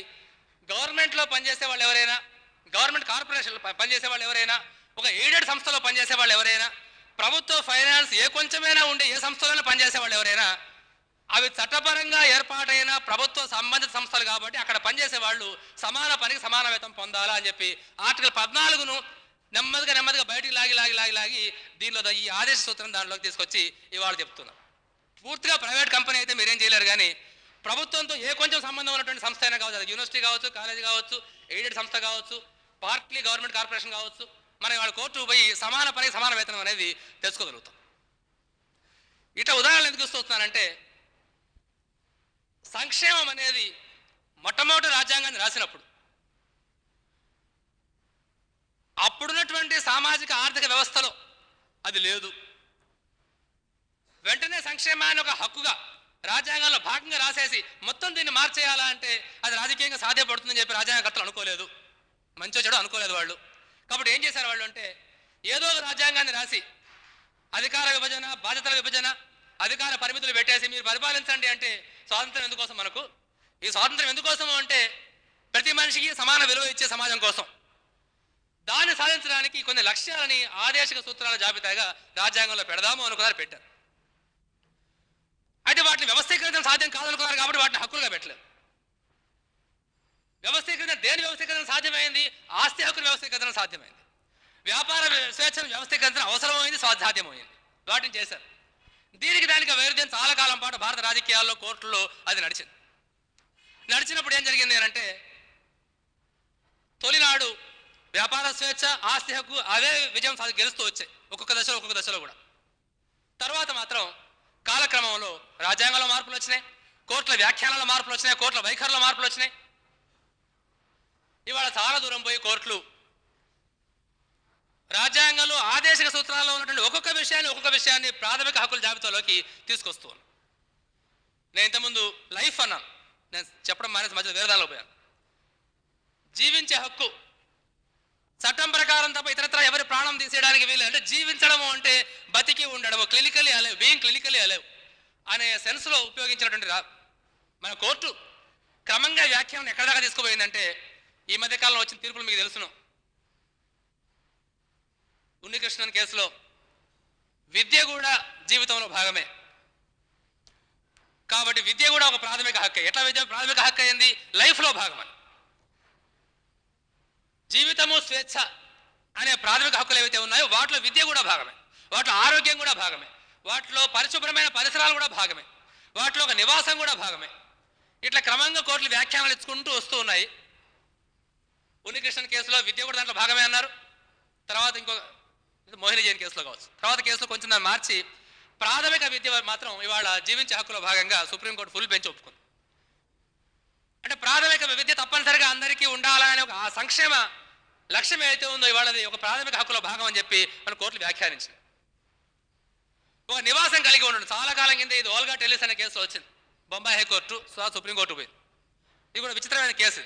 గవర్నమెంట్లో పనిచేసే వాళ్ళు ఎవరైనా, గవర్నమెంట్ కార్పొరేషన్లో పనిచేసే వాళ్ళు ఎవరైనా, ఒక ఎయిడెడ్ సంస్థలో పనిచేసే వాళ్ళు ఎవరైనా, ప్రభుత్వ ఫైనాన్స్ ఏ కొంచెమైనా ఉండే ఏ సంస్థలోనే పనిచేసే వాళ్ళు ఎవరైనా, అవి చట్టపరంగా ఏర్పాటైన ప్రభుత్వ సంబంధిత సంస్థలు కాబట్టి అక్కడ పనిచేసే వాళ్ళు సమాన పనికి సమాన వేతనం పొందాలా అని చెప్పి ఆర్టికల్ 14ను నెమ్మదిగా బయటికి లాగి దీనిలో ఈ ఆదేశ సూత్రం దానిలోకి తీసుకొచ్చి ఇవాళ చెప్తున్నాం. పూర్తిగా ప్రైవేట్ కంపెనీ అయితే మీరేం చేయలేరు, కానీ ప్రభుత్వంతో ఏ కొంచెం సంబంధం ఉన్నటువంటి సంస్థ అయినా కావచ్చు, అది యూనివర్సిటీ కావచ్చు, కాలేజీ కావచ్చు, ఎయిడెడ్ సంస్థ కావచ్చు, పార్ట్లీ గవర్నమెంట్ కార్పొరేషన్ కావచ్చు, మనం ఇవాళ కోర్టు పోయి సమాన పనికి సమాన వేతనం అనేది తెచ్చుకోగలుగుతాం. ఇట్లా ఉదాహరణలు ఎందుకు వస్తున్నానంటే సంక్షేమం అనేది మొట్టమొదటి రాజ్యాంగాన్ని రాసినప్పుడు అప్పుడున్నటువంటి సామాజిక ఆర్థిక వ్యవస్థలో అది లేదు. వెంటనే సంక్షేమాన్ని ఒక హక్కుగా రాజ్యాంగంలో భాగంగా రాసేసి మొత్తం దీన్ని మార్చేయాలా అంటే అది రాజకీయంగా సాధ్యపడుతుందని చెప్పి రాజ్యాంగకర్తలు అనుకోలేదు, మంచో చెడు అనుకోలేదు వాళ్ళు. కాబట్టి ఏం చేశారు వాళ్ళు అంటే ఏదో ఒక రాజ్యాంగాన్ని రాసి అధికార విభజన, బాధ్యతల విభజన, అధికార పరిమితులు పెట్టేసి మీరు పరిపాలించండి అంటే స్వాతంత్రం ఎందుకోసం మనకు? ఈ స్వాతంత్రం ఎందుకోసం అంటే ప్రతి మనిషికి సమాన విలువ ఇచ్చే సమాజం కోసం. దాన్ని సాధించడానికి కొన్ని లక్ష్యాలని ఆదేశిక సూత్రాల జాబితాగా రాజ్యాంగంలో పెడదాము అనుకున్నారు, పెట్టారు. అయితే వాటిని వ్యవస్థీకరించడం సాధ్యం కాదనుకున్నారు కాబట్టి వాటిని హక్కులుగా పెట్టలేదు. వ్యవస్థీకరణ దేని వ్యవస్థీకరణ సాధ్యమైంది? ఆస్తి హక్కుల వ్యవస్థీకరణ సాధ్యమైంది. వ్యాపార స్వేచ్ఛను వ్యవస్థీకరించడం అవసరమైంది, సాధ్యమైంది. వాటిని చేశారు. దీనికి దానికి వైరుధ్యం చాలా కాలం పాటు భారత రాజకీయాల్లో కోర్టుల్లో అది నడిచింది. నడిచినప్పుడు ఏం జరిగింది అంటే తొలినాడు వ్యాపార స్వేచ్ఛ, ఆస్తి హక్కు అవే విజయం గెలుస్తూ వచ్చాయి ఒక్కొక్క దశలో కూడా. తర్వాత మాత్రం కాలక్రమంలో రాజ్యాంగంలో మార్పులు వచ్చినాయి, కోర్టుల వ్యాఖ్యానాల మార్పులు వచ్చినాయి, కోర్టుల వైఖరిలో మార్పులు వచ్చినాయి. ఇవాళ చాలా దూరం పోయి కోర్టులు రాజ్యాంగంలో ఆదేశిక సూత్రాల్లో ఉన్నటువంటి ఒక్కొక్క విషయాన్ని ప్రాథమిక హక్కుల జాబితాలోకి తీసుకొస్తున్నాను. నేను ఇంతకుముందు లైఫ్ అన్నాను, నేను చెప్పడం మానేసి మధ్యలో వేరే దానిలో పోయాను. జీవించే హక్కు చట్టం ప్రకారం తప్ప ఇతరత్ర ఎవరి ప్రాణం తీసేయడానికి వీలు. అంటే జీవించడము అంటే బతికి ఉండడము, clinically alive, being clinically alive అనే సెన్స్లో ఉపయోగించినటువంటి మన కోర్టు క్రమంగా వ్యాఖ్యానం ఎక్కడ దాకా తీసుకుపోయిందంటే ఈ మధ్యకాలంలో వచ్చిన తీర్పులు మీకు తెలుసును. ఉన్నికృష్ణన్ కేసులో విద్య కూడా జీవితంలో భాగమే కాబట్టి విద్య కూడా ఒక ప్రాథమిక హక్కే. ఎట్లా విద్య ప్రాథమిక హక్కు అయింది? లైఫ్లో భాగమని. జీవితము, స్వేచ్ఛ అనే ప్రాథమిక హక్కులు ఏవైతే ఉన్నాయో వాటిలో విద్య కూడా భాగమే, వాటిలో ఆరోగ్యం కూడా భాగమే, వాటిలో పరిశుభ్రమైన పరిసరాలు కూడా భాగమే, వాటిలో ఒక నివాసం కూడా భాగమే. ఇట్లా క్రమంగా కోర్టులు వ్యాఖ్యానాలు ఇచ్చుకుంటూ వస్తూ ఉన్నాయి. ఉన్నికృష్ణన్ కేసులో విద్య కూడా దాంట్లో భాగమే అన్నారు. తర్వాత ఇంకో మోహిని జైన్ కేసులో కావచ్చు, తర్వాత కేసులో కొంచెం దాన్ని మార్చి ప్రాథమిక విద్య మాత్రం ఇవాళ జీవించే హక్కులో భాగంగా సుప్రీంకోర్టు ఫుల్ బెంచ్ ఒప్పుకుంది. అంటే ప్రాథమిక విద్య తప్పనిసరిగా అందరికీ ఉండాలనే ఒక ఆ సంక్షేమ లక్ష్యం ఏదైతే ఉందో ఇవాళది ఒక ప్రాథమిక హక్కులో భాగం అని చెప్పి మన కోర్టులు వ్యాఖ్యానించింది. ఒక నివాసం కలిగి ఉండడం చాలా కాలం కింద ఇది ఓల్గా టెలిస్ అనే కేసు వచ్చింది. బొంబాయి హైకోర్టు సుప్రీంకోర్టు పోయింది. ఇది కూడా విచిత్రమైన కేసు.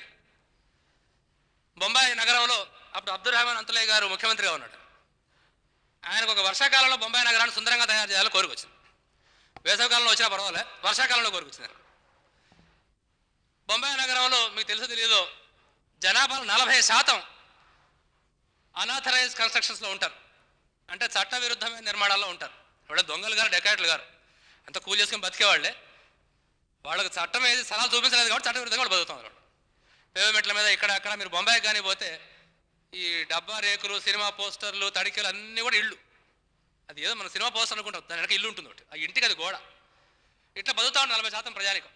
బొంబాయి నగరంలో అప్పుడు అబ్దుల్ రెహమాన్ అంతులయ్య గారు ముఖ్యమంత్రిగా ఉన్నాడు. ఆయనకు ఒక వర్షాకాలంలో బొంబాయి నగరాన్ని సుందరంగా తయారు చేయాలని కోరికొచ్చింది. వేసవికాలంలో వచ్చినా పర్వాలే, వర్షాకాలంలో కోరికొచ్చింది. బొంబాయి నగరంలో మీకు తెలుసో తెలియదో జనాభాలో 40% అనాథరైజ్ కన్స్ట్రక్షన్స్లో ఉంటారు, అంటే చట్టవిరుద్ధమైన నిర్మాణాల్లో ఉంటారు. ఎవడో దొంగలు గారు డెకాయిట్లు గారు అంత కూలి చేసుకొని బతికేవాళ్ళే. వాళ్ళకి చట్టం ఏది సలహాలు చూపించలేదు కాబట్టి చట్టవిరుద్ధంగా వాళ్ళు బతుకుతున్నారు. పేమెంట్ల మీద ఇక్కడ అక్కడ మీరు బొంబాయి కానీ పోతే ఈ డబ్బా రేకులు, సినిమా పోస్టర్లు, తడికలు అన్నీ కూడా ఇళ్ళు. అది ఏదో మన సినిమా పోస్టర్ అనుకుంటాం, దాని వెనక ఇల్లు ఉంటుంది ఒకటి, ఆ ఇంటికి అది గోడ. ఇట్లా బతుకుతా ఉన్న 40% ప్రజానికం.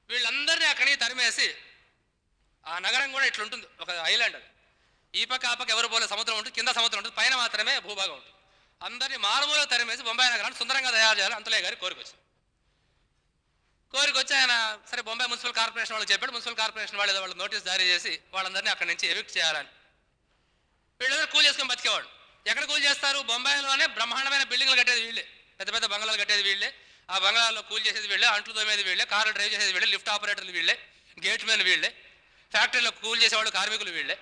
వీళ్ళందరినీ అక్కడి తరిమేసి ఆ నగరం కూడా ఇట్లుంటుంది, ఒక ఐలాండ్. అది ఈ పక్క ఆ పక్క ఎవరు పోలే సముద్రం ఉంటుంది, కింద సముద్రం ఉంటుంది, పైన మాత్రమే భూభాగం ఉంటుంది. అందరినీ మారుమూలకు తరిమేసి బొంబాయి నగరాన్ని సుందరంగా తయారు చేయాలి అంతలే గారి కోరికొచ్చింది. కోరికొచ్చి ఆయన సరే బొంబాయి మున్సిపల్ కార్పొరేషన్ వాళ్ళు చెప్పాడు. మున్సిపల్ కార్పొరేషన్ వాళ్ళు వాళ్ళు నోటీస్ జారీ చేసి వాళ్ళందరినీ అక్కడి నుంచి ఎవిక్ట్ చేయాలని. వీళ్ళందరూ కూలి చేసుకొని బతికేవాడు. ఎక్కడ కూలి చేస్తారు? బొంబాయిలోనే బ్రహ్మాండమైన బిల్డింగ్లు కట్టేది వీళ్ళే, పెద్ద పెద్ద బంగ్లాలు కట్టేది వీళ్ళే, ఆ బంగ్లాల్లో కూలి చేసేది వీళ్ళే, అంట్లు తోమేది వీళ్ళే, కార్లు డ్రైవ్ చేసేది వీళ్ళే, లిఫ్ట్ ఆపరేటర్లు వీళ్ళే, గేట్ మెన్ వీళ్ళే, ఫ్యాక్టరీలో కూలి చేసేవాళ్ళు కార్మికులు వీళ్ళే.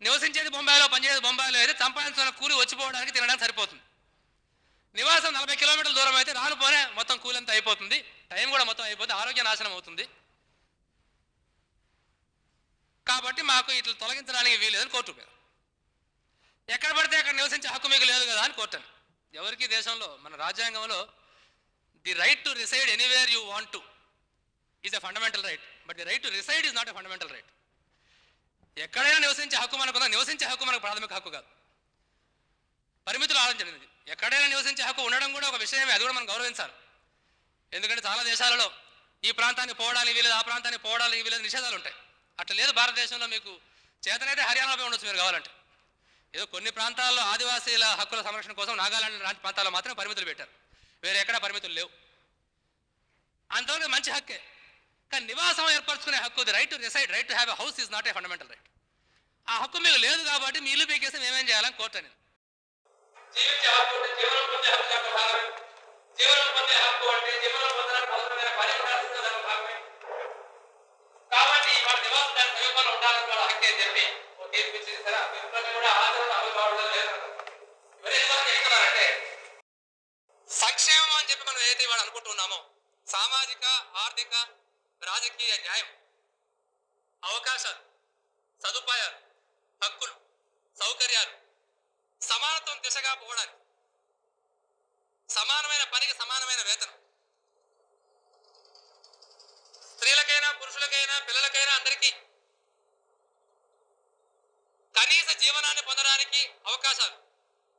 నివసించేది బొంబాయిలో, పనిచేసేది బొంబాయిలో అయితే సంపాదించుకున్న కూలి వచ్చిపోవడానికి తినడానికి సరిపోతుంది. నివాసం 40 కిలోమీటర్ల దూరం అయితే రానుపోనే మొత్తం కూలంతా అయిపోతుంది, టైం కూడా మొత్తం అయిపోతుంది, ఆరోగ్య నాశనం అవుతుంది. కాబట్టి మాకు ఇట్లా తొలగించడానికి వీలేదని కోర్టు పోయారు. ఎక్కడ పడితే అక్కడ నివసించే హక్కు మీకు లేదు కదా అని కోర్టు అని. ఎవరికి దేశంలో మన రాజ్యాంగంలో the right to reside anywhere you want to is a fundamental right, but the right to reside is not a fundamental right. ఎక్కడైనా నివసించే హక్కు మనకుందా? నివసించే హక్కు మనకు ప్రాథమిక హక్కు కాదు, పరిమితులు ఆలోచించండి. ఎక్కడైనా నివసించే హక్కు ఉండడం కూడా ఒక విషయమే, అది కూడా మనం గౌరవించాలి. ఎందుకంటే చాలా దేశాలలో ఈ ప్రాంతానికి పోవడానికి వీలేదు, ఆ ప్రాంతానికి పోవడానికి వీలేదు నిషేధాలు ఉంటాయి. అట్లా లేదు భారతదేశంలో. మీకు చేతనైతే హర్యానాలో ఉండొచ్చు మీరు కావాలంటే. ఏదో కొన్ని ప్రాంతాల్లో ఆదివాసీల హక్కుల సంరక్షణ కోసం నాగాలాండ్ లాంటి ప్రాంతాల్లో మాత్రం పరిమితులు పెట్టారు, వేరే ఎక్కడ పరిమితులు లేవు. అంతవరకు మంచి హక్కే. కానీ నివాసం ఏర్పరచుకునే హక్కు, the right to reside, right to have a house is not a fundamental right. ఆ హక్కు మీకు లేదు కాబట్టి మీ ఇల్లు పీకేసి మేమేం చేయాలని కోర్టు అని. జీవించే హక్కు అంటే జీవనం పొందే హక్కు యొక్క భాగమే. జీవనం పొందే హక్కు అంటే జీవనం పొందడానికి అవసరమైన పని ఉండాల్సిన దాని భాగమే. కాబట్టి వాళ్ళ నివాసం దాని సమీపంలో ఉండాలని వాళ్ళ హక్కు అని చెప్పి తీర్పు ఇచ్చింది. సరే, అభిప్రాయం కూడా ఆచరణ అమలు కావడం లేదు. ఇవన్నీ ఎందుకు చెప్తున్నారంటే సంక్షేమం అని చెప్పి మనం ఏదైతే వాళ్ళు అనుకుంటున్నామో, సామాజిక, ఆర్థిక, రాజకీయ న్యాయం, అవకాశాలు, సదుపాయాలు, హక్కులు, సౌకర్యాలు, సమానత్వం దిశగా పోవడానికి, సమానమైన పనికి సమానమైన వేతనం, స్త్రీలకైనా పురుషులకైనా పిల్లలకైనా అందరికీ కనీస జీవనాన్ని పొందడానికి అవకాశాలు,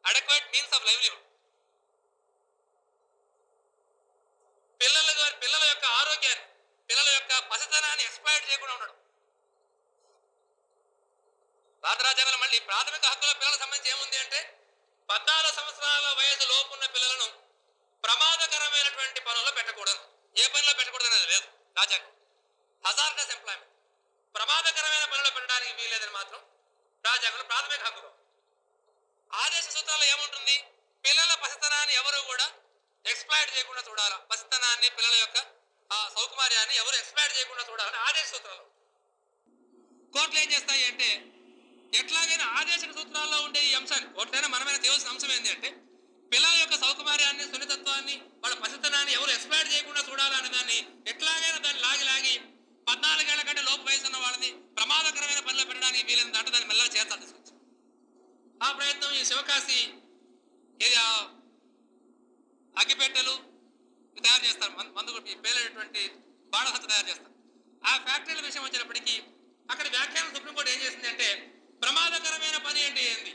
అడక్వేట్ మీన్స్ ఆఫ్ లైవ్లీహుడ్, పిల్లల యొక్క ఆరోగ్యాన్ని, పిల్లల యొక్క పసితనాన్ని ఎక్స్ప్లాయిట్ చేయకుండా ఉండడం. భారత రాజ్యాంగంలో మళ్ళీ ప్రాథమిక హక్కుల పిల్లలకు సంబంధించి ఏముంది అంటే 14 సంవత్సరాల వయసు లోపు ఉన్న పిల్లలను ప్రమాదకరమైనటువంటి పనుల్లో పెట్టకూడదు. ఏ పనిలో పెట్టకూడదు అనేది లేదు రాజ్యాంగం. హజార్డస్ ఎంప్లాయ్మెంట్, ప్రమాదకరమైన పనుల్లో పెట్టడానికి వీలేదని మాత్రం రాజ్యాంగంలో ప్రాథమిక హక్కు. ఆదేశ సూత్రాల్లో ఏముంటుంది? పిల్లల పసితనాన్ని ఎవరు కూడా ఎక్స్ప్లాయిట్ చేయకుండా చూడాలా, పసితనాన్ని, పిల్లల యొక్క ఆ సౌకుమార్యాన్ని ఎవరు ఎక్స్ప్లాయిట్ చేయకుండా చూడాలని ఆదేశ సూత్రాలు. కోర్టులు ఏం చేస్తాయి అంటే ఎట్లాగైనా ఆదేశ సూత్రాల్లో ఉండే ఈ అంశాన్ని కోర్టులైనా మనమైనా తీయాల్సిన అంశం ఏంటి అంటే పిల్లల యొక్క సౌకుమార్యాన్ని, సున్నితత్వాన్ని, వాళ్ళ పసితనాన్ని ఎవరు ఎక్స్ప్లాయిట్ చేయకుండా చూడాలనే దాన్ని ఎట్లాగైనా దాన్ని లాగి 14 ఏళ్ల కంటే లోపు వయసు ఉన్న వాళ్ళని ప్రమాదకరమైన పనిలో పెట్టడానికి వీలైన దాంట్లో దాన్ని మెల్లగా చేర్చాలి తీసుకొచ్చి. ఆ ప్రయత్నం ఈ శివకాశి ఏది అగ్గిపెట్టెలు తయారు చేస్తారు, మందు పేలేటువంటి బాణసత్తు తయారు చేస్తారు. ఆ ఫ్యాక్టరీల విషయం వచ్చినప్పటికీ అక్కడ వ్యాఖ్యానం సుప్రీంకోర్టు ఏం చేసింది అంటే ప్రమాదకరమైన పని అంటే ఏంది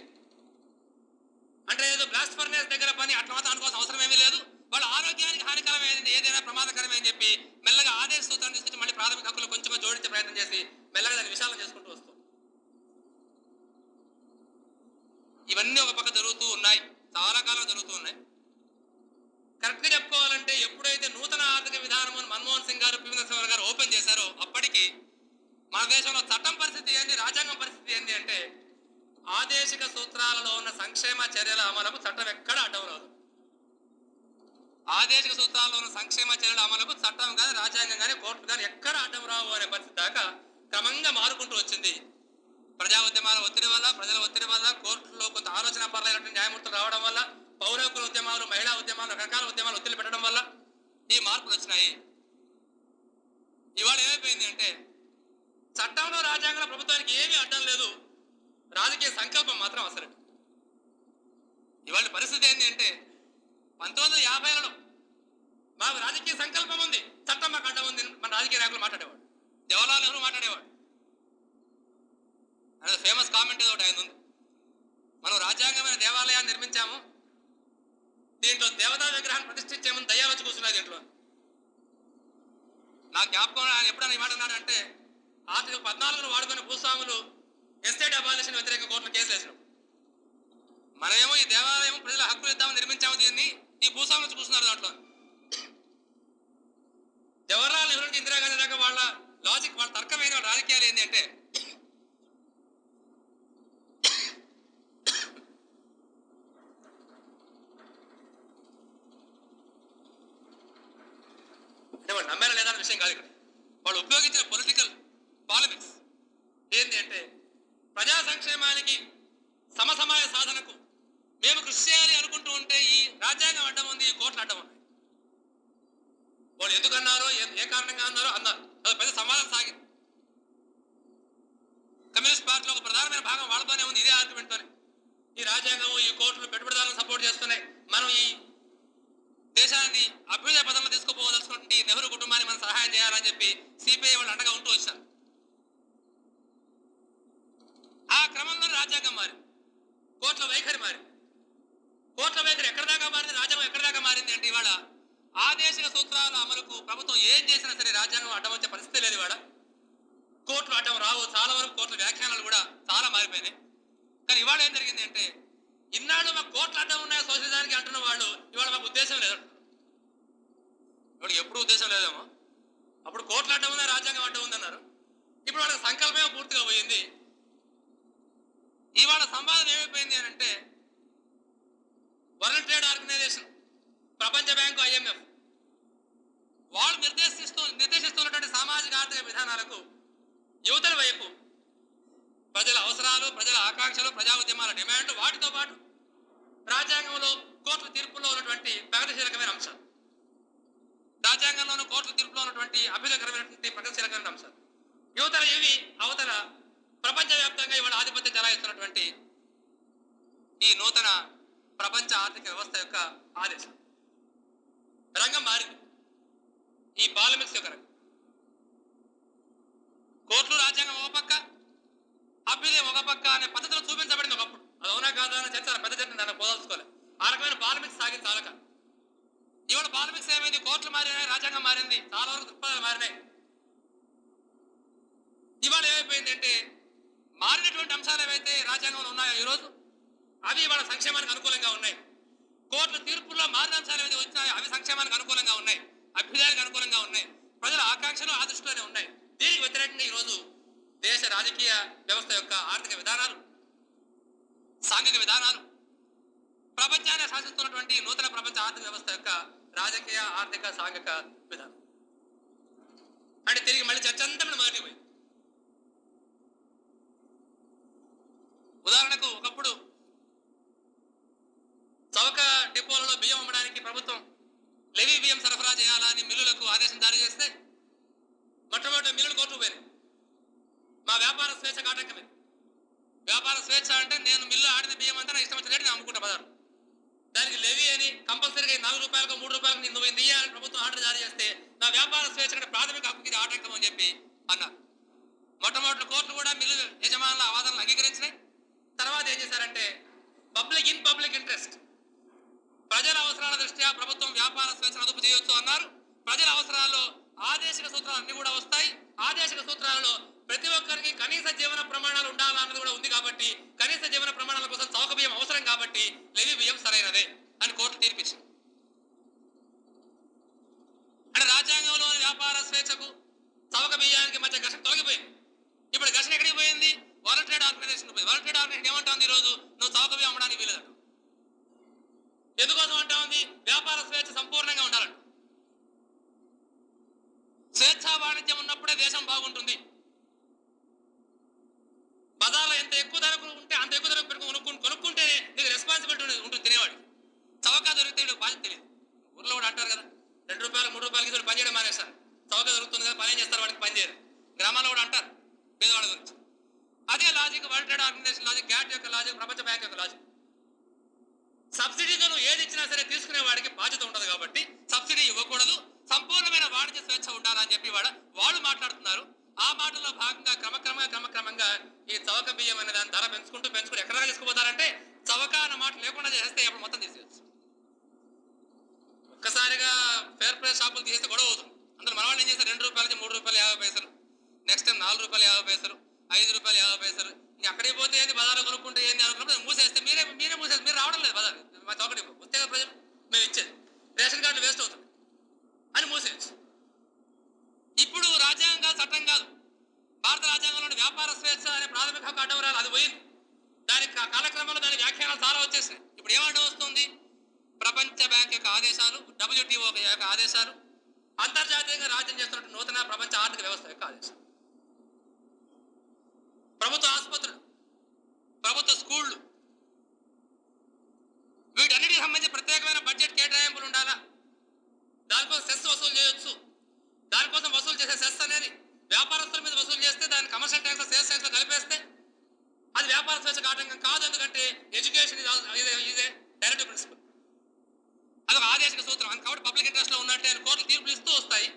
అంటే ఏదో బ్లాస్ట్ ఫర్నేస్ దగ్గర పని అట్లా మాత్రం అనుకోవాల్సిన అవసరం ఏమీ లేదు. వాళ్ళ ఆరోగ్యానికి హానికరమైనది ఏదైనా ప్రమాదకరమే అని చెప్పి మెల్లగా ఆదేశ సూత్రాన్ని తీసుకొచ్చి మళ్ళీ ప్రాథమిక హక్కులు కొంచెం జోడించే ప్రయత్నం చేసి మెల్లగా దాన్ని విశాలం చేసుకుంటూ వస్తాం. ఇవన్నీ ఒక పక్క జరుగుతూ ఉన్నాయి, చాలా కాలం జరుగుతూ ఉన్నాయి. కరెక్ట్గా చెప్పుకోవాలంటే ఎప్పుడైతే నూతన ఆర్థిక విధానం మన్మోహన్ సింగ్ గారు, పివి నరసింహరావు గారు ఓపెన్ చేశారో అప్పటికి మన దేశంలో చట్టం పరిస్థితి ఏంది, రాజ్యాంగం పరిస్థితి ఏంది అంటే ఆదేశిక సూత్రాలలో ఉన్న సంక్షేమ చర్యల అమలుకు చట్టం ఎక్కడ అడ్డం రాదు. ఆదేశిక సూత్రాల్లో ఉన్న సంక్షేమ చర్యల అమలుకు చట్టం కానీ, రాజ్యాంగం కానీ, కోర్టు కానీ ఎక్కడ అడ్డం రావు అనే పరిస్థితి దాకా క్రమంగా మారుకుంటూ వచ్చింది. ప్రజా ఉద్యమాల ఒత్తిడి వల్ల, ప్రజల ఒత్తిడి వల్ల, కోర్టులో కొంత ఆలోచన పర్లేనటువంటి న్యాయమూర్తులు రావడం వల్ల, పౌర హక్కుల ఉద్యమాలు, మహిళా ఉద్యమాలు, రకరకాల ఉద్యమాలు ఒత్తిడి పెట్టడం వల్ల ఈ మార్పులు వచ్చినాయి. ఇవాళ ఏమైపోయింది అంటే చట్టంలో రాజ్యాంగంలో ప్రభుత్వానికి ఏమీ అడ్డం లేదు, రాజకీయ సంకల్పం మాత్రం అవసరం. ఇవాళ పరిస్థితి ఏంటి అంటే 1950లలో మాకు రాజకీయ సంకల్పం ఉంది, చట్టం మాకు అడ్డం ఉంది మన రాజకీయ నాయకులు మాట్లాడేవాడు. జవహర్లాల్ నెహ్రూ మాట్లాడేవాడు. అనేది ఫేమస్ కామెంట్ ఏదో ఒకటి ఆయన ఉంది, మనం రాజ్యాంగమైన దేవాలయాన్ని నిర్మించాము, దీంట్లో దేవతా విగ్రహాన్ని ప్రతిష్ఠించామని దయ్యాలు వచ్చి కూర్చున్నాయి దీంట్లో. నా జ్ఞాపకం ఆయన ఎప్పుడైనా ఏమంటున్నాడు అంటే, ఆర్టికల్ 14ను వాడుకున్న భూస్వాములు ఎస్టేట్ అబాలిషన్ వ్యతిరేక కోర్టులో కేసులు వేసినాం, మనమేమో ఈ దేవాలయం ప్రజల హక్కులు ఇద్దామని నిర్మించాము, దీన్ని ఈ భూస్వాములు వచ్చి కూర్చున్నారు దాంట్లో. జవహర్లాల్ నెహ్రూ నుంచి ఇందిరాగాంధీ దాకా వాళ్ళ లాజిక్, వాళ్ళ తర్కమైన వాళ్ళ రాజకీయాలు ఏంటి అంటే, వాళ్ళు నమ్మారా లేదా అనే విషయం కాదు ఇక్కడ. వాళ్ళు ఉపయోగించిన పొలిటికల్ పాలిటిక్స్ ఏంటి అంటే, ప్రజా సంక్షేమానికి సమసమాయ సాధనకు మేము కృషి చేయాలి అనుకుంటూ ఉంటే ఈ రాజ్యాంగం అడ్డం ఉంది, ఈ కోర్టులు అడ్డం ఉంది. వాళ్ళు ఎందుకు అన్నారో, ఏ కారణంగా అన్నారో అన్నారు, అది పెద్ద సమాధానం సాగింది. కమ్యూనిస్ట్ పార్టీలో ఒక ప్రధానమైన భాగం వాళ్ళతోనే ఉంది, ఇదే ఆర్గ్యుమెంట్తోనే. ఈ రాజ్యాంగము, ఈ కోర్టులు పెట్టుబడిదారులను సపోర్ట్ చేస్తున్నాయి, మనం ఈ దేశాన్ని అభ్యుదయ పదంలో తీసుకుపోవలసినటువంటి నెహ్రూ కుటుంబాన్ని మనం సహాయం చేయాలని చెప్పి సిపిఐ వాళ్ళు అండగా ఉంటూ వచ్చారు. ఆ క్రమంలో రాజ్యాంగం మారింది, కోర్టుల వైఖరి మారింది. కోర్టుల వైఖరి ఎక్కడ దాకా మారింది, రాజ్యాంగం ఎక్కడ దాకా మారింది అంటే, ఇవాళ ఆదేశిక సూత్రాల అమలుకు ప్రభుత్వం ఏం చేసినా సరే రాజ్యాంగం అడ్డం వచ్చే పరిస్థితి లేదు. ఇవాళ కోర్టులు అడ్డం రావు, చాలా వరకు కోర్టుల వ్యాఖ్యానాలు కూడా చాలా మారిపోయినాయి. కానీ ఇవాళ ఏం జరిగింది అంటే, ఇన్నాళ్ళు మాకు కోర్టులు అడ్డం ఉన్నాయో సోషలిజానికి అంటున్న వాళ్ళు ఇవాళ మాకు ఉద్దేశం లేదు. ఇప్పుడు ఎప్పుడు ఉద్దేశం లేదేమో, అప్పుడు కోర్టులు అడ్డం ఉన్నాయి, రాజ్యాంగం అడ్డం ఉందన్నారు. ఇప్పుడు వాళ్ళకి సంకల్పమే పూర్తిగా పోయింది. ఇవాళ సంవాదం ఏమైపోయింది అని అంటే, వరల్డ్ ట్రేడ్ ఆర్గనైజేషన్, ప్రపంచ బ్యాంకు, IMF వాళ్ళు నిర్దేశిస్తున్నటువంటి సామాజిక ఆర్థిక విధానాలకు యువతల వైపు ప్రజల అవసరాలు, ప్రజల ఆకాంక్షలు, ప్రజా ఉద్యమాల డిమాండ్లు, వాటితో పాటు రాజ్యాంగంలో కోర్టుల తీర్పుల్లో ఉన్నటువంటి ప్రగతిశీలకమైన అంశాలు, రాజ్యాంగంలోనూ కోర్టుల తీర్పులో ఉన్నటువంటి అభ్యుదయకరమైనటువంటి ప్రగతిశీలకమైన అంశాలు, యువతల ఇవి అవతల ప్రపంచవ్యాప్తంగా ఇవాళ ఆధిపత్యం చెలాయిస్తున్నటువంటి ఈ నూతన ప్రపంచ ఆర్థిక వ్యవస్థ యొక్క ఆదేశం. రంగం మారింది, ఈ పాలిమిక్స్ యొక్క రంగం. కోర్టులు, రాజ్యాంగం ఒక పక్క, అభ్యుదయం ఒక పక్క అనే పద్ధతిలో చూపించబడింది ఒకప్పుడు. అది అవునా కాదా అని చర్చ, పెద్ద చర్చ దాన్ని పోదలుచుకోలేదు. ఆ రకమైన పాలిమిక్స్ సాగింది చాలక. ఇవాళ పాలిమిక్స్ ఏమైంది, కోర్టులు మారినాయి, రాజ్యాంగం మారింది, చాలా వరకు దృక్పథాలు మారినాయి. ఇవాళ ఏమైపోయింది అంటే, మారినటువంటి అంశాలు ఏవైతే రాజ్యాంగంలో ఉన్నాయో ఈరోజు, అవి ఇవాళ సంక్షేమానికి అనుకూలంగా ఉన్నాయి. కోర్టుల తీర్పుల్లో మారిన అంశాలు ఏవైతే వచ్చినాయో అవి సంక్షేమానికి అనుకూలంగా ఉన్నాయి, అభ్యుదయానికి అనుకూలంగా ఉన్నాయి, ప్రజల ఆకాంక్షలు ఆ దృష్టిలోనే ఉన్నాయి. దీనికి వ్యతిరేకంగా ఈరోజు దేశ రాజకీయ వ్యవస్థ యొక్క ఆర్థిక విధానాలు, సాంఘిక విధానాలు, ప్రపంచాన్ని శాసిస్తున్నటువంటి నూతన ప్రపంచ ఆర్థిక వ్యవస్థ యొక్క రాజకీయ, ఆర్థిక, సాంఘిక విధానం అంటే తిరిగి మళ్ళీ చర్చ అంతా మొదటి పోయింది. ఉదాహరణకు, ఒకప్పుడు చౌక డిపోలలో బియ్యం అమ్మడానికి ప్రభుత్వం లెవీ బియ్యం సరఫరా చేయాలని మిల్లులకు ఆదేశం జారీ చేస్తే మొట్టమొదటి మిల్లులు కోర్టుకు పోయినాయి. మా వ్యాపార స్వేచ్ఛకు ఆటంకమే. వ్యాపార స్వేచ్ఛ అంటే, నేను మిల్లు ఆడిన బియ్యం అంతా నా ఇష్టం వచ్చిన రేటు నేను అమ్ముకుంటా బజారు, దానికి లెవీ అని కంపల్సరీగా 4 రూపాయలకు 3 రూపాయలకు నువ్వు ఇయ్యాలని ప్రభుత్వం ఆర్డర్ జారీ చేస్తే నా వ్యాపార స్వేచ్ఛ కంటే ప్రాథమిక హక్కు ఇది ఆటంకం అని చెప్పి అన్నారు. మొట్టమొదటి కోర్టులు కూడా మిల్లు యజమానుల ఆవాదనలు అంగీకరించినాయి. తర్వాత ఏం చేశారంటే, పబ్లిక్ ఇంట్రెస్ట్, ప్రజల అవసరాల దృష్ట్యా ప్రభుత్వం వ్యాపార స్వేచ్ఛను అదుపు చేయొచ్చు అన్నారు. ప్రజల అవసరాల్లో ఆదేశిక సూత్రాలు అన్ని కూడా వస్తాయి. ఆదేశిక సూత్రాలలో ప్రతి ఒక్కరికి కనీస జీవన ప్రమాణాలు ఉండాలన్నది కూడా ఉంది కాబట్టి, కనీస జీవన ప్రమాణాల కోసం చౌక బియ్యం అవసరం కాబట్టి లెవీ బియ్యం సరైనదే అని కోర్టు తీర్పిచ్చింది. అంటే రాజ్యాంగంలోని వ్యాపార స్వేచ్ఛకు చౌక బియ్యానికి మధ్య ఘర్షణ తొలగిపోయింది. ఇప్పుడు ఘర్షణ ఎక్కడికి పోయింది, వరల్డ్ ట్రేడ్ ఆర్గనైజేషన్ పోయింది. వరల్డ్ ట్రేడ్ ఆర్గనైజేషన్ ఏమంటుంది, ఈరోజు నువ్వు చౌక బియ్యం అమ్మడానికి వీలేదంట. ఎందుకోసం అంటా ఉంది, వ్యాపార స్వేచ్ఛ సంపూర్ణంగా ఉండాలంట. స్వేచ్ఛా వాణిజ్యం ఉన్నప్పుడే దేశం బాగుంటుంది. బజార్లో ఎంత ఎక్కువ ధరకు ఉంటే అంత ఎక్కువ ధరకు పెట్టుకుని కొనుక్కుంటే నీకు రెస్పాన్సిబిలిటీ ఉంటుంది తినేవాడికి. చౌక దొరికితే వీడికి బాధ్యత తెలియదు. ఊర్లో కూడా అంటారు కదా, 2 రూపాయలు 3 రూపాయలకి పని చేయడం మానేస్తారు, చౌక దొరుకుతుంది కదా పని ఏం చేస్తారు, వాడికి పని చేయరు. గ్రామాల్లో కూడా అంటారు, పేదవాళ్ళ గురించి. అదే logic world trade organisation logic, GATT యొక్క లాజిక్, ప్రపంచ బ్యాంక్ యొక్క లాజిక్. సబ్సిడీతో నువ్వు ఏది ఇచ్చినా సరే తీసుకునే వాడికి బాధ్యత ఉండదు కాబట్టి సబ్సిడీ ఇవ్వకూడదు, సంపూర్ణమైన వాణిజ్య స్వేచ్ఛ ఉండాలని చెప్పి వాళ్ళు మాట్లాడుతున్నారు. ఆ మాటల్లో భాగంగా క్రమక్రమంగా ఈ చవక బియ్యం అనే దాని ధర పెంచుకుంటూ ఎక్కడ తీసుకుపోతారంటే చవక అన్న మాట లేకుండా చేస్తే అప్పుడు మొత్తం తీసేయచ్చు. ఒక్కసారిగా ఫేర్ ప్రైస్ షాపులు తీసేస్తే గొడవ అవుతుంది. అందులో మన వాళ్ళు ఏం చేస్తారు, ₹2 ₹3.50, నెక్స్ట్ టైం ₹4.50, ₹5.50. ఇంక అక్కడికి పోతే ఏంది, బజార్లో కొనుక్కుంటే ఏంది అనుకున్నప్పుడు మూసేస్తే మీరే మూసేస్తే మీరు రావడం లేదు బజార్, మా చౌకటి వస్తే ప్రజలు మేము ఇచ్చేది రేషన్ కార్డులు వేస్ట్ అవుతుంది అని మూసేయచ్చు. ఇప్పుడు రాజ్యాంగం చట్టం కాదు, భారత రాజ్యాంగంలోని వ్యాపార స్వేచ్ఛ అనే ప్రాథమిక హక్కు అడ్డం రాలి, అది పోయింది. దాని కాలక్రమంలో దాని వ్యాఖ్యానాలు చాలా వచ్చేసినాయి. ఇప్పుడు ఏమంటే వస్తుంది, ప్రపంచ బ్యాంక్ యొక్క ఆదేశాలు, WTO యొక్క ఆదేశాలు, అంతర్జాతీయంగా రాజ్యం చేస్తున్న నూతన ప్రపంచ ఆర్థిక వ్యవస్థ యొక్క ఆదేశాలు, ప్రభుత్వ ఆసుపత్రులు, ప్రభుత్వ స్కూళ్లు, వీటన్నిటికి సంబంధించి ప్రత్యేకమైన బడ్జెట్ కేటాయింపులు ఉండాలా, దానికోసం సెస్ వసూలు చేయొచ్చు. దానికోసం వసూలు చేసే సెస్ అనేది వ్యాపారస్తుల మీద వసూలు చేస్తే దాన్ని కమర్షియల్ ట్యాక్స్, సేల్స్ ట్యాక్స్ లో కలిపేస్తే అది వ్యాపార స్వేచ్ఛకు ఆటంకం కాదు. ఎందుకంటే ఎడ్యుకేషన్ ఇదే డైరెక్టివ్ ప్రిన్సిపల్, అదొక ఆదేశిక సూత్రం. కాబట్టి పబ్లిక్ ఇంట్రెస్ట్ లో ఉన్నట్టే కోర్టులు తీర్పులు ఇస్తూ వస్తాయి.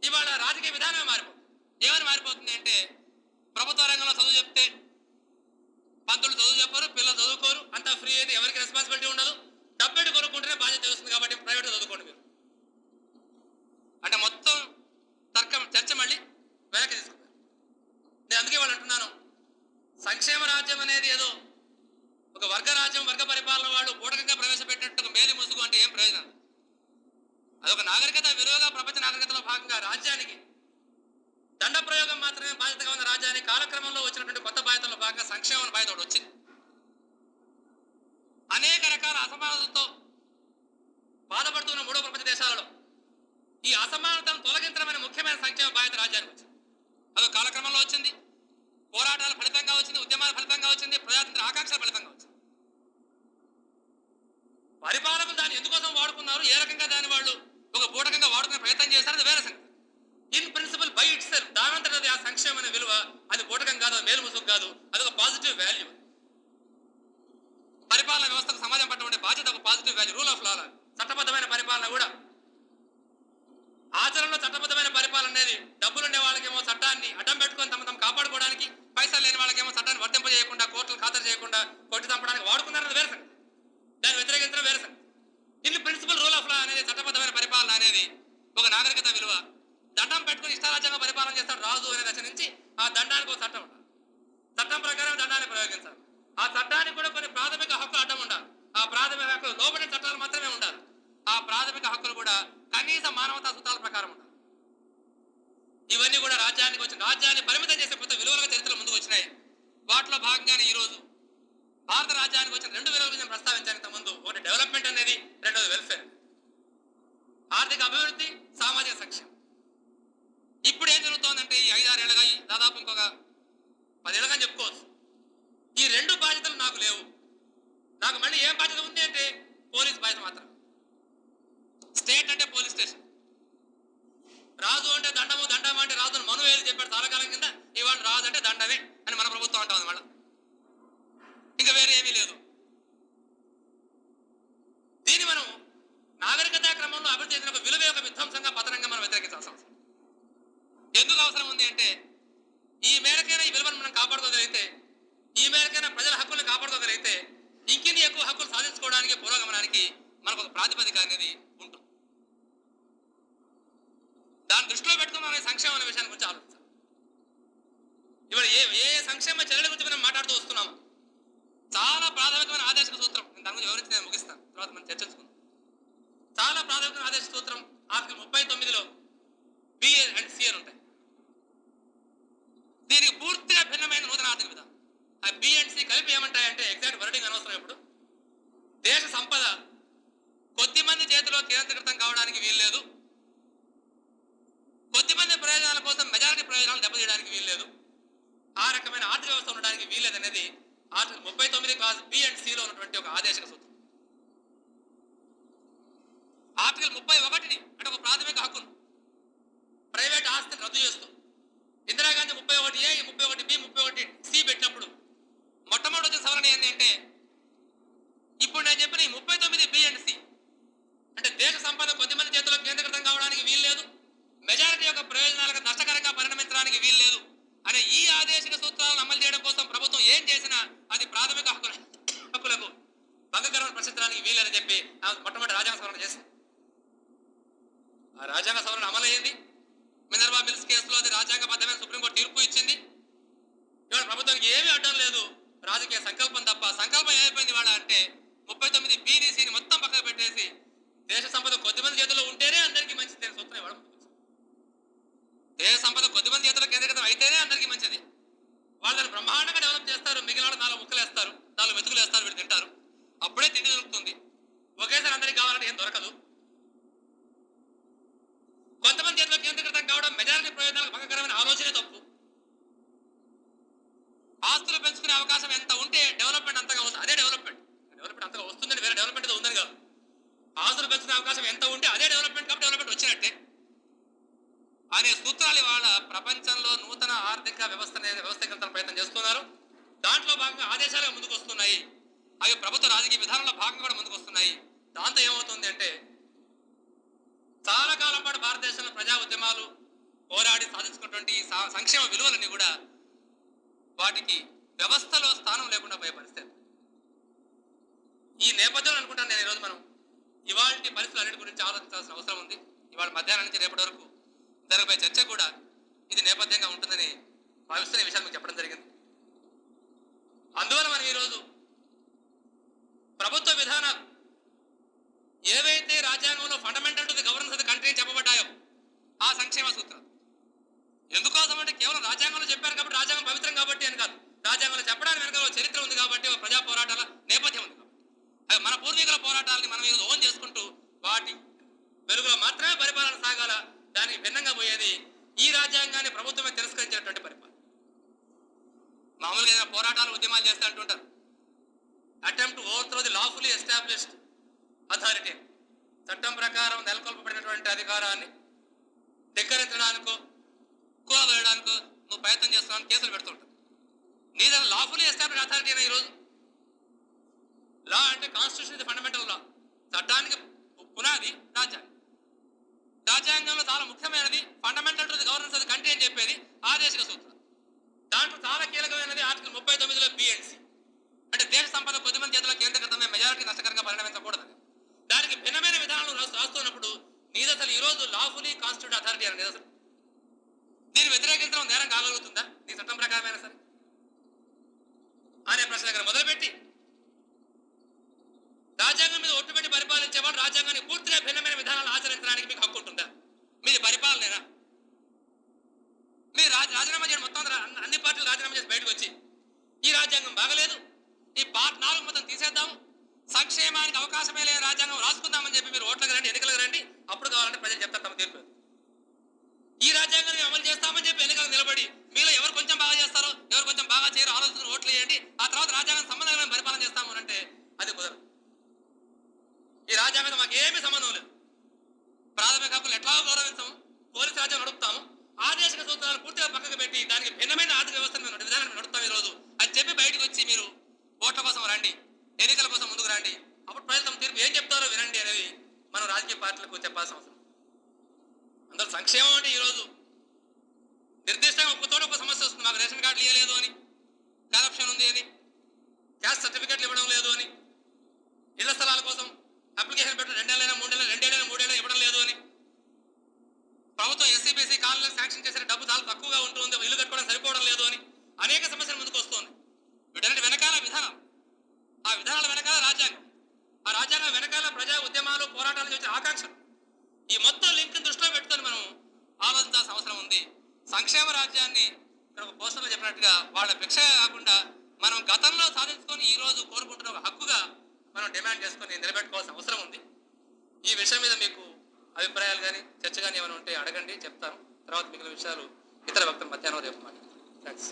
ఇవాళ రాజకీయ విధానమే మారిపోతుంది. ఏమని మారిపోతుంది అంటే, ప్రభుత్వ రంగంలో చదువు చెప్తే పంతులు చదువు చెప్పరు, పిల్లలు చదువుకోరు, అంతా ఫ్రీ అయితే ఎవరికి రెస్పాన్సిబిలిటీ ఉండదు, డబ్బెట్టు కొనుక్కుంటేనే బాధ్యత తెలుస్తుంది కాబట్టి ప్రైవేట్ చదువుకోండి మీరు అంటే మొత్తం చర్చ మళ్ళీ వెనక్కి తీసుకుంటారు. నేను అందుకే వాళ్ళు అంటున్నాను, సంక్షేమ రాజ్యం అనేది ఏదో ఒక వర్గ రాజ్యం, వర్గ పరిపాలన వాళ్ళు బూటకంగా ప్రవేశపెట్టినట్టు మేలి ముసుగు అంటే ఏం ప్రయోజనం? అదొక నాగరికత విలువగా ప్రపంచ నాగరికతలో భాగంగా రాజ్యానికి దండ ప్రయోగం మాత్రమే బాధ్యతగా ఉన్న రాజ్యానికి కాలక్రమంలో వచ్చినటువంటి కొత్త బాధ్యతల్లో భాగంగా సంక్షేమ బాధ్యత ఒకటి వచ్చింది. అనేక రకాల అసమానతలతో బాధపడుతున్న మూడో ప్రపంచ దేశాలలో ఈ అసమానతను తొలగించడమైన ముఖ్యమైన సంక్షేమ బాధ్యత రాజ్యానికి వచ్చింది. అదొక కాలక్రమంలో వచ్చింది, పోరాటాల ఫలితంగా వచ్చింది, ఉద్యమాల ఫలితంగా వచ్చింది, ప్రజాతంత్ర ఆకాంక్షల ఫలితంగా వచ్చింది. పరిపాలకులు దాన్ని ఎందుకోసం వాడుకున్నారు, ఏ రకంగా దాన్ని వాళ్ళు ఒక బూటకంగా వాడుకునే ప్రయత్నం చేశారు, అది వేరే సంగతి. In principle by itself దానంతటి ఆ సంక్షేమ అనే విలువ అది బూటకం కాదు, అది మేలు ముసుగు కాదు, అదొక పాజిటివ్ వాల్యూ. పరిపాలన వ్యవస్థకు సమాజం పట్ల ఉండే బాధ్యత ఒక positive value, rule of law. చట్టబద్ధమైన పరిపాలన కూడా ఆచరణలో చట్టబద్ధమైన పరిపాలన అనేది డబ్బులుండే వాళ్ళకేమో చట్టాన్ని అడ్డం పెట్టుకొని తమ కాపాడుకోవడానికి, పైసలు లేని వాళ్ళకేమో చట్టాన్ని వర్తింపజేయకుండా, కోర్టులు ఖాతరు చేయకుండా కొట్టి చంపడానికి వాడుకున్నారన్నది వేరే సంగతి, దాన్ని వ్యతిరేకించడం వేరే సంగతి. In principal rule of law అనేది చట్టబద్ధమైన పరిపాలన అనేది ఒక నాగరికత విలువ. దండం పెట్టుకుని ఇష్టారాజ్యంగా పరిపాలన చేస్తాడు రాజు అనే దశ నుంచి ఆ దండానికి ఒక చట్టం ఉండాలి, చట్టం ప్రకారం దండాన్ని ప్రయోగించాలి. ఆ చట్టానికి కూడా కొన్ని ప్రాథమిక హక్కులు అడ్డం ఉండాలి. ఆ ప్రాథమిక హక్కులు లోబడిన చట్టాలు మాత్రమే ఉండాలి. ఆ ప్రాథమిక హక్కులు కూడా కనీస మానవతా సూత్రాల ప్రకారం ఉండాలి. ఇవన్నీ కూడా రాజ్యానికి వచ్చిన, రాజ్యాన్ని పరిమితం చేసే కొత్త విలువలుగా చరిత్రలో ముందుకు వచ్చినాయి. వాటిలో భాగంగానే ఈ రోజు భారత రాజ్యానికి వచ్చిన 2 విలువలు నేను ప్రస్తావించాను ఇంత ముందు. ఒకటి డెవలప్మెంట్ అనేది, రెండోది వెల్ఫేర్, ఆర్థిక అభివృద్ధి, సామాజిక సంక్షేమం. ఇప్పుడు ఏం జరుగుతోందంటే ఈ 5-6 ఏళ్ళగా, దాదాపు ఇంకొక 10 ఏళ్ళగా చెప్పుకోవచ్చు, ఈ 2 బాధ్యతలు నాకు లేవు. నాకు మళ్ళీ ఏం బాధ్యత ఉంది అంటే పోలీస్ బాధ్యత మాత్రం. స్టేట్ అంటే పోలీస్ స్టేషన్, రాజు అంటే దండము, దండం అంటే రాజును మను ఏది చెప్పాడు చాలా కాలం కింద, ఇవాళ రాజు అంటే దండమే అని మన ప్రభుత్వం అంటా ఉంది. మళ్ళీ ఇంకా వేరే ఏమీ లేదు. దీన్ని మనం నాగరికతా క్రమంలో అభివృద్ధి చేసిన ఒక విలువ యొక్క విధ్వంసంగా, పతనంగా మనం వ్యతిరేకించాల్సిన అవసరం. ఎందుకు అవసరం ఉంది అంటే, ఈ మేరకైనా ఈ విలువను మనం కాపాడుకోగలిగితే, ఈ మేరకైనా ప్రజల హక్కులను కాపాడుకోగలిగితే ఇంకిన్ని ఎక్కువ హక్కులు సాధించుకోవడానికి, పురోగమనానికి మనకు ఒక ప్రాతిపదిక అనేది ఉంటుంది. దాన్ని దృష్టిలో పెట్టుకుని మనం సంక్షేమం అనే విషయాన్ని గురించి ఆలోచించాలి. ఇవాళ ఏ సంక్షేమ చర్యల గురించి మనం మాట్లాడుతూ వస్తున్నాము, చాలా ప్రాథమికమైన ఆదేశిక సూత్రం, నేను దాని గురించి వివరించి నేను ముగిస్తాను, తర్వాత మనం చర్చించుకుందాం. చాలా ప్రాథమికమైన ఆదేశిక సూత్రం ఆర్టికల్ 39లో B and C అని ఉంటాయి. దీనికి పూర్తిగా భిన్నమైన నూతన ఆర్థిక విధానం. ఆ B and C కలిపి ఏమంటాయంటే, ఎగ్జాక్ట్ వర్డింగ్ అనవసరం, ఇప్పుడు దేశ సంపద కొద్ది మంది చేతిలో కేంద్రీకృతం కావడానికి వీల్లేదు, కొద్ది మంది ప్రయోజనాల కోసం మెజారిటీ ప్రయోజనాలు దెబ్బతీయడానికి వీల్లేదు, ఆ రకమైన ఆర్థిక వ్యవస్థ ఉండడానికి వీల్లేదు అనేది article 39 class B and C లో ఉన్నటువంటి ఒక ఆదేశిక సూత్రం. ఆర్టికల్ 31ని అంటే ఒక ప్రాథమిక హక్కును, ప్రైవేట్ ఆస్తిని రద్దు చేస్తూ ఇందిరాగాంధీ 31A, 31B, 31C పెట్టినప్పుడు మొట్టమొదటి వచ్చిన సవరణ ఏంటి అంటే ఇప్పుడు నేను చెప్పిన ఈ 39B అండ్ C అంటే దేశ సంపద కొద్దిమంది చేతుల్లో కేంద్రీకృతం కావడానికి వీల్లేదు, మెజారిటీ యొక్క ప్రయోజనాలకు నష్టకరంగా పరిణమించడానికి వీల్లేదు అనే ఈ ఆదేశిక సూత్రాలను అమలు చేయడం కోసం ప్రభుత్వం ఏం చేసినా అది ప్రాథమిక హక్కులకు భంగకరమైన ప్రసిద్ధానికి వీల్లేదని చెప్పి మొట్టమొదటి రాజ్యాంగ సవరణ చేసింది. ఆ రాజ్యాంగ సవరణ అమలయ్యింది. మినర్వా మిల్స్ కేసులో అది రాజ్యాంగబద్ధమైన సుప్రీంకోర్టు తీర్పు ఇచ్చింది. ఇవాళ ప్రభుత్వానికి ఏమీ అడ్డం లేదు, రాజకీయ సంకల్పం తప్ప. సంకల్పం ఏమైపోయింది వాళ్ళ అంటే 39B, Cని మొత్తం పక్కకు పెట్టేసి దేశ సంపద కొద్దిమంది చేతుల్లో ఉంటేనే అందరికీ మంచిది సూత్రం ఇవ్వడం. దేశ సంపద కొద్దిమంది చేతుల్లో కేంద్రీకృతం అయితేనే అందరికీ మంచిది. వాళ్ళని బ్రహ్మాండంగా డెవలప్ చేస్తారు, మిగిలిన వాళ్ళు 4 ముక్కలు వేస్తారు, 4 మెతుకులు వేస్తారు, వీళ్ళు తింటారు. అప్పుడే తిండి దొరుకుతుంది. ఒకేసారి అందరికి కావాలంటే ఏం దొరకదు. కొంతమంది చేతిలో కేంద్రీకృతం కావడం మెజారిటీ ప్రయోజనాలకు భంగకరమైన ఆలోచనే తప్పు. ఆస్తులు పెంచుకునే అవకాశం ఎంత ఉంటే డెవలప్మెంట్ అంతగా వస్తుంది. అదే డెవలప్మెంట్ అంతగా వస్తుందని వేరే డెవలప్మెంట్ ఏదో ఉందని కాదు. ఆస్తులు పెంచుకునే అవకాశం ఎంత ఉంటే అదే డెవలప్మెంట్ కాబట్టి డెవలప్మెంట్ వచ్చినట్టే అనే సూత్రాలు ఇవాళ ప్రపంచంలో నూతన ఆర్థిక వ్యవస్థీకరణ ప్రయత్నం చేస్తున్నారు. దాంట్లో భాగంగా ఆదేశాలుగా ముందుకు వస్తున్నాయి. అవి ప్రభుత్వ రాజకీయ విధానంలో భాగంగా కూడా ముందుకు వస్తున్నాయి. దాంతో ఏమవుతుంది అంటే చాలా కాలం పాటు భారతదేశంలో ప్రజా ఉద్యమాలు పోరాడి సాధించుకున్నటువంటి సంక్షేమ విలువలన్నీ కూడా వాటికి వ్యవస్థలో స్థానం లేకుండా పోయే పరిస్థితి. ఈ నేపథ్యంలో అనుకుంటాను నేను ఈరోజు మనం ఇవాళ పరిస్థితులు అన్నిటి గురించి ఆలోచించాల్సిన అవసరం ఉంది. ఇవాళ మధ్యాహ్నం నుంచి రేపటి వరకు జరగబోయే చర్చ కూడా ఇది నేపథ్యంగా ఉంటుందని భావిస్తున్న ఈ విషయాన్ని మీకు చెప్పడం జరిగింది. అందువల్ల మనం ఈరోజు ప్రభుత్వ విధానాలు ఏవైతే రాజ్యాంగంలో fundamental to the governance of the country చెప్పబడ్డాయో ఆ సంక్షేమ సూత్రం ఎందుకోసం అంటే కేవలం రాజ్యాంగంలో చెప్పారు కాబట్టి రాజ్యాంగం పవిత్రం కాబట్టి అని కాదు. రాజ్యాంగంలో చెప్పడానికి వెనక చరిత్ర ఉంది కాబట్టి ప్రజా పోరాటాల నేపథ్యం ఉంది కాబట్టి మన పూర్వీకుల పోరాటాలని మనం ఈరోజు ఓన్ చేసుకుంటూ వాటి వెలుగులో మాత్రమే పరిపాలన సాగాల. దానికి భిన్నంగా పోయేది ఈ రాజ్యాంగాన్ని ప్రభుత్వమే తిరస్కరించినటువంటి పరిపాలన. మామూలుగా ఏదైనా పోరాటాలు ఉద్యమాలు చేస్తే అంటుంటారు attempt overthrow the lawfully established authority, చట్టం ప్రకారం నెలకొల్పబడినటువంటి అధికారాన్ని ధిక్కరించడానికో కూలవేయడానికో నువ్వు ప్రయత్నం చేస్తున్నావు కేసులు పెడుతుంటావు. నీది లాఫుల్లీ ఎస్టాబ్లిష్డ్ అథారిటీ అయినా ఈరోజు లా అంటే కాన్స్టిట్యూషన్ ఇది ఫండమెంటల్ లా, చట్టానికి పునాది రాజ్యాంగం. రాజ్యాంగంలో చాలా ముఖ్యమైనది fundamental to the governance of the country అని చెప్పేది ఆదేశిక సూత్రం. దాంట్లో చాలా కీలకమైనది ఆర్టికల్ 39లో B and C అంటే దేశ సంపద కొద్దిమంది చేతుల్లో కేంద్రీకృతమే మెజారిటీ నష్టకరంగా పరిణమించకూడదని. దానికి భిన్నమైన విధానాలు రాస్తున్నప్పుడు నీది అసలు ఈరోజు లాఫుల్లీ కాన్స్టిట్యూట్ అథారిటీ అనేది అసలు దీన్ని వ్యతిరేకించడం నేరం కాగలుగుతుందా నీ చట్టం ప్రకారమైనా సరే అనే ప్రశ్న దగ్గర మొదలుపెట్టి రాజ్యాంగం మీద ఒట్టుపెట్టి పరిపాలించేవాడు రాజ్యాంగాన్ని పూర్తిగా భిన్నమైన విధానాలు ఆచరించడానికి మీకు హక్కు ఉంటుందా? మీది పరిపాలనేనా? మీరు రాజీనామా చేయడం మొత్తం అన్ని పార్టీలు రాజీనామా చేసి బయటకు వచ్చి ఈ రాజ్యాంగం బాగలేదు, ఈ పార్ట్ 4 మొత్తం తీసేద్దాము, సంక్షేమానికి అవకాశమే లేని రాజ్యాంగం రాసుకుందామని చెప్పి మీరు ఓట్లకు రండి, ఎన్నికలకు రండి, అప్పుడు కావాలంటే ప్రజలు చెప్తారు తమ తీర్పు. ఈ రాజ్యాంగాన్ని అమలు చేస్తామని చెప్పి ఎన్నికలకు నిలబడి మీలో ఎవరు కొంచెం బాగా చేస్తారో ఎవరు కొంచెం బాగా చేయరో ఆలోచన ఓట్లు వేయండి, ఆ తర్వాత రాజ్యాంగం సంబంధం పరిపాలన చేస్తాము అంటే అది కుదరదు. ఈ రాజ్యాంగంతో మాకు ఏమీ సంబంధం లేదు. ప్రాథమిక హక్కులు ఎట్లా గౌరవించాము, పోలీసు రాజ్యం నడుపుతాము, ఆదేశిక సూత్రాలు పూర్తిగా పక్కకు పెట్టి దానికి భిన్నమైన ఆర్థిక వ్యవస్థను విధానాన్ని నడుపుతాం ఈరోజు అని చెప్పి బయటకు వచ్చి మీరు ఓట్ల కోసం రండి, ఎన్నికల కోసం ముందుకు రండి, అప్పుడు ప్రజలు తమ తీర్పు ఏం చెప్తారో వినండి అనేవి మనం రాజకీయ పార్టీలకు చెప్పాల్సిన అవసరం. అందులో సంక్షేమం అంటే ఈరోజు నిర్దిష్టంగా ఒక చోట ఒక సమస్య వస్తుంది, మాకు రేషన్ కార్డులు ఇవ్వలేదు అని, కరప్షన్ ఉంది అని, క్యాస్ట్ సర్టిఫికేట్లు ఇవ్వడం లేదు అని, ఇళ్ల స్థలాల కోసం అప్లికేషన్ పెట్టడం 2 ఏళ్ళైనా 3 ఏళ్ళైనా 2 ఏళ్ళైనా 3 ఏళ్ళైనా ఇవ్వడం లేదు అని, ప్రభుత్వం ఎస్సీబీసీ కాలనీలకు శాంక్షన్ చేసిన డబ్బు చాలా తక్కువగా ఉంటుంది, ఇల్లు కట్టుకోవడం సరిపోవడం లేదు అని అనేక సమస్యలు ముందుకు వస్తుంది. వీటన్నిటి వెనకాల విధానం, ఆ విధానాల వెనకాల రాజ్యాంగం, ఆ రాజ్యాంగం వెనకాల ప్రజా ఉద్యమాలు పోరాటాలు చేసే ఆకాంక్ష, ఈ మొత్తం లింక్ దృష్టిలో పెట్టుకొని మనం ఆలోచించాల్సిన అవసరం ఉంది. సంక్షేమ రాజ్యాన్ని ఒక పోస్టర్లో చెప్పినట్టుగా వాళ్ళ భిక్షగా కాకుండా మనం గతంలో సాధించుకొని ఈ రోజు కోరుకుంటున్న ఒక హక్కుగా మనం డిమాండ్ చేసుకొని నిలబెట్టుకోవాల్సిన అవసరం ఉంది. ఈ విషయం మీద మీకు అభిప్రాయాలు కానీ చర్చ కానీ ఏమైనా ఉంటే అడగండి, చెప్తాను. తర్వాత మిగిలిన విషయాలు ఇతర వ్యక్తులు మధ్యాహ్నం రేపు మాట్లాడతాను. థ్యాంక్స్.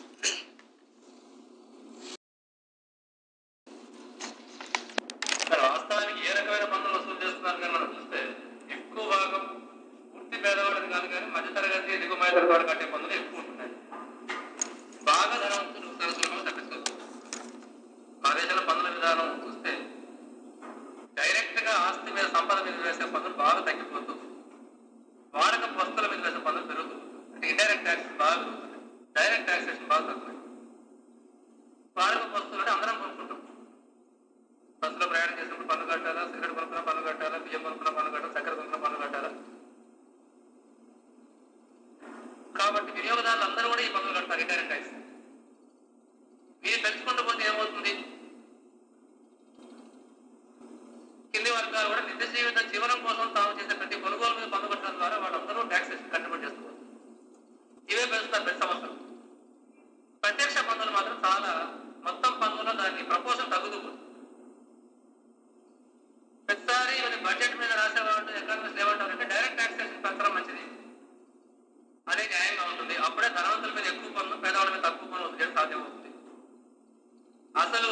వాస్తవానికి ఏ రకమైన పన్నులు వసూలు చేస్తున్నారు కానీ మనం చూస్తే ఎక్కువ భాగం పూర్తి పేదవాడిని కాదు కానీ మధ్యతరగతి దిగుమతి తరగతి కట్టే పన్నులు ఎక్కువ ఉంటున్నాయి. విధానం చూస్తే డైరెక్ట్ గా ఆస్తి మీద సంపద మీద వేసే పన్నులు బాగా తగ్గిపోతూ వాడక వస్తువుల మీద వేసే పన్నులు పెరుగుతుంది. అంటే ఇండైరెక్ట్ ట్యాక్స్ బాగా పెరుగుతుంది, డైరెక్ట్ టాక్సేషన్ బాగా తక్కువ. వాడక వస్తువులు అంటే అందరం కొనుక్కుంటాం. బస్సులో ప్రయాణం చేసినప్పుడు పన్ను కట్టాలా, సిగరెట్ కొనుక్కున్న పన్ను కట్టాలా, బియ్యం కొనుక్కున్న పన్ను కట్టాలా, చక్కెర కొనుక్కున్న పన్ను కట్టాలా. కాబట్టి వినియోగదారులు అందరూ కూడా ఈ పన్నులు కడతారు, ఇండైరెక్ట్ ట్యాక్స్. మీరు పెంచుకుంటూ పోతే ఏమవుతుంది? కింది వర్గాలు కూడా నిత్య జీవనం కోసం తాము చేసే ప్రతి కొనుగోలు మీద పన్ను కట్టడం ద్వారా వాళ్ళందరూ ట్యాక్సేషన్ కంట్రిబ్యూట్ చేస్తున్నారు. ఇవే పెంచుతారు ప్రతి సంవత్సరం. ప్రత్యక్ష పన్నులు మాత్రం చాలా మొత్తం పన్నులో దాన్ని ప్రపోజల్ తగ్గుతూ ప్రతిసారి బడ్జెట్ మీద రాసేవాళ్ళు ఎకానమిస్ట్ ఏమంటారంటే డైరెక్ట్ టాక్సేషన్ పెంచడం మంచిది, అదే న్యాయంగా ఉంటుంది. అప్పుడే ధనవంతుల మీద ఎక్కువ పన్ను, పేదవాళ్ళ మీద తక్కువ పన్ను వసూలు చేయడం సాధ్యమవుతుంది. అసలు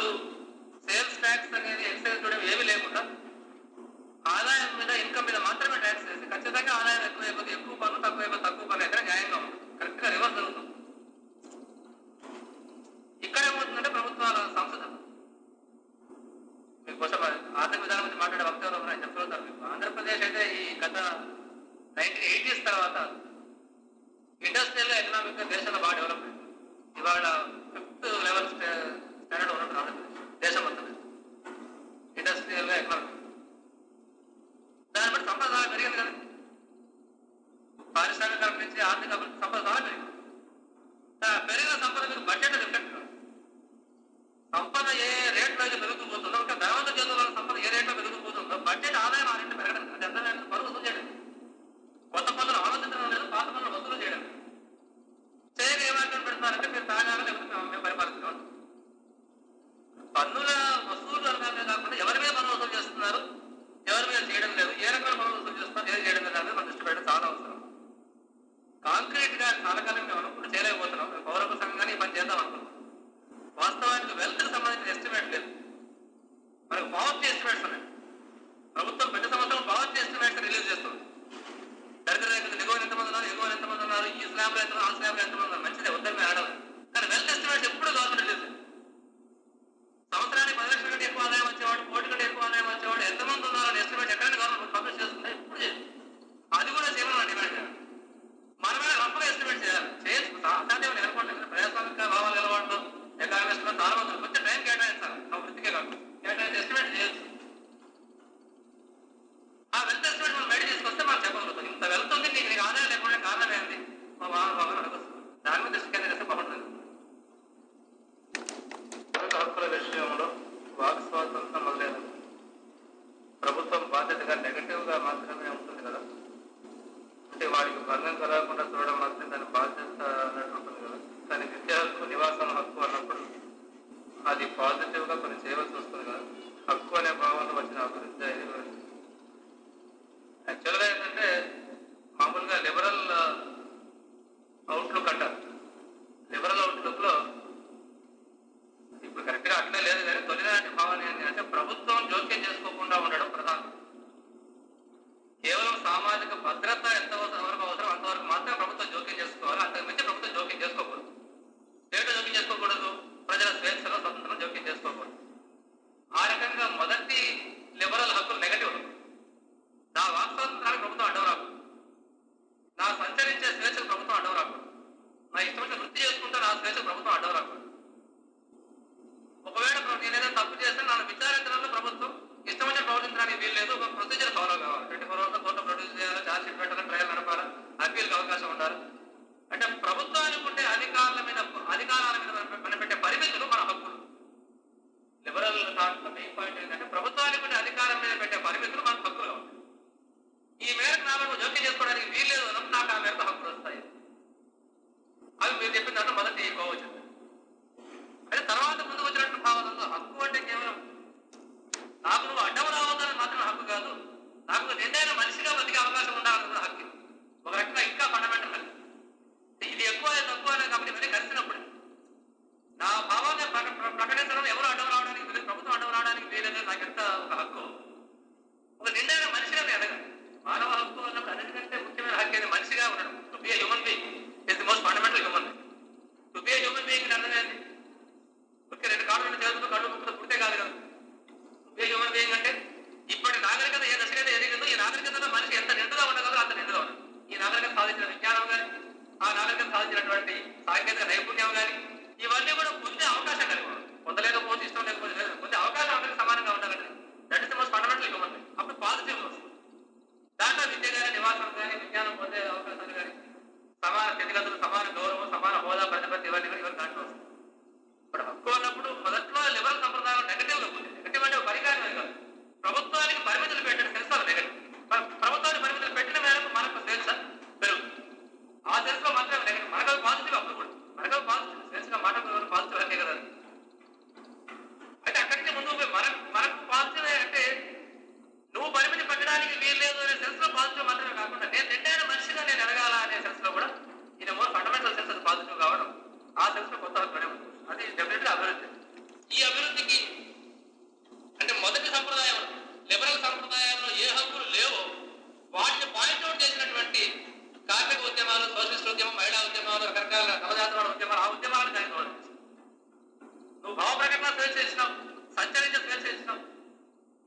సేల్స్ ట్యాక్స్ అనేది ఎక్సైజ్ చూడడం ఏమీ లేకుండా ఆదాయం మీద, ఇన్కమ్ మీద మాత్రమే ట్యాక్స్ వేసి ఖచ్చితంగా ఆదాయం ఎక్కువైపోతే ఎక్కువ పన్ను, తక్కువైపోతే తక్కువ పన్ను ఎక్కడ న్యాయంగా ఉంటుంది. కరెక్ట్ గా రివర్స్ జరుగుతుంది. ఇక్కడ ఏమవుతుందంటే ప్రభుత్వాల సంస్థ మీకు కోసం ఆర్థిక విధానం గురించి మాట్లాడే వక్తలు ఆయన చెప్తున్నారు మీకు. ఆంధ్రప్రదేశ్ అయితే ఈ గత 1980s తర్వాత ఇండస్ట్రియల్ ఎకనామిక్ గా దేశంలో బాగా డెవలప్ అయింది. ఇవాళ 5th లెవెల్ స్టాండర్డ్ ఉన్నట్టు ఆంధ్రప్రదేశ్ దేశం మొత్తం ఇండస్ట్రియల్ గా ఎకనామిక్. దాన్ని బట్టి సంపద చాలా పెరిగింది కదా. పారిశ్రామిక నుంచి ఆర్థిక అభివృద్ధి సంపద చాలా పెరిగింది. పెరిగిన సంపద మీద బడ్జెట్ రిఫ్లెక్ట్ కాదు. సంపద ఏ రేట్లో అయితే పెరుగుతూ పోతుందో, ఇంకా ధనవంతుల చేతుల్లో సంపద ఏ రేట్లో పెరుగుతూ పోతుందో బడ్జెట్ ఆదాయం ఆ రేట్లు పెరగడం. అది అర్థమైంది. పన్ను వసూలు చేయడం, కొత్త పన్నులు ఆలోచించడం లేదు, పాత పన్నులు వసూలు చేయడం. చేయని ఏమాత్రం పెడతారంటే మీరు తాగాలి, లేకపోతే మేము పరిపాలిస్తున్నాం. పన్నుల వసూలు అనగానే కాకుండా ఎవరి మీద పన్ను వసూలు చేస్తున్నారు, ఎవరి మీద చేయడం లేదు, ఏ రకమైన పన్నులు వసూలు చేస్తున్నారు, ఏది చేయడం లేదు అనేది మనం దృష్టి పెట్టడం చాలా అవసరం. కాంక్రీట్ గా కాలకాలం మేము అనుకుంటూ చేయలేకపోతున్నాం. మేము పౌరక సంఘాన్ని ఈ పని చేద్దాం అనుకుంటున్నాం. వాస్తవానికి వెల్త్ కి సంబంధించిన ఎస్టిమేట్ లేదు. మనకు పావర్టీ ఎస్టిమేట్స్ ఉన్నాయి. ప్రభుత్వం ప్రతి సంవత్సరం పావర్టీ ఎస్టిమేట్స్ రిలీజ్ చేస్తుంది. దరిద్ర రేఖకు దిగువన ఎంతమంది ఉన్నారు, ఎగువన ఎంతమంది ఉన్నారు, ఈ స్లాబ్ లో ఎంతమంది, ఆ స్లాబ్ లో ఎంతమంది ఉన్నారు, మంచిదే, వద్దని మేము ఆడాలి. కానీ వెల్త్ ఎస్టిమేట్స్ ఎప్పుడు గవర్నమెంట్ రిలీజ్ చేస్తుంది. సంవత్సరానికి 10 లక్షల కంటే ఎక్కువ ఆదాయం వచ్చేవాడు, కోటి కంటే ఎక్కువ ఆదాయం వచ్చేవాడు ఎంతమంది ఉన్నారని ఎస్టిమేట్ ఎక్కడైనా గవర్నమెంట్ పబ్లిష్ చేస్తుంది. ఎప్పుడు చేయాలి. అది కూడా చేయమని డిమాండ్ చేయాలి. మనమే రఫ్గా ఎస్టిమేట్ చేయాలి. అసాధ్యం అనుకోండి. ప్రజాస్వామిక భావాలు గెలవాళ్ళు ఎకానమిస్ట్ లో చాలా మంది కొంచెం టైం కేటాయించాలి. నా వృత్తికే కాదు, కేటాయించి ఎస్టిమేట్ చేయొచ్చు. ఆ వెల్త్ ఎస్టిమేట్ మనం బయట తీసుకొస్తే మనం చెప్పగలుగుతాం. ఇంత వెళ్తుంది, నీకు ఆదాయం లేకుండా కారణం ఏంటి, మా భావన అడగొస్తుంది. దాని మీద దృష్టి కేంద్రీకరిస్తే బాగుంటుంది. హక్కుల విషయంలో వాక్ స్వాతంత్రం మొదలైనది ప్రభుత్వం బాధ్యతగా నెగటివ్ గా మాత్రమే ఉంటుంది కదా. అంటే వాడికి భంగం కలగకుండా చూడడం మాత్రమే దాని బాధ్యత అన్నట్టు ఉంటుంది కదా. కానీ విద్యా హక్కు, నివాసం హక్కు అన్నప్పుడు అది పాజిటివ్ గా కొన్ని చేయవలసి వస్తుంది కదా. హక్కు అనే భావంలో వచ్చిన అభివృద్ధి అనేది యాక్చువల్గా ఏంటంటే మామూలుగా లిబరల్ అవుట్లుక్ అంటారు. లిబరల్ అవుట్లుక్ లో ఇప్పుడు కరెక్ట్ గా అట్లే లేదు, కానీ తొలినాటి భావన ఏంటి అంటే ప్రభుత్వం జోక్యం చేసుకోకుండా ఉండడం ప్రధానం. కేవలం సామాజిక భద్రత ఎంతవరకు అవసరం అంతవరకు మాత్రమే ప్రభుత్వం జోక్యం చేసుకోవాలి. అంతకు మించి ప్రభుత్వం జోక్యం చేసుకోకూడదు. ఏంటో జోక్యం చేసుకోకూడదు, ప్రజల స్వేచ్ఛలో స్వతంత్రం జోక్యం చేసుకోకూడదు. ఆ రకంగా మొదటి లిబరల్ హక్కులు నెగటివ్. నా వాక్ స్వాతంత్రానికి ప్రభుత్వం అడ్డం రాకూడదు, నా సంచరించే స్వేచ్ఛకు ప్రభుత్వం అడ్డం రాకూడదు, నా ఇష్టమైన వృత్తి చేసుకుంటే నా స్వేచ్ఛకు ప్రభుత్వం అడ్డం రాకూడదు. ఒకవేళ నేనేదో తప్పు చేస్తే నన్ను విచారించడంలో ప్రభుత్వం ఇష్టం వచ్చి ప్రవర్తించడానికి వీలు లేదు. ఒక ప్రొసీజర్ ఫాలో కావాలి. 24 hours కోర్టు ప్రొడ్యూస్ చేయాలి, ఛార్జ్ షీట్ పెట్టాలి, ట్రయల్ నడపాలి, అప్పీల్కి అవకాశం ఉండాలి. అంటే ప్రభుత్వానికి ఉండే అధికారాల మీద మనం పెట్టే పరిమితులు మన హక్కులు. లిబరల్ థాట్ మెయిన్ పాయింట్ ఏంటంటే ప్రభుత్వానికి ఉండే అధికారం మీద పెట్టే పరిమితులు మన హక్కులు ఉంటాయి. ఈ మేరకు నాకు జోక్యం చేసుకోవడానికి వీల్లేదు అన్నప్పుడు నాకు ఆ మేరకు హక్కులు వస్తాయి. అవి మీరు చెప్పిన దాంట్లో మొదటి కోవచ్చు. అయితే తర్వాత ముందుకు వచ్చినట్టు భావనలో హక్కు అంటే కేవలం నాకు నువ్వు అడ్డం రావద్దని మాత్రం హక్కు కాదు, నాకు నిండైన మనిషిగా బతికే అవకాశం ఉండాలన్న హక్కు. ఒక రకంగా ఇంకా ఫండమెంటల్ హక్కు. ఇది ఎక్కువ తక్కువ అనే కాబట్టి ఇవన్నీ కలిసినప్పుడు నా భావాన్ని ప్రకటించడం ఎవరు అడ్డం రావడానికి వీలేదు, ప్రభుత్వం అడ్డం రావడానికి వీలేదు, నాకు ఎంత ఒక హక్కు. ఒక నిండైన మనిషిగా నేను అడగాలి. మానవ హక్కు అన్నప్పుడు అన్నిటికంటే ముఖ్యమైన హక్కు అనేది మనిషిగా ఉండడం. To be a human being is the most fundamental human. To be a human being అర్థం ఏంటి? ఓకే, 2 కాళ్ళు చేతులు కళ్ళు ముక్కుతో పుట్టే కాదు కదా. సాధించిన విజ్ఞానం కానీ, ఆ నాగరికత సాధించినటువంటి సాంకేతిక నైపుణ్యం కానీ, ఇవన్నీ కూడా పొందే అవకాశం కలిగి ఉండదు. పొందలేకపోతే ఇష్టం లేకపోతే లేదు, పొందే అవకాశం అందరికీ సమానంగా ఉండాలంటే that is the most fundamental human right. అప్పుడు పాజిటివ్ వస్తుంది. దాంట్లో విద్య కానీ, నివాసం కానీ, విజ్ఞానం పొందే అవకాశాలు కానీ, సమాన స్థితిగతులు, సమాన గౌరవం, సమాన హోదా, ప్రతిపత్తి ఇవన్నీ కూడా ఇవన్నీ దాంట్లో వస్తుంది. ఇప్పుడు హక్కు అన్నప్పుడు మొదట్లో లిబరల్ సంప్రదాయం నెగటివ్ గా ఉంది. నెగటివ్ అంటే పరికారమే కాదు, ప్రభుత్వానికి పరిమితులు పెట్టిన సెన్స్ ఆఫ్ నెగటివ్. ప్రభుత్వానికి పరిమితులు పెట్టిన మేరకు మనకు స్వేచ్ఛ పెరుగుతుంది. ఆ సెన్స్ లో మాత్రమే నెగటివ్. మనకు పాజిటివ్ అప్పుడు కూడా మనకు పాజిటివ్ స్వేచ్ఛగా మాట్లాడుకున్న పాజిటివ్ అనే కదా. అయితే అక్కడి నుంచి ముందు మనకు పాజిటివ్ అంటే నువ్వు పరిమితి పెట్టడానికి వీలు లేదు అనే సెన్స్ లో పాజిటివ్ మాత్రమే కాకుండా నేను నిండైన మనిషిగా నేను ఎదగాల అనే సెన్స్ లో కూడా ఇది మోర్ ఫండమెంటల్ సెన్స్ అది పాజిటివ్ కావడం. ఆ సెన్స్ లో కొత్త హక్కునే ఉంది. అది డెఫినెట్ గా అభివృద్ధి. ఈ అభివృద్ధికి అంటే మొదటి సంప్రదాయం లిబరల్ సంప్రదాయంలో ఏ హక్కులు లేవో వాటిని పాయింట్అవుట్ చేసినటువంటి కార్మిక ఉద్యమాలు, సోషలిస్ట్ ఉద్యమం, మహిళా ఉద్యమాలు, రకరకాల నవజాతవాడ ఉద్యమాలు, ఆ ఉద్యమాలను దానికి నువ్వు భావ ప్రకటన స్వేచ్ఛ ఇచ్చినావు, సంచరించే స్వేచ్ఛ ఇచ్చినావు,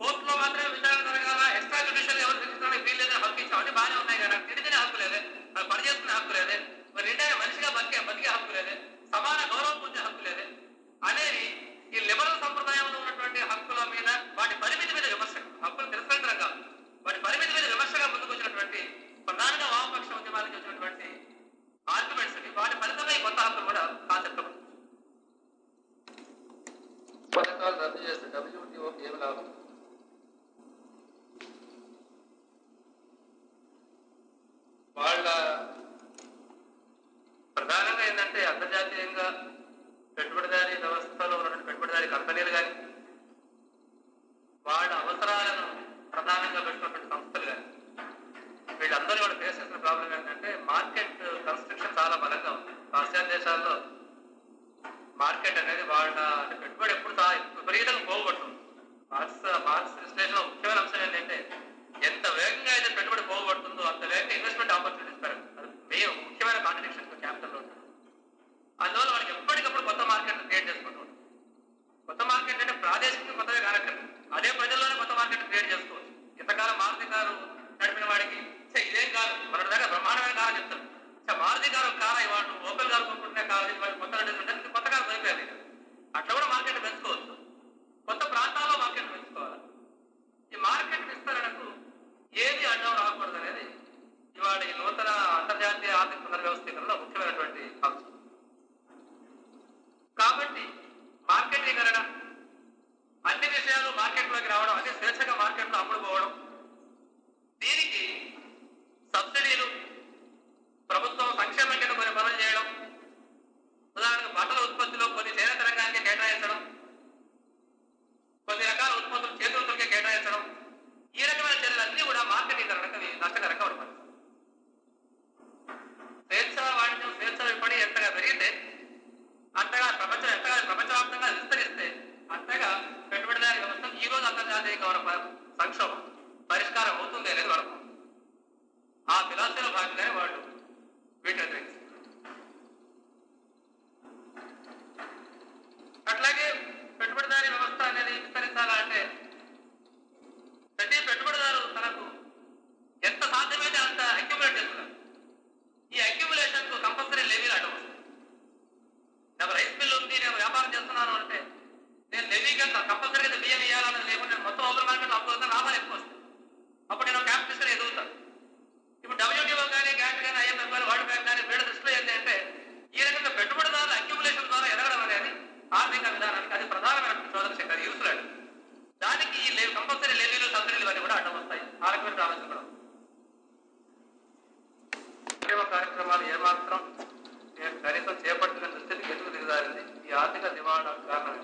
కోర్టులో మాత్రమే విచారణ జరగాల, ఎక్స్ట్రా జ్యుడిషియల్ ఎవరు శిక్షించడానికి వీలు లేదని హక్కు ఇచ్చావు. అన్ని బాగానే ఉన్నాయి కదా. తిరిగినే హక్కు లేదే, మరి పని చేసుకునే హక్కు లేదే, మరి నిండైన మనిషిగా బతికే హక్కు లేదే, సమాన గౌరవం పొందే హక్కు లేదే అనేది ఈ లిబరల్ సంప్రదాయంలో ఉన్నటువంటి హక్కుల మీద, వాటి పరిమితి మీద విమర్శ, హక్కులు తిరస్కరించడం కాదు, వాటి పరిమితి మీద విమర్శగా ముందుకు వచ్చినటువంటి ప్రధానంగా వామపక్ష ఉద్యమానికి వచ్చినటువంటి ఆర్గ్యుమెంట్స్ అని వాటి ఫలితమే కొత్త హక్కులు కూడా కాన్సెప్ట్ పథకాలు రద్దు చేస్తే డబ్ల్యూటీఓకి ఏమి లాభం? వాళ్ళ ప్రధానంగా ఏంటంటే అంతర్జాతీయంగా పెట్టుబడిదారీ వ్యవస్థలో ఉన్నటువంటి పెట్టుబడిదారీ కంపెనీలు కానీ, వాళ్ళ అవసరాలను ప్రధానంగా పెట్టుకున్నటువంటి సంస్థలు కానీ, వీళ్ళందరూ కూడా ఫేస్ చేసిన ప్రాబ్లం ఏంటంటే మార్కెట్ కన్స్ట్రక్షన్ చాలా బలంగా ఉంది. పాశ్చాత్య దేశాల్లో మార్కెట్ అనేది వాళ్ళ పెట్టుబడి ఎప్పుడు విపరీతంగా పోగొడుతుంది. మార్క్స్ విశ్లేషణ ముఖ్యమైన అంశం ఏంటంటే ఎంత వేగంగా అయితే పెట్టుబడి పోగొడుతుందో అంత వేగంగా ఇన్వెస్ట్మెంట్ ఆపర్చునిటీస్ పెరుగుతుంది. అది ముఖ్యమైన కాంట్రిబ్యూషన్ క్యాపిటల్ ఉంటుంది. అందువల్ల వాళ్ళకి ఎప్పటికప్పుడు కొత్త మార్కెట్ క్రియేట్ చేసుకుంటూ ఉంటుంది. కొత్త మార్కెట్ అంటే ప్రాదేశికంగా కొత్తగా కానక్కర్లేదు, అదే ప్రజల్లోనే కొత్త మార్కెట్ క్రియేట్ చేసుకోవచ్చు. ఇంతకాలం మారుతి కారు నడిపిన వాడికి ఇదేం కాదు, మన దగ్గర బ్రహ్మాండమైన కారు చెప్తారు. మారుతి కారు కారా ఇవాళ ఓపెన్ కారు కొనుక్కుంటే కాదు, కొత్త కొత్త కారు దొరికాలి. అట్లా కూడా మార్కెట్ పెంచుకోవచ్చు. కొత్త ప్రాంతాల్లో మార్కెట్ పెంచుకోవాలి. ఈ మార్కెట్ విస్తరణకు ఏది అడ్డం రాకూడదు అనేది ఇవాళ ఈ నూతన అంతర్జాతీయ ఆర్థిక పునర్వ్యవస్థీకరణలో ముఖ్యమైనటువంటి అంశం. కాబట్టి మార్కెటీకరణ, అన్ని విషయాలు మార్కెట్లోకి రావడం, అన్ని స్వేచ్ఛగా మార్కెట్లో అమ్ముడుపోవడం, దీనికి సబ్సిడీలు, ప్రభుత్వం సంక్షేమం కింద కొన్ని పనులు చేయడం, ఉదాహరణకు బట్టల ఉత్పత్తిలో కొన్ని చేనేత రంగానికి కేటాయించడం, కొన్ని రకాల ఉత్పత్తులు చేతులకే కేటాయించడం, ఈ రకమైన చర్యలన్నీ కూడా మార్కెటీకరణకు నష్టకరంగా ఉంటుంది. స్వేచ్ఛ వాణిజ్యం, స్వేచ్ఛ విపణి ఎంతగా పెరిగితే అంతగా ప్రపంచవ్యాప్తంగా విస్తరిస్తే అంతగా పెట్టుబడిదారీ వ్యవస్థ ఈ రోజు అంతర్జాతీయ సంక్షోభం పరిష్కారం అవుతుంది అనేది వాడతాం. ఆ ఫిలాసఫీలో భాగంగానే వాళ్ళు వీటిని వ్యతిరేకిస్తారు. అట్లాగే పెట్టుబడిదారీ వ్యవస్థ అనేది విస్తరించాలంటే ప్రతి పెట్టుబడిదారు తనకు ఎంత సాధ్యమైతే అంత అక్యుములేట్ చేస్తున్నారు. ఈ అక్యుములేషన్ కు కంపల్సరీ లెవీలు అడ్డం వస్తుంది. నాకు రైస్ మిల్ ఉంది, నేను వ్యాపారం చేస్తున్నాను అంటే నేను లెవీకి వెళ్తా, కంపల్సరీగా బియ్యం ఇవ్వాలని లేకుండా మొత్తం ఓపెన్ మార్కెట్ అమ్ముకుంటే లాభాలు ఎక్కువ వస్తాయి. అప్పుడు నేను క్యాపిటలిస్ట్ ఎదుగుతాను. ఇప్పుడు డబ్ల్యూటీఓ కానీ, గ్యాట్ కానీ, ఐఎంఎఫ్ కానీ, వరల్డ్ బ్యాంక్ కానీ వీళ్ళ దృష్టిలో ఏంటంటే ఈ రకంగా పెట్టుబడిదారుల అక్యుములేషన్ ద్వారా ఎదగడం అనేది ఆర్థిక విధానానికి అది ప్రధానమైన చోదక శక్తి, అది యూస్ఫుల్. దానికి ఈ కంపల్సరీ లెవీలు, సబ్సిడీలు అన్నీ కూడా అడ్డం వస్తాయి. ఆ రకమైన ఆలోచన కూడా కార్యక్రమాలు ఏమాత్రం కనీసం చేపట్టిన దుస్థితికి ఎందుకు దిగజారింది? ఈ ఆర్థిక దివాళా కారణం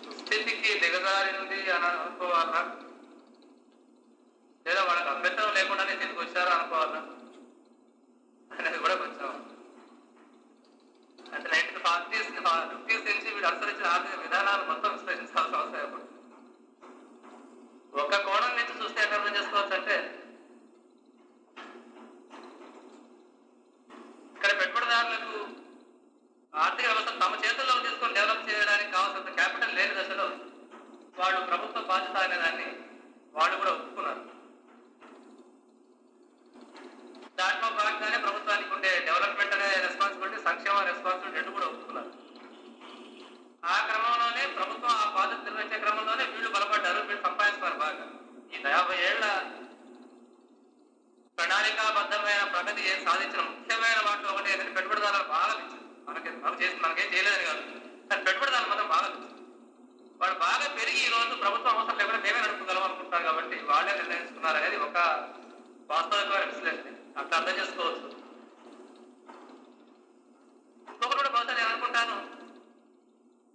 దుస్థితికి దిగజారింది అని అనుకోవాలా, లేదా వాళ్ళకి అభ్యంతరం లేకుండానే తిరిగి వచ్చారా అనుకోవాలా అనేది కూడా కొంచెం అంటే 1950s నుంచి వీడు అనుసరించిన ఆర్థిక విధానాలు మొత్తం విశ్లేషించాల్సిన అవసరం ఏర్పడుతుంది. ఒక కోణం నుంచి చూస్తే ఎట్లా అర్థం చేసుకోవచ్చు అంటే ఇక్కడ పెట్టుబడిదారులకు ఆర్థిక వ్యవస్థ తమ చేతుల్లో తీసుకొని డెవలప్ చేయడానికి కావాల్సినంత క్యాపిటల్ లేని దశలో వాళ్ళు ప్రభుత్వ బాధ్యత అనే దాన్ని వాళ్ళు కూడా ఒప్పుకున్నారు. దాంట్లో భాగంగానే ప్రభుత్వానికి ఉండే డెవలప్మెంట్ అనే రెస్పాన్సిబిలిటీ, సంక్షేమ రెస్పాన్సిబిలిటీ రెండు కూడా ఒప్పుకున్నారు. ఆ క్రమంలోనే ప్రభుత్వం ఆ బాధ్యత నిర్వహించే క్రమంలోనే వీళ్ళు బలపడ్డారు, వీళ్ళు సంపాదించుకున్నారు బాగా. ఈ 50 ఏళ్ల ప్రణాళికాబద్ధమైన ప్రగతి సాధించిన ముఖ్యమైన వాటిలో ఒకటి ఏంటంటే పెట్టుబడిదారులు బాగా పెంచారు. మనకేం చేయలేదని కాదు, కానీ పెట్టుబడిదారులు మాత్రం బాగా పెంచారు. వాళ్ళు బాగా పెరిగి ఈ రోజు ప్రభుత్వం అవసరం లేకుండా మేమే నడుపుకోగలం అనుకుంటారు కాబట్టి వాళ్ళే నిర్ణయించుకున్నారు అనేది ఒక వాస్తవికమైన విశ్లేషణ. అట్లా అర్థం చేసుకోవచ్చు. ఇంకొకటి కూడా బహుశా నేను అనుకుంటాను,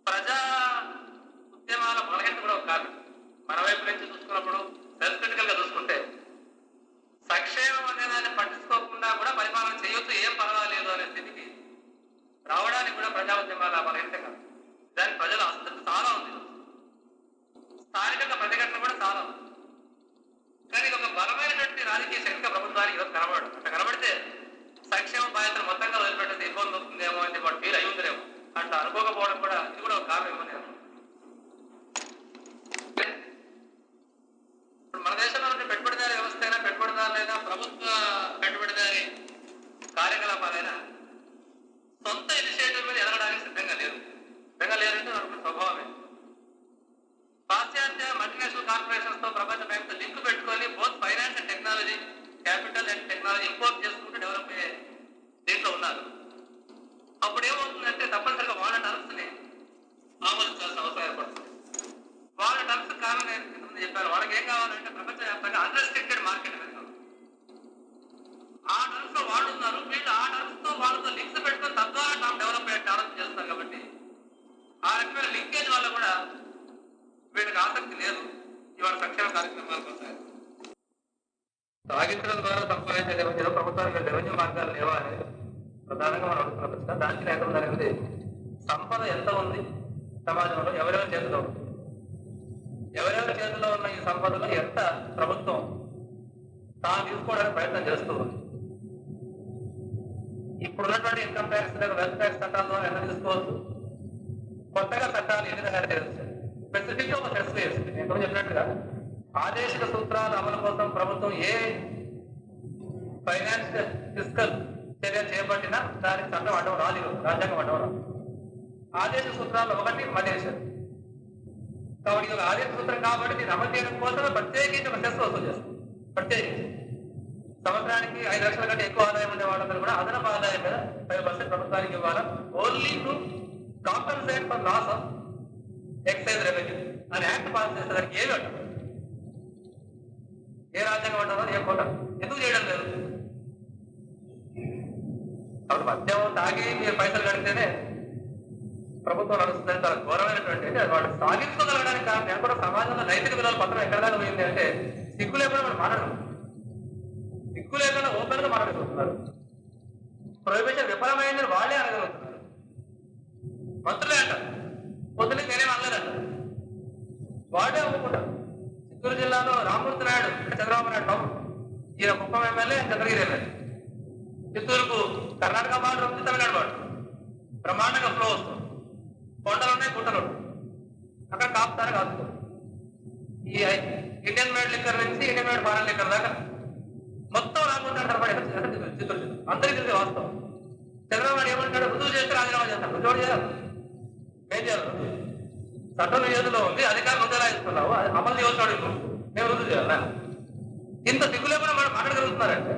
ప్రజా ఉద్యమాల మొలకెత్త కూడా ఒక కారణం. మన వైపు నుంచి చూసుకున్నప్పుడు సెల్ఫ్ క్రిటికల్ గా చూసుకుంటే సంక్షేమం అనే దాన్ని పట్టించుకోకుండా కూడా పరిపాలన చేయొచ్చు, ఏం పర్వాలేదు అనే స్థితికి రావడానికి కూడా ప్రజా ఉద్యమాల మొలకెత్తే కాదు. దానికి ప్రజల ఆసక్తి చాలా ఉంది, స్థానికంగా ప్రతిఘటన కూడా చాలా ఉంది. కానీ ఇది ఒక బలమైనటువంటి రాజకీయ శక్తిగా ప్రభుత్వానికి ఈరోజు కనబడదు. అట్లా కనబడితే సంక్షేమ బాధ్యతలు మొత్తంగా వదిలిపెట్టేసి ఇబ్బంది వస్తుందేమో అంటే వాడు ఫీల్ అయి ఉందేమో. అట్లా అనుకోకపోవడం కూడా ఇది కూడా ఒక కారణం ఏమో. ఇప్పుడు మన దేశంలో ఉండే పెట్టుబడిదారి వ్యవస్థ అయినా, పెట్టుబడిదారులైనా, ప్రభుత్వ పెట్టుబడిదారి కార్యకలాపాలైనా సొంత ఇనిషియేటివ్ మీద ఎదగడానికి సిద్ధంగా లేరు. సిద్ధంగా లేరంటే వాళ్ళ స్వభావమే. పాశ్చాత్య మల్టీనేషనల్ కార్పొరేషన్స్ తో ప్రపంచ బ్యాంక్ లింక్ పెట్టుకొని both finance and technology, capital and technology import చేసుకుంటూ డెవలప్ అయ్యే దీంట్లో ఉన్నారు. అప్పుడు ఏమవుతుందంటే తప్పనిసరిగా వాళ్ళ టర్మ్స్ ని ఆమోదించాల్సిన అవసరం ఏర్పడుతుంది. వాళ్ళ టర్మ్స్ కారణం నేను ఇంతకుముందు చెప్పాను, వాళ్ళకి ఏం కావాలంటే ప్రపంచవ్యాప్తంగా అన్రెస్ట్రిక్టెడ్ మార్కెట్ పెడతాం. ఆ టర్మ్స్ లో వాళ్ళు ఉన్నారు, వీళ్ళు ఆ టర్మ్స్ తో వాళ్ళతో లింక్స్ పెట్టుకొని తద్వారా తాము డెవలప్ అయ్యే ఆలోచన చేస్తారు. కాబట్టి ఆ రకమైన లింకేజ్ వల్ల కూడా వీళ్ళకి ఆసక్తి లేదు ఇవాళ సంక్షేమ కార్యక్రమాలు వస్తాయి. సాగించడం ద్వారా సంపాదించే రెవెన్యూ, ప్రభుత్వానికి రెవెన్యూ మార్గాలు లేవా అనేది ప్రధానంగా మనం అడుగుతున్న ప్రశ్న. దానికి నేతం అనేది సంపద ఎంత ఉంది సమాజంలో, ఎవరెవరి చేతిలో ఉంది, ఎవరెవరి చేతిలో ఉన్న ఈ సంపదలో ఎంత ప్రభుత్వం తాను తీసుకోవడానికి ప్రయత్నం చేస్తూ ఉంది. ఇప్పుడున్నటువంటి ఇన్కమ్ ట్యాక్స్ లేదా వెల్త్ ట్యాక్స్ చట్టాల ద్వారా ఎంత తీసుకోవచ్చు, కొత్తగా చట్టాలు ఏ విధంగా తెలుస్తాయి, స్పెసిఫిక్ గా ఒక సెస్ వేస్తుంది. నేను చెప్పినట్టుగా ఆదేశిక సూత్రాల అమలు కోసం ప్రభుత్వం ఏ ఫైనాన్షియల్ ఫిస్కల్ చర్యలు చేపట్టినా దానికి చట్టం అడ్డం రాదు, రాజ్యాంగం అడ్డం రాదు. ఆదేశ సూత్రాలు ఒకటి మలేషియా. కాబట్టి ఇది ఒక ఆదేశ సూత్రం కాబట్టి దీన్ని అమలు చేయడం కోసమే ప్రత్యేకించి ఒక సెస్ వసూలు చేస్తుంది. ప్రత్యేకించి సంవత్సరానికి 5 లక్షల కంటే ఎక్కువ ఆదాయం ఉండే వాళ్ళందరూ కూడా అదనపు ఆదాయం మీద 5% ప్రభుత్వానికి ఇవ్వాలి. Only to compensate for loss of excise revenue అని యాక్ట్ పాస్ చేసేదానికి ఏమి అంటారు, ఏ రాజ్యాంగం అంటారో ఏ కోట ఎందుకు చేయడం లేదు. కాబట్టి మద్యం తాగి మీరు పైసలు కడితేనే ప్రభుత్వం నడుస్తుందని చాలా ఘోరమైనటువంటి అది వాళ్ళు సాగించుకోగలగడానికి కారణం. నేను కూడా సమాజంలో నైతిక విలువల పత్రం ఎక్కడ దాకా పోయింది అంటే సిగ్గు లేకుండా వాళ్ళు మాట్లాడరు, సిగ్గు లేకుండా ఓపెన్ గా మాట్లాడుతున్నారు. ప్రొహిబిషన్ విఫలమైందని వాళ్ళే అనగలుగుతున్నారు. మంత్రులే అంటారు, పొద్దున నేనేం అనలేదంటారు, వాళ్ళే ఒప్పుకుంటారు. చిత్తూరు జిల్లాలో రామమూర్తి నాయుడు చంద్రబాబు నాయుడు టౌన్, ఈయన కుప్పం ఎమ్మెల్యే, చంద్రగిరి ఎమ్మెల్యే. చిత్తూరుకు కర్ణాటక బార్డర్ ఉంది, తమిళనాడు బార్డర్, బ్రహ్మాండంగా ఫ్లో వస్తుంది. కొండలు ఉన్నాయి, గుట్టలు ఉన్నాయి, అక్కడ కాపుతారు కాదు. ఈ ఇండియన్ మేడ్ లిక్కర్ నుంచి ఇండియన్ మేడ్ ఫారెన్ లిక్కర్ దాకా మొత్తం రాకుంటారు. చిత్తూరు జిల్లా అందరికీ తెలిసే వాస్తవం. చంద్రబాబు ఏమంటాడు, రుజువు చేస్తే రాజీనామా చేస్తాడు. రుజువు చేయాలి, ఏం చేయాలి? చట్టం ఏదులో ఉంది, అధికారులు ఉందేలా ఇస్తున్నావు, అమలు చేయవచ్చాడు. మేము రుజువు చేయాలా? ఇంత సిగ్గు లేకుండా మనం మాట్లాడగలుగుతున్నారంటే,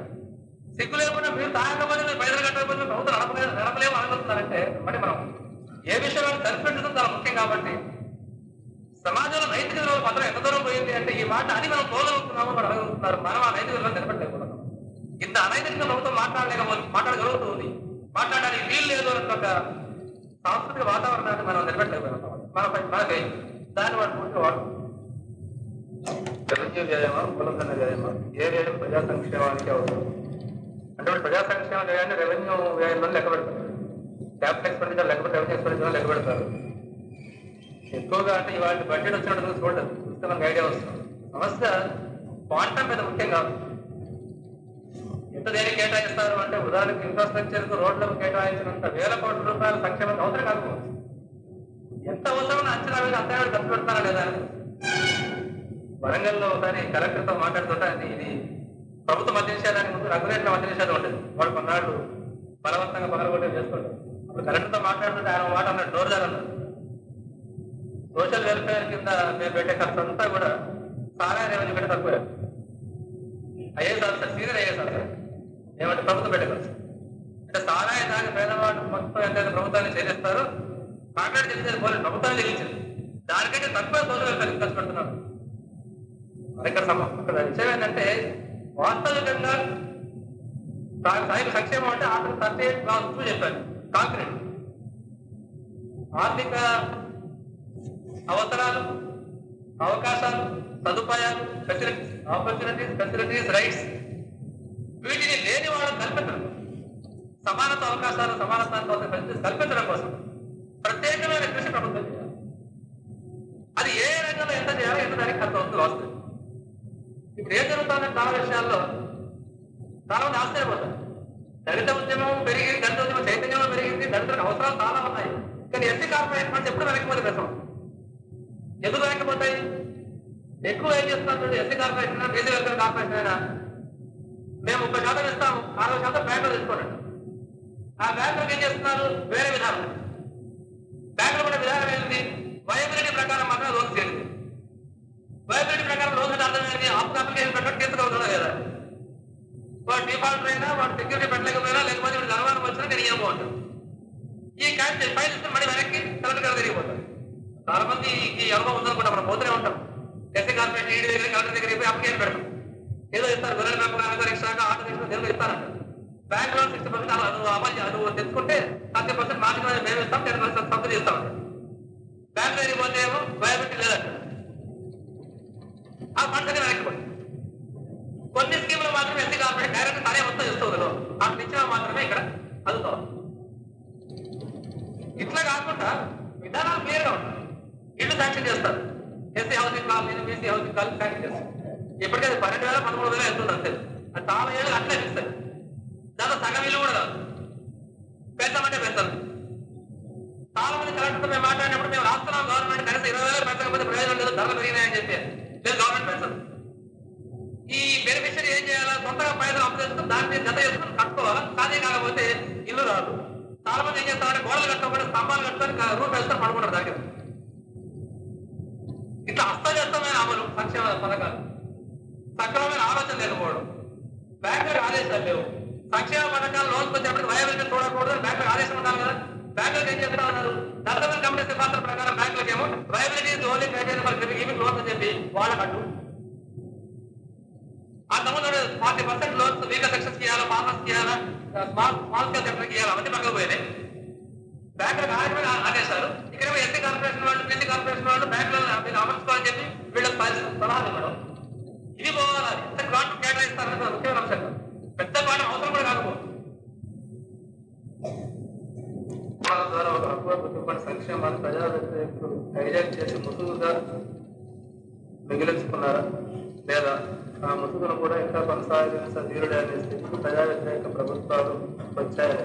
సిగ్గు లేకుండా మీరు తాగకపోతే మీరు పైసలు కట్టకపోతే ప్రభుత్వం నడపలేము అనగలుగుతున్నారంటే మరి మనం ఏ విషయంలో సరిపెట్టడం చాలా ముఖ్యం. కాబట్టి సమాజంలో నైతిక విలువల పత్రం ఎంత దూరం పోయింది అంటే ఈ మాట అని మనం పోగలుగుతున్నామో మనం అడగలుగుతున్నారు. మనం ఆ నైతిక విలువలు నిలబెట్టలేకపోతున్నాం. ఇంత అనైతికంగా ప్రభుత్వం మాట్లాడగలుగుతుంది, మాట్లాడడానికి వీలు లేదు అనే ఒక సాంస్కృతిక వాతావరణాన్ని మనం నిలబెట్టలేకపోతున్నాం. మనకి దాన్ని వాడు పూర్తి వాడు రెవెన్యూ వ్యయమా, మూలధన వ్యయమా, ఏ వ్యయం ప్రజా సంక్షేమానికి అవసరం అంటే ప్రజా సంక్షేమ వ్యయాన్ని రెవెన్యూ వ్యయంలో లెక్క పెడతారు. క్యాపిటల్ ఎక్స్పెండిచర్ లెక్క పెట్టి రెవెన్యూ ఎక్స్పెండిచర్ లెక్క పెడతారు. ఎక్కువగా అంటే ఇవాళ బడ్జెట్ వచ్చినట్టు చూడండి, చూస్తే మనకు ఐడియా వస్తుంది. సమస్య క్వాంటం మీద ముఖ్యం కాదు, ఎంత దేనికి కేటాయిస్తారు అంటే ఉదాహరణకు ఇన్ఫ్రాస్ట్రక్చర్ కు రోడ్లకు కేటాయించినంత వేల కోట్ల రూపాయల సంక్షేమం అవసరం కాకపోవచ్చు. ఎంత అవసరం అంచనా వేసి అంత ఖర్చు పెడతారా లేదా? వరంగల్లో ఒకసారి కలెక్టర్తో మాట్లాడుతుంటే ఇది ప్రభుత్వ మద్య నిషేధానికి ముందు రెగ్యులేటర్ మద్య నిషేధం ఉండేది. వాడు కొన్నాళ్ళు బలవంతంగా పగలగొట్టే చేసుకోండి. అప్పుడు కలెక్టర్తో మాట్లాడుతుంటే ఆయన మాట అన్నాడు, డోర్దార్ అన్నాడు, సోషల్ వెల్ఫేర్ కింద మేము పెట్టే ఖర్చు అంతా కూడా సారా రెవెన్యూ పెట్టి తక్కువ. IAS officer, senior IAS officer ఏమంటే ప్రభుత్వం పెట్టే ఖర్చు అంటే సారాయి దాని పేదవాడు మొత్తం ఎంతైతే ప్రభుత్వాన్ని చెల్లిస్తారో కాంట్రాక్ట్ చేసేది పోలేదు, ప్రభుత్వాన్ని చెల్లించింది. దానికంటే తక్కువ సోషల్ వెల్ఫేర్ ఖర్చు పెడుతున్నారు. ఇక్కడ విషయం ఏంటంటే వాస్తవికంగా సాహిత్య సంక్షేమం అంటే ఆర్టికల్ 38 చెప్పారు. కాంక్రీట్ ఆర్థిక అవసరాలు, అవకాశాలు, సదుపాయాలు, ఫెసిలిటీస్, రైట్స్, వీటిని లేని వాళ్ళు కల్పించడం, సమానత అవకాశాలు, సమానత్వాన్ని కోసం ఫెసిలిటీస్ కల్పించడం కోసం ప్రత్యేకమైన కృషి ప్రభుత్వం చేయాలి. అది ఏ రంగంలో ఎంత చేయాలో ఎంత దానికి ఖర్చు వస్తుంది వస్తుంది. ఇప్పుడు ఏం జరుగుతుందంటే చాలా విషయాల్లో చాలా మంది ఆశ్చర్యపోతారు. దళిత ఉద్యమం పెరిగింది, దళిత ఉద్యమం చైతన్యం పెరిగింది, దళితులకు అవసరాలు చాలా ఉన్నాయి, కానీ ఎస్సీ కార్పొరేషన్ ఫండ్స్ ఎప్పుడు వెనక్కిపోతే పెడతాం. ఎందుకు వెనక్కిపోతాయి? ఎక్కువ ఏం చేస్తున్నారు? SC corporation, BC welfare corporation అయినా మేము 30% ఇస్తాము, 60% బ్యాంకులో తీసుకోండి. ఆ బ్యాంకులకు ఏం చేస్తున్నారు? వేరే విధానం. బ్యాంకులో కూడా విధానం ఏంటి? వయబిలిటీ ప్రకారం మాత్రమే లోన్స్ చేయండి. వయబిలిటీ ప్రకారం లోన్స్ అంటే అర్థం ఏంటి? అప్పు అప్లికేషన్ పెట్టడం తీసుకోగలరా లేదా? వాడు డిఫాల్టర్ అయినా, వాడు సెక్యూరిటీ పెట్టలేకపోయినా, లేకపోతే వాడు అనుమానం వచ్చినా నేను ఇవ్వబో అంటారు. ఈ క్యాష్ ఫైల్ ఇస్తే మళ్ళీ వెనక్కి కలెక్టర్ గారు తిరిగిపోతారు. చాలా మంది ఈ అనుభవం ఉందనుకుంటా, మనం పోతూనే ఉంటాం. ఎస్సీ కార్పొరేషన్ ఈడీ దగ్గర, కలెక్టర్ దగ్గర పోయి అప్లికేషన్ పెడతాం. ఏదో ఇస్తారు, గొర్రెల పెంపకాలు, రిక్షాక, ఆటో రిక్షా తెలుగు ఇస్తారంట. బ్యాంక్ లోన్ 60% నువ్వు తెచ్చుకుంటే 30% మార్జిన్ మేము ఇస్తాం, 10% సబ్సిడీ ఇస్తాం. బ్యాంక్ దగ్గరికి పోతే ఏమో వయబిలిటీ లేదంట. ఆ ఫండ్స్ అన్ని వెనక్కిపోయి కొన్ని స్కీములు మాత్రమే ఎస్సీ కార్పొరేషన్ డైరెక్ట్ తనే మొత్తం ఇస్తూ అక్కడ ఇచ్చిన మాత్రమే ఇక్కడ అందుతాం. ఇట్లా కాకుండా విధానాలు క్లియర్ గా ఉంటాయి. ఇల్లు శాంక్షన్ చేస్తారు, SC housing colony, BC housing colony sanction చేస్తారు. ఇప్పటికీ 12,000 13,000 వెళ్తుంది అంతే. అది చాలా ఏళ్ళు అట్లే ఇస్తారు. దాంట్లో సగం ఇల్లు కూడా కాదు, పెంచమంటే పెంచాలి. చాలా మంది కలెక్టర్తో మేము మాట్లాడినప్పుడు మేము రాస్తున్నాం గవర్నమెంట్ కనీసం 20,000 పెంచకపోతే ప్రయోజనం లేదు, ధరలు పెరిగినాయని చెప్పి లేదు గవర్నమెంట్ పెంచదు. ఈ బెనిఫిషియరీ ఏం చేయాలా? సొంతగా పైసలు అప్పు చేసుకుని దాన్ని జత చేసుకుని కట్టుకోవాలా. సాధ్యం కాకపోతే ఇల్లు రాదు. చాలా మంది ఏం చేస్తారంటే గోడలు కట్టుకోకుండా స్తంభాలు కట్టుకొని రూట్ వేసుకొని పడుకుంటారు దగ్గర. ఇట్లా అస్తవ్యస్తమైన అమలు సంక్షేమ పథకాలు, సక్రమమైన ఆలోచన లేకపోవడం, బ్యాంకులకు ఆదేశాలు లేవు. సంక్షేమ పథకాలు లోన్స్ వచ్చేప్పటికి వయబిలిటీ చూడకూడదు, బ్యాంకులకు ఆదేశం ఉండాలి కదా. బ్యాంకులకు ఏం చేస్తా ఉన్నారు? డెవలప్మెంట్ కమిటీ సిఫార్సుల ప్రకారం బ్యాంకులకు ఏమో viability only criteria for giving loans అని చెప్పి వాళ్ళకట్టు. ఆ సంబంధంలో 40% లోన్స్ వీకర్ సెక్షన్స్ ఇవ్వాలా, ఫార్మర్స్ ఇవ్వాలా, స్మాల్ స్కేల్ సెక్టర్కి ఇవ్వాలి, అవన్నీ పక్కకు పోయినాయి. బ్యాంకులకు ఆదేశాలు. ఇక్కడ ఎస్సీ కార్పొరేషన్ వాళ్ళు, బీసీ కార్పొరేషన్ వాళ్ళు బ్యాంకులను అమర్చుకోవాలని చెప్పి వీళ్ళకి సలహాలు ఇవ్వడం. ఇది పోవాలి. ఎంత గ్రాంట్ కేటాయిస్తారనేది ముఖ్యమైన అంశం. పెద్ద పాఠం అవసరం కూడా కాకపోతే ద్వారా ఒక హక్కుపడి సంక్షేమాన్ని ప్రజా వ్యతిరేకులు హైజాక్ చేసి ముసుగుగా మిగిలించుకున్నారా, లేదా ఆ ముసుగును కూడా ఇంకా కొనసాగించ వీరుడే అనే స్థితికి ప్రజా వ్యతిరేక ప్రభుత్వాలు వచ్చాయి.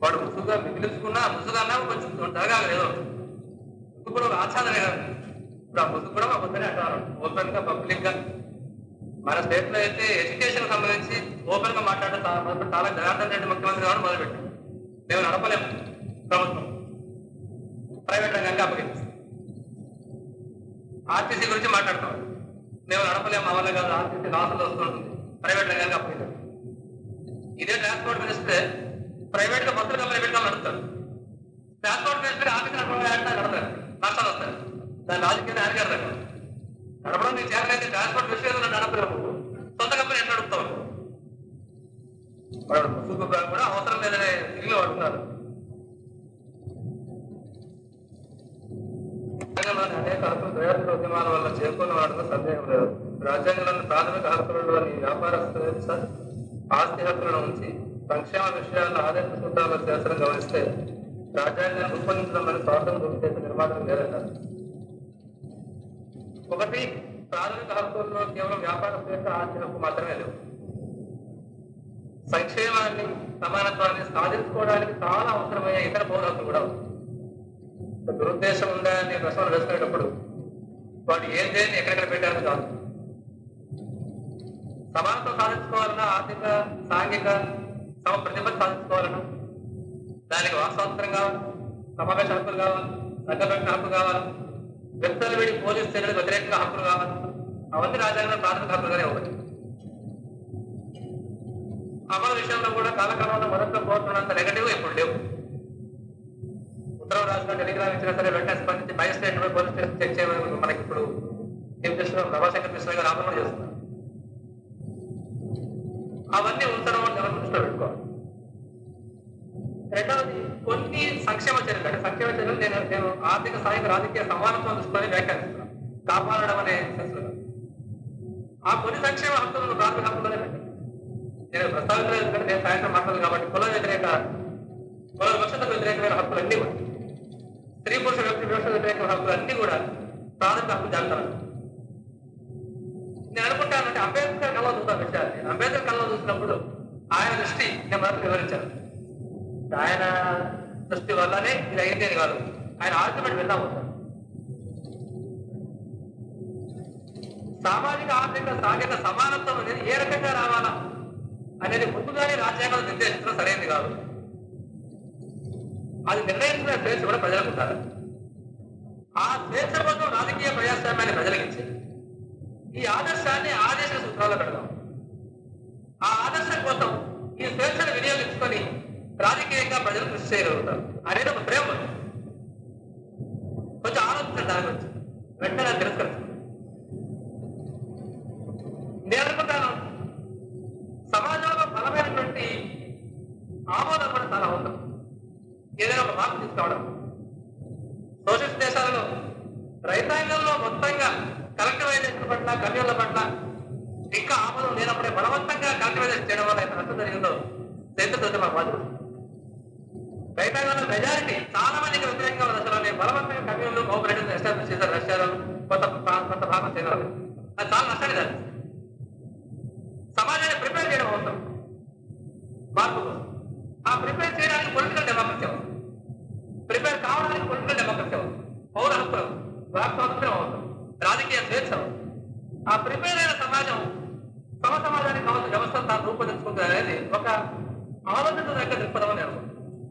వాడు ముసుగుగా మిగిలించుకున్నా, ముసుగన్నా కొంచెం జరగాలి ఏదో. ముసుగు కూడా ఒక ఆచ్ఛాదనే కాదు. ఇప్పుడు ఆ ముసుగు కూడా మా పొద్దునే అంటారు ఓపెన్ గా, పబ్లిక్ గా. మన స్టేట్ లో అయితే ఎడ్యుకేషన్ సంబంధించి ఓపెన్ గా మాట్లాడడం చాలా జనార్దన్ రెడ్డి ముఖ్యమంత్రి కావడం మొదలుపెట్టాం. మేము నడపలేము, ప్రభుత్వం ప్రైవేట్ రంగానికి అప్పగిస్తాం. ఆర్టీసీ గురించి మాట్లాడతాం, మేము నడపలేము, మా వల్ల కాదు, ఆర్టీసీ లాసులు వస్తుంటుంది, ప్రైవేట్ రంగానికి అప్పగిస్తాం. ఇదే ట్రాన్స్పోర్ట్ మినిస్టర్ ప్రైవేట్ గా బస్సులు ప్రైవేట్ గా నడుపుతారు. ట్రాన్స్పోర్ట్ మినిస్టర్ ఆఫీస్ నడపడం నష్టాలు వస్తాయి. దాని రాజకీయ ఆయన గారు నడపడం నీకు చేయాలైతే ట్రాన్స్పోర్ట్ విషయంలో నడపలేము, సొంత కంపెనీ ఎట్లా నడుపుతావు? వాడు ముసుగు కూడా అవసరం లేదనే తిరిగి పడుతున్నారు. అనేక హక్కులు ప్రయాణ ఉద్యమాల వల్ల చేకూరిన వాటిలో సందేహం లేదు. రాజ్యాంగంలోని ప్రాథమిక హక్కులలోని వ్యాపార ఆస్తి హక్కులను ఉంచి సంక్షేమ విషయాల్లో ఆదేశ సూత్రాల శాసనం గమనిస్తే రాజ్యాంగాన్ని రూపొందించడం అని స్వార్థం గురి చేసే నిర్మాణం లేదంటారు. ఒకటి, ప్రాథమిక హక్కుల్లో కేవలం వ్యాపార స్వేచ్ఛ, ఆస్తి హక్కు మాత్రమే లేవు. సంక్షేమాన్ని, సమానత్వాన్ని సాధించుకోవడానికి చాలా అవసరమయ్యే ఇతర పౌర హక్కులు కూడా ఉంది. దురుద్దేశం ఉందా అని ప్రశ్నలు వేసుకునేటప్పుడు వాడు ఏం దేన్ని ఎక్కడెక్కడ పెట్టారని కాదు. సమానత్వం సాధించుకోవాలన్నా, ఆర్థిక సాంఘిక సమ ప్రతిభ సాధించుకోవాలన్నా దానికి వాక్ స్వాతంత్రం కావాలి, సమావేశ హక్కులు కావాలి, సంఘటన హక్కు కావాలి, వ్యక్తులు వీడి పోలీస్ చర్యలకు వ్యతిరేకంగా హక్కులు కావాలి. అవన్నీ రాజ్యాంగంలో ప్రాథమిక హక్కులుగానే ఒకటి. అమలు విషయంలో కూడా కాలక్రమంలో మొదట్లో కోరుతున్నంత నెగటివ్ ఇప్పుడు లేవు. ఉత్తరం రాష్ట్రం టెలిగ్రామ్ ఇచ్చినా సరే వెంటనే స్పందించి మ్యాజిస్ట్రేట్ పోలీస్ స్టేషన్ చెక్ చేయమని మనకి ఇప్పుడు చీఫ్ జస్టిస్ ప్రభాశంకర్ కృష్ణ గారు ఆపణ చేస్తున్నారు. అవన్నీ ఉంచడం అని ఎవరు దృష్టిలో పెట్టుకోవాలి. రెండవది, కొన్ని సంక్షేమ చర్యలు అంటే సంక్షేమ చర్యలు నేను ఆర్థిక సాంఘిక రాజకీయ సమానత్వం దృష్టిలోనే వ్యాఖ్యానిస్తున్నాను, కాపాడడం అనే సెన్స్లో. ఆ కొన్ని సంక్షేమ హక్కులను ప్రాథమిక హక్కులనే పెట్టాను. నేను ప్రస్తావించలేదు ఎందుకంటే నేను సాయంత్రం మాట్లాడాలి కాబట్టి. కుల వివక్షతకు వ్యతిరేకమైన హక్కులన్నీ కూడా, స్త్రీ పురుష వ్యక్తి వివక్ష వ్యతిరేకమైన హక్కులన్నీ కూడా ప్రాథమిక హక్కు జాగ్రత్త. నేను అనుకుంటానంటే అంబేద్కర్ కళ్ళలో చూద్దాం విషయాన్ని. అంబేద్కర్ కళ్ళలో చూసినప్పుడు ఆయన దృష్టి నేను మొదటి వివరించాను. ఆయన దృష్టి వల్లనే ఇది అయింది అని కాదు, ఆయన ఆర్గ్యుమెంట్ విన్నా ఉంటాను. సామాజిక ఆర్థిక సాంఘిక సమానత్వం అనేది ఏ రకంగా రావాలా అనేది ముందుగానే రాజ్యాంగం నిర్దేశించడం సరైనది కాదు. అది నిర్ణయించిన స్వేచ్ఛ కూడా ప్రజలకు ఉండాలి. ఆ స్వేచ్ఛ కోసం రాజకీయ ప్రజాస్వామ్యాన్ని ప్రజలకించి ఈ ఆదర్శాన్ని ఆదేశ సూత్రాల్లో పెడదాం. ఆ ఆదర్శం కోసం ఈ స్వేచ్ఛను వినియోగించుకొని రాజకీయంగా ప్రజలు కృషి చేయగలుగుతారు అనేది ఒక ప్రేమ. కొంచెం ఆలోచించండి దాని గురించి, వెంటనే తిరస్కరించండి. నేను అనుకుంటాను సమాజంలో బలమైనటువంటి ఆమోదం కూడా చాలా అవసరం. ఏదైనా ఒక మార్పు తీసుకోవడం. సోషలిస్ట్ దేశాలలో రైతాంగంలో మొత్తంగా కలెక్టివైజేషన్ పట్ల, కమ్యూన్ల పట్ల ఇంకా ఆమోదం లేనప్పుడే బలవంతంగా కలెక్టివైజేషన్ చేయడం వల్ల ఎంత నష్టం జరిగిందో చరిత్ర మాకు బాధ్యత. రైతాంగంలో మెజారిటీ చాలా మందికి వ్యతిరేకంగా ఉన్న దశలోనే బలవంతంగా కమ్యూన్లు కోఆపరేటివ్ ఎస్టాబ్లిష్ చేశారు రష్యాలో, కొంత భాగం చైనాలో. అది చాలా నష్టాన్ని దాన్ని సమాజాన్ని ప్రిపేర్ చేయడం అవసరం మార్పు కోసం. ఆ ప్రిపేర్ చేయడానికి పొలిటికల్ డెమోక్రసీ అవసరం, ప్రిపేర్ కావడానికి పొలిటికల్ డెమోక్రసీ అవసరం, పౌర హక్కులు, వాక్ స్వాతంత్ర్యం అవసరం, రాజకీయ స్వేచ్ఛ అవసరం. ఆ ప్రిపేర్ అయిన సమాజం సమ సమాజానికి కావాల్సిన వ్యవస్థను తాను రూపొందించుకుంటుంది అనేది ఒక ఆలోచన దగ్గర దృక్పథం నేను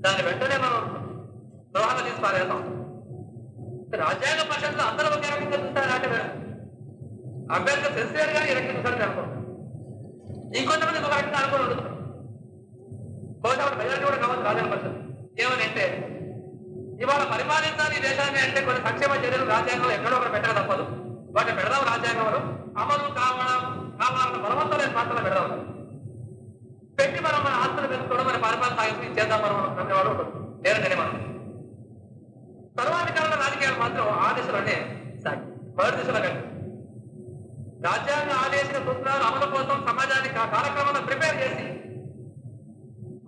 దాన్ని వెంటనే మనం దోహంగా తీసి పారేస్తాం. రాజ్యాంగ పరిషత్లో అందరూ ఒక రకంగా చూస్తారంటే అంబేద్కర్ సెన్సియర్ గా ఈ రకంగా చూస్తారని అనుకుంటాం. ఇంకొంతమంది ఒక రకంగా అనుకుని ఉండదు. బహుశా మెజారిటీ కూడా కావచ్చు రాజ్యాంగ పరిషత్. ఏమని అంటే ఇవాళ పరిపాలించాలి ఈ దేశాన్ని అంటే కొన్ని సంక్షేమ చర్యలు రాజ్యాంగంలో ఎక్కడో ఒకటి పెట్టక తప్పదు. వాటిని పెడదాం, రాజ్యాంగంలో అమలు కావాలన్న బలవంతమైన పాత్రలో పెడదాం. పెట్టి మనం మన ఆస్తులు పెంచుకోవడం, మన పరిపాలన సాగించి చేద్దాం మనం అనేవాడు ఉంటుంది. నేనే మనం తర్వాతి కాలంలో రాజకీయాలు మాత్రం ఆ దిశలోనే సాగి మొదటి దిశలో కంటే రాజ్యాంగ ఆదేశిక సూత్రాలు అమలు కోసం సమాజాన్ని కాలక్రమంలో ప్రిపేర్ చేసి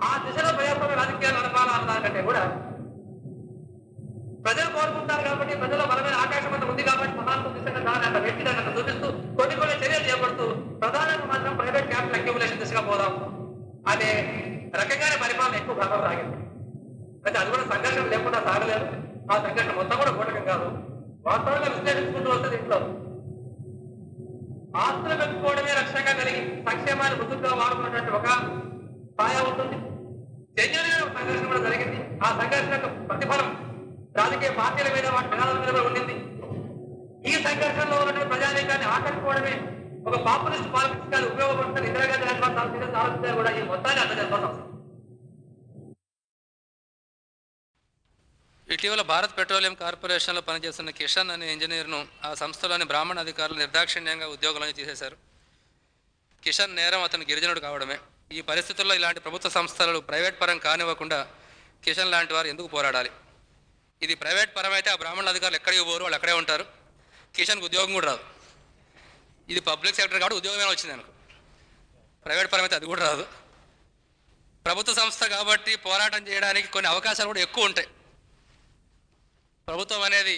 ఆ దిశలో ప్రజాస్వామ్య రాజకీయాలు నడపాలన్నదానికంటే కూడా ప్రజలు కోరుకుంటారు కాబట్టి, ప్రజల్లో బలమైన ఆకాశం అంతా ఉంది కాబట్టి సమానత్వం దిశగా దాన్ని అంత వ్యక్తి దాన్ని అంత చూపిస్తూ కొన్ని చర్యలు చేపడుతూ ప్రధానంగా మాత్రం ప్రైవేట్ క్యాపిటల్ అక్యుములేషన్ దిశగా పోదాం అనే రకంగానే పరిపాలన ఎక్కువ భాగం సాగింది. అయితే అది కూడా సంఘర్షణ లేకుండా సాగలేదు. ఆ సంఘర్షణ మొత్తం కూడా కూటకం కాదు. వాస్తవంగా విశ్లేషించుకుంటూ వస్తుంది. ఇంట్లో ఆస్తులు పెంచుకోవడమే లక్ష్యంగా కలిగి సంక్షేమాన్ని ముందుగా వాడుకున్నటువంటి ఒక స్థాయి ఉంటుంది. జన్యులైన సంఘర్షణ కూడా జరిగింది. ఆ సంఘర్షణ ప్రతిఫలం రాజకీయ పార్టీల మీద, వాటి విధానాల మీద కూడా ఉండింది. ఈ సంఘర్షణలో ఉన్నటువంటి ప్రజానీకాన్ని ఆకట్టుకోవడమే ఒక పాపులిస్ట్ పాలిటిక్స్ గా ఉపయోగపడుతున్న ఇందిరాగాంధీ ఆలోచన కూడా ఈ మొత్తాన్ని అర్థం చేసుకోవాల్సిన అవసరం. ఇటీవల భారత్ పెట్రోలియం కార్పొరేషన్లో పనిచేస్తున్న కిషన్ అనే ఇంజనీర్ను ఆ సంస్థలోని బ్రాహ్మణ అధికారులు నిర్దాక్షిణ్యంగా ఉద్యోగంలో తీసేశారు. కిషన్ నేరం అతను గిరిజనుడు కావడమే. ఈ పరిస్థితుల్లో ఇలాంటి ప్రభుత్వ సంస్థలు ప్రైవేట్ పరం కానివ్వకుండా కిషన్ లాంటి వారు ఎందుకు పోరాడాలి? ఇది ప్రైవేట్ పరం అయితే ఆ బ్రాహ్మణ అధికారులు ఎక్కడికి పోరు, వాళ్ళు అక్కడే ఉంటారు. కిషన్కి ఉద్యోగం కూడా రాదు. ఇది పబ్లిక్ సెక్టర్ కాబట్టి ఉద్యోగమే వచ్చింది అనుకో. ప్రైవేట్ పరం అయితే అది కూడా రాదు. ప్రభుత్వ సంస్థ కాబట్టి పోరాటం చేయడానికి కొన్ని అవకాశాలు కూడా ఎక్కువ ఉంటాయి. ప్రభుత్వం అనేది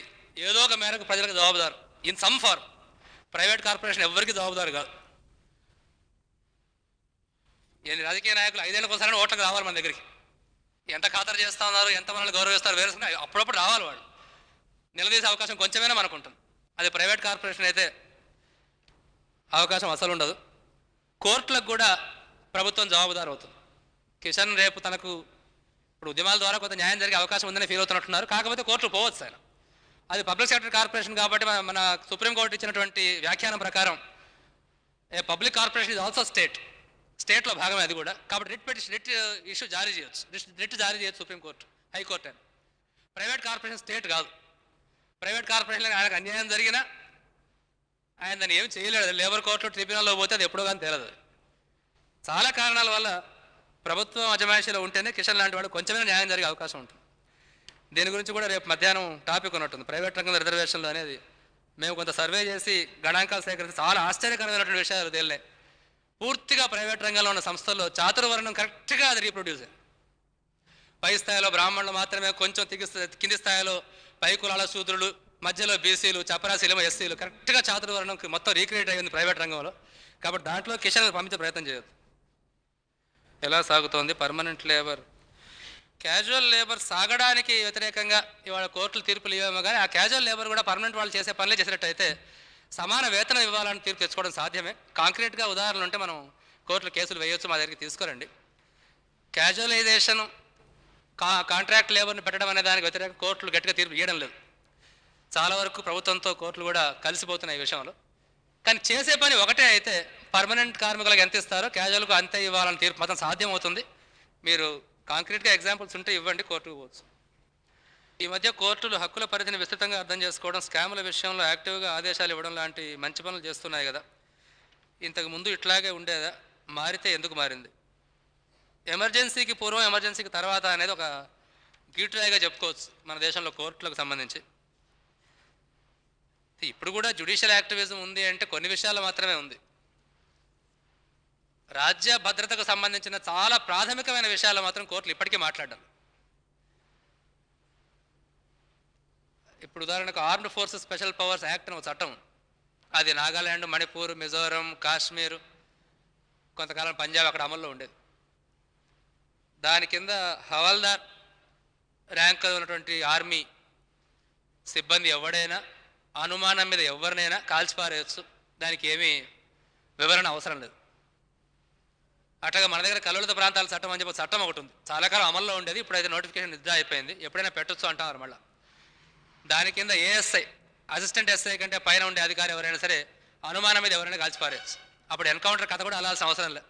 ఏదో ఒక మేరకు ప్రజలకు జవాబుదారు. In some form. Private corporation ఎవరికి జవాబుదారు కాదు. రాజకీయ నాయకులు 5 ఏళ్ళకోసారి ఓట్లకు రావాలి మన దగ్గరికి. ఎంత ఖాతరు చేస్తూ ఉన్నారు, ఎంత మనల్ని గౌరవిస్తారు వేరుసుకుని అప్పుడప్పుడు రావాలి. వాళ్ళు నిలదీసే అవకాశం కొంచెమైనా మనకు ఉంటుంది. అది ప్రైవేట్ కార్పొరేషన్ అయితే అవకాశం అసలు ఉండదు. కోర్టులకు కూడా ప్రభుత్వం జవాబుదారు అవుతుంది. కిషన్ రేపు తనకు ఇప్పుడు ఉద్యమాల ద్వారా కొంత న్యాయం జరిగే అవకాశం ఉందని ఫీల్ అవుతున్నట్టున్నారు. కాకపోతే కోర్టులు పోవచ్చు ఆయన. అది పబ్లిక్ సెక్టర్ కార్పొరేషన్ కాబట్టి మన సుప్రీంకోర్టు ఇచ్చినటువంటి వ్యాఖ్యానం ప్రకారం ఏ పబ్లిక్ కార్పొరేషన్ ఇది ఆల్సో స్టేట్లో భాగమే అది కూడా. కాబట్టి రిట్ ఇష్యూ జారీ చేయొచ్చు, రిట్ జారీ చేయొచ్చు సుప్రీంకోర్టు, హైకోర్టు అని. ప్రైవేట్ కార్పొరేషన్ స్టేట్ కాదు. ప్రైవేట్ కార్పొరేషన్ ఆయనకు అన్యాయం జరిగినా ఆయన దాన్ని ఏమి చేయలేడు. లేబర్ కోర్టులో ట్రిబ్యునల్లో పోతే అది ఎప్పుడో కానీ తేలదు. చాలా కారణాల వల్ల ప్రభుత్వం అజమాయిషీలో ఉంటేనే కిషన్ లాంటి వాడు కొంచెమైనా న్యాయం జరిగే అవకాశం ఉంటుంది. దీని గురించి కూడా రేపు మధ్యాహ్నం టాపిక్ ఉన్నట్టుంది, ప్రైవేట్ రంగంలో రిజర్వేషన్లు అనేది. మేము కొంత సర్వే చేసి గణాంకాలు సేకరించి చాలా ఆశ్చర్యకరమైనటువంటి విషయాలు తేలినాయి. పూర్తిగా ప్రైవేట్ రంగంలో ఉన్న సంస్థల్లో చాతుర్వర్ణం కరెక్ట్గా అది రీప్రొడ్యూస్ అయింది. పై స్థాయిలో బ్రాహ్మణులు మాత్రమే, కొంచెం కింది స్థాయిలో పై కులాల శూద్రులు, మధ్యలో బీసీలు, చపరాసీలు, ఎస్సీలు కరెక్ట్గా చాతుర్వర్ణం మొత్తం రీక్రియేట్ అయ్యింది ప్రైవేట్ రంగంలో. కాబట్టి దాంట్లో కిషన్ పంపించే ప్రయత్నం చేయొద్దు. ఎలా సాగుతోంది పర్మనెంట్ లేబర్? క్యాజువల్ లేబర్ సాగడానికి వ్యతిరేకంగా ఇవాళ కోర్టులు తీర్పులు ఇవ్వేమో కానీ ఆ క్యాజువల్ లేబర్ కూడా పర్మనెంట్ వాళ్ళు చేసే పనులే చేసినట్టయితే సమాన వేతనం ఇవ్వాలని తీర్పు తెచ్చుకోవడం సాధ్యమే. కాంక్రీట్గా ఉదాహరణలు ఉంటే మనం కోర్టులు కేసులు వేయొచ్చు, మా దగ్గరికి తీసుకురండి. క్యాజువలైజేషన్ కాంట్రాక్ట్ లేబర్ని పెట్టడం అనే దానికి వ్యతిరేకంగా కోర్టులు గట్టిగా తీర్పు ఇవ్వడం లేదు. చాలా వరకు ప్రభుత్వంతో కోర్టులు కూడా కలిసిపోతున్నాయి ఈ విషయంలో. కానీ చేసే పని ఒకటే అయితే పర్మనెంట్ కార్మికులకు ఎంత ఇస్తారో క్యాజువల్కు అంతే ఇవ్వాలని తీర్పు మాత్రం సాధ్యం అవుతుంది. మీరు కాంక్రీట్గా ఎగ్జాంపుల్స్ ఉంటే ఇవ్వండి, కోర్టుకు పోవచ్చు. ఈ మధ్య కోర్టులు హక్కుల పరిధిని విస్తృతంగా అర్థం చేసుకోవడం, స్కాముల విషయంలో యాక్టివ్గా ఆదేశాలు ఇవ్వడం లాంటి మంచి పనులు చేస్తున్నాయి కదా. ఇంతకు ముందు ఇట్లాగే ఉండేదా? మారితే ఎందుకు మారింది? ఎమర్జెన్సీకి పూర్వం, ఎమర్జెన్సీకి తర్వాత అనేది ఒక గీటురాయిగా చెప్పుకోవచ్చు మన దేశంలో కోర్టులకు సంబంధించి. ఇప్పుడు కూడా జ్యుడిషియల్ యాక్టివిజం ఉంది అంటే కొన్ని విషయాలు మాత్రమే ఉంది. రాజ్య భద్రతకు సంబంధించిన చాలా ప్రాథమికమైన విషయాలు మాత్రం కోర్టులు ఇప్పటికీ మాట్లాడాలి. ఇప్పుడు ఉదాహరణకు armed forces special powers act అని ఒక చట్టం, అది నాగాల్యాండ్, మణిపూర్, మిజోరం, కాశ్మీర్, కొంతకాలం పంజాబ్ అక్కడ అమల్లో ఉండేది. దాని కింద హవాల్దార్ ర్యాంక్ ఉన్నటువంటి ఆర్మీ సిబ్బంది ఎవడైనా అనుమానం మీద ఎవరినైనా కాల్చిపారేయచ్చు, దానికి ఏమీ వివరణ అవసరం లేదు. అట్లాగా మన దగ్గర కలుషిత ప్రాంతాల చట్టం అని చెప్పి చట్టం ఒకటి ఉంది, చాలా కాలం అమల్లో ఉండేది. ఇప్పుడైతే నోటిఫికేషన్ నిద్ర అయిపోయింది, ఎప్పుడైనా పెట్టొచ్చు అంటారు మళ్ళీ. దాని కింద ఏఎస్ఐ, అసిస్టెంట్ ఎస్ఐ కంటే పైన ఉండే అధికారి ఎవరైనా సరే అనుమానం మీద ఎవరైనా కాల్చిపారేయచ్చు. అప్పుడు ఎన్కౌంటర్ కథ కూడా అలాల్సిన అవసరం లేదు.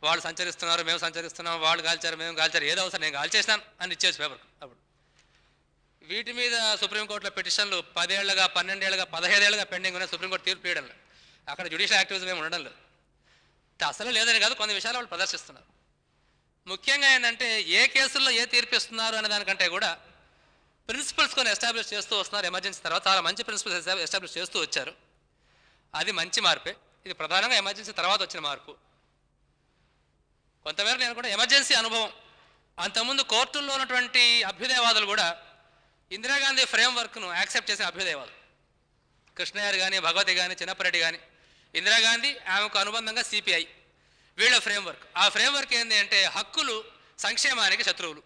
వాళ్ళు సంచరిస్తున్నారు, మేము సంచరిస్తున్నాం, వాళ్ళు కాల్చారు, మేము కాల్చారు, ఏదో అవసరం నేను కాల్చేసినాను అని ఇచ్చేసి పేపర్. అప్పుడు వీటి మీద సుప్రీంకోర్టులో పిటిషన్లు 10 ఏళ్లుగా, 12 ఏళ్లుగా, 15 ఏళ్లుగా పెండింగ్ ఉన్నాయి. సుప్రీంకోర్టు తీర్పు ఇవ్వడం లేదు. అక్కడ జ్యుడిషియల్ యాక్టివిజం ఏమి ఉండడం లేదు. అసలు లేదని కాదు, కొన్ని విషయాలు వాళ్ళు ప్రదర్శిస్తున్నారు. ముఖ్యంగా ఏంటంటే ఏ కేసుల్లో ఏ తీర్పు ఇస్తున్నారు అనే దానికంటే కూడా ప్రిన్సిపల్స్ కొన్ని ఎస్టాబ్లిష్ చేస్తూ వస్తున్నారు. ఎమర్జెన్సీ తర్వాత చాలా మంచి ప్రిన్సిపల్స్ ఎస్టాబ్లిష్ చేస్తూ వచ్చారు. అది మంచి మార్పే. ఇది ప్రధానంగా ఎమర్జెన్సీ తర్వాత వచ్చిన మార్పు. కొంతమేర నేను కూడా ఎమర్జెన్సీ అనుభవం, అంతకుముందు కోర్టుల్లో ఉన్నటువంటి అభ్యుదయవాదులు కూడా ఇందిరాగాంధీ ఫ్రేమ్వర్క్ను యాక్సెప్ట్ చేసిన అభ్యుదయవాదులు. కృష్ణయ్య కానీ, భగవతి కానీ, చిన్నప్పరెడ్డి కానీ, ఇందిరాగాంధీ, ఆమెకు అనుబంధంగా సిపిఐ, వీళ్ళ ఫ్రేమ్వర్క్. ఆ ఫ్రేమ్వర్క్ ఏంటి అంటే హక్కులు సంక్షేమానికి శత్రువులు.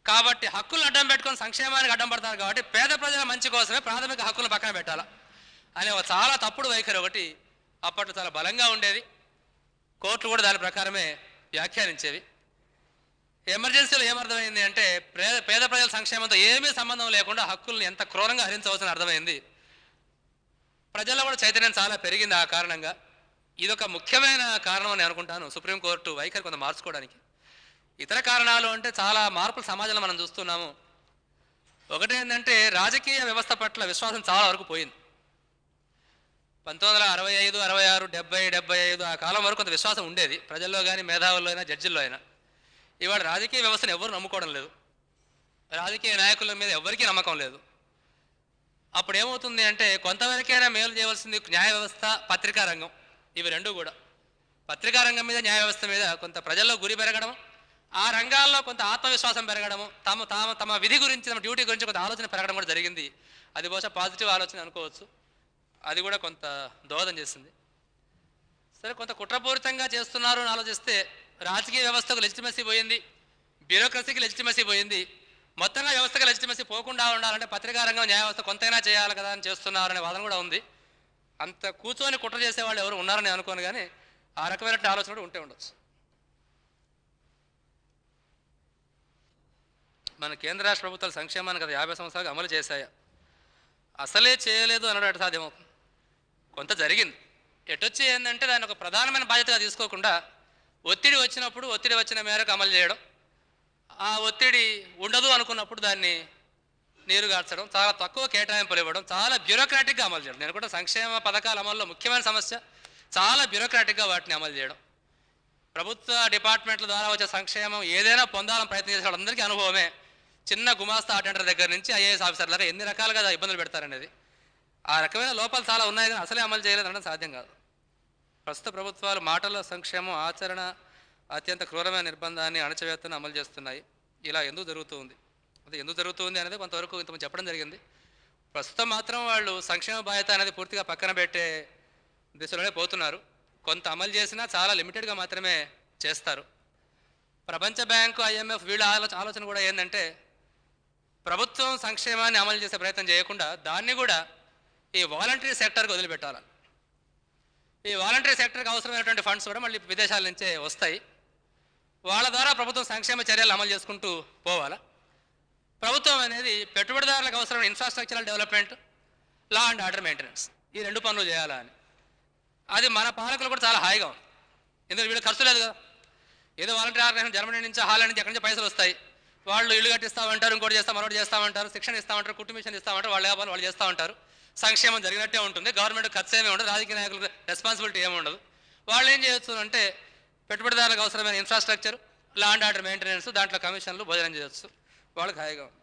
కాబట్టి హక్కులను అడ్డం పెట్టుకొని సంక్షేమానికి అడ్డం పడతారు. కాబట్టి పేద ప్రజల మంచి కోసమే ప్రాథమిక హక్కులను పక్కన పెట్టాలా అనే ఒక చాలా తప్పుడు వైఖరి ఒకటి అప్పట్లో చాలా బలంగా ఉండేది. కోర్టులు కూడా దాని ప్రకారమే వ్యాఖ్యానించేవి. ఎమర్జెన్సీలో ఏమర్థమైంది అంటే పేద ప్రజల సంక్షేమంతో ఏమీ సంబంధం లేకుండా హక్కులను ఎంత క్రూరంగా హరించవచ్చని అర్థమైంది. ప్రజల్లో కూడా చైతన్యం చాలా పెరిగింది. ఆ కారణంగా ఇదొక ముఖ్యమైన కారణం అని అనుకుంటాను సుప్రీంకోర్టు వైఖరి కొంత మార్చుకోవడానికి. ఇతర కారణాలు అంటే చాలా మార్పులు సమాజంలో మనం చూస్తున్నాము. ఒకటి ఏంటంటే రాజకీయ వ్యవస్థ పట్ల విశ్వాసం చాలా వరకు పోయింది. 1965, 66, 70, 75 ఆ కాలం వరకు కొంత విశ్వాసం ఉండేది ప్రజల్లో కానీ, మేధావుల్లో అయినా, జడ్జిల్లో అయినా. ఇవాళ రాజకీయ వ్యవస్థను ఎవరు నమ్ముకోవడం లేదు, రాజకీయ నాయకుల మీద ఎవరికీ నమ్మకం లేదు. అప్పుడు ఏమవుతుంది అంటే కొంతవరకైనా మేలు చేయవలసింది న్యాయ వ్యవస్థ, పత్రికా రంగం. ఇవి రెండు కూడా పత్రికా రంగం మీద, న్యాయ వ్యవస్థ మీద కొంత ప్రజల్లో గురి పెరగడం, ఆ రంగాల్లో కొంత ఆత్మవిశ్వాసం పెరగడము, తమ విధి గురించి, తమ డ్యూటీ గురించి కొంత ఆలోచన పెరగడం కూడా జరిగింది. అది బహుశా పాజిటివ్ ఆలోచన అనుకోవచ్చు. అది కూడా కొంత దోహదం చేసింది. సరే, కొంత కుట్రపూరితంగా చేస్తున్నారు అని ఆలోచిస్తే రాజకీయ వ్యవస్థకు లెజిటిమసీ పోయింది, బ్యూరోక్రసీకి లెజిటిమసీ పోయింది. మొత్తంగా వ్యవస్థకు లెజిటిమసీ పోకుండా ఉండాలంటే పత్రికా రంగం, న్యాయ వ్యవస్థ కొంతైనా చేయాలి కదా అని చేస్తున్నారనే వాదన కూడా ఉంది. అంత కూర్చొని కుట్ర చేసేవాళ్ళు ఎవరు ఉన్నారని అనుకోను, కానీ ఆ రకమైన ఆలోచన కూడా ఉంటే ఉండొచ్చు. మన కేంద్ర రాష్ట్ర ప్రభుత్వాలు సంక్షేమాన్ని గత 50 సంవత్సరాలుగా అమలు చేశాయా? అసలే చేయలేదు అనడం సాధ్యమవుతుంది. కొంత జరిగింది. ఎటొచ్చి ఏంటంటే దాన్ని ఒక ప్రధానమైన బాధ్యతగా తీసుకోకుండా ఒత్తిడి వచ్చినప్పుడు ఒత్తిడి వచ్చిన మేరకు అమలు చేయడం, ఆ ఒత్తిడి ఉండదు అనుకున్నప్పుడు దాన్ని నీరుగార్చడం, చాలా తక్కువ కేటాయింపులు ఇవ్వడం, చాలా బ్యూరోక్రాటిక్గా అమలు చేయడం. నేను కూడా సంక్షేమ పథకాల అమల్లో ముఖ్యమైన సమస్య చాలా బ్యూరోక్రాటిక్గా వాటిని అమలు చేయడం. ప్రభుత్వ డిపార్ట్మెంట్ల ద్వారా వచ్చే సంక్షేమం ఏదైనా పొందాలని ప్రయత్నం చేసే వాళ్ళందరికీ అనుభవమే. చిన్న గుమాస్తా అటెండర్ దగ్గర నుంచి ఐఏఎస్ ఆఫీసర్ దాకా ఎన్ని రకాలుగా ఇబ్బందులు పెడతారనేది. ఆ రకమైన లోపాలు చాలా ఉన్నాయి, కానీ అసలే అమలు చేయలేదు అనడం సాధ్యం కాదు. ప్రస్తుత ప్రభుత్వాలు మాటల సంక్షేమం, ఆచరణ అత్యంత క్రూరమైన నిర్బంధాన్ని, అణచివేతను అమలు చేస్తున్నాయి. ఇలా ఎందుకు జరుగుతుంది? అది ఎందుకు జరుగుతుంది అనేది కొంతవరకు ఇంతకుముందు చెప్పడం జరిగింది. ప్రస్తుతం మాత్రం వాళ్ళు సంక్షేమ బాధ్యత అనేది పూర్తిగా పక్కన పెట్టే దిశలోనే పోతున్నారు. కొంత అమలు చేసినా చాలా లిమిటెడ్గా మాత్రమే చేస్తారు. ప్రపంచ బ్యాంకు, IMF వీళ్ళ ఆలోచన కూడా ఏంటంటే ప్రభుత్వం సంక్షేమాన్ని అమలు చేసే ప్రయత్నం చేయకుండా దాన్ని కూడా ఈ వాలంటరీ సెక్టర్కి వదిలిపెట్టాలని. ఈ వాలంటరీ సెక్టర్కి అవసరమైనటువంటి ఫండ్స్ కూడా మళ్ళీ విదేశాల నుంచే వస్తాయి. వాళ్ళ ద్వారా ప్రభుత్వం సంక్షేమ చర్యలు అమలు చేసుకుంటూ పోవాలా. ప్రభుత్వం అనేది పెట్టుబడిదారులకు అవసరమైన infrastructural development, law and order maintenance, ఈ 2 పనులు చేయాలా అని. అది మన పాలకులు కూడా చాలా హాయిగా ఉంది. ఎందుకంటే వీళ్ళు ఖర్చు లేదు కదా. ఏదో వాలంటరీ ఆర్గనైజేషన్ జర్మనీ నుంచి, హాలాండ్ నుంచి, ఎక్కడి నుంచి పైసలు వస్తాయి. వాళ్ళు ఇల్లు కట్టిస్తామంటారు, ఇంకోటి చేస్తాం, మరొకటి చేస్తామంటారు, శిక్షణ ఇస్తామంటారు, కుటుంబిషన్ ఇస్తామంటారు, వాళ్ళ వ్యాపారం వాళ్ళు చేస్తూ ఉంటారు. సంక్షేమం జరిగినట్టే ఉంటుంది. గవర్నమెంట్ ఖర్చు ఏమీ ఉండదు, రాజకీయ నాయకులకు రెస్పాన్సిబిలిటీ ఏమి ఉండదు. వాళ్ళు ఏం చేయొచ్చు అంటే పెట్టుబడిదారులకు అవసరమైన infrastructure, law and order maintenance, దాంట్లో కమిషన్లు, భోజనం చేయొచ్చు. వాళ్ళకి హాయిగా ఉంది.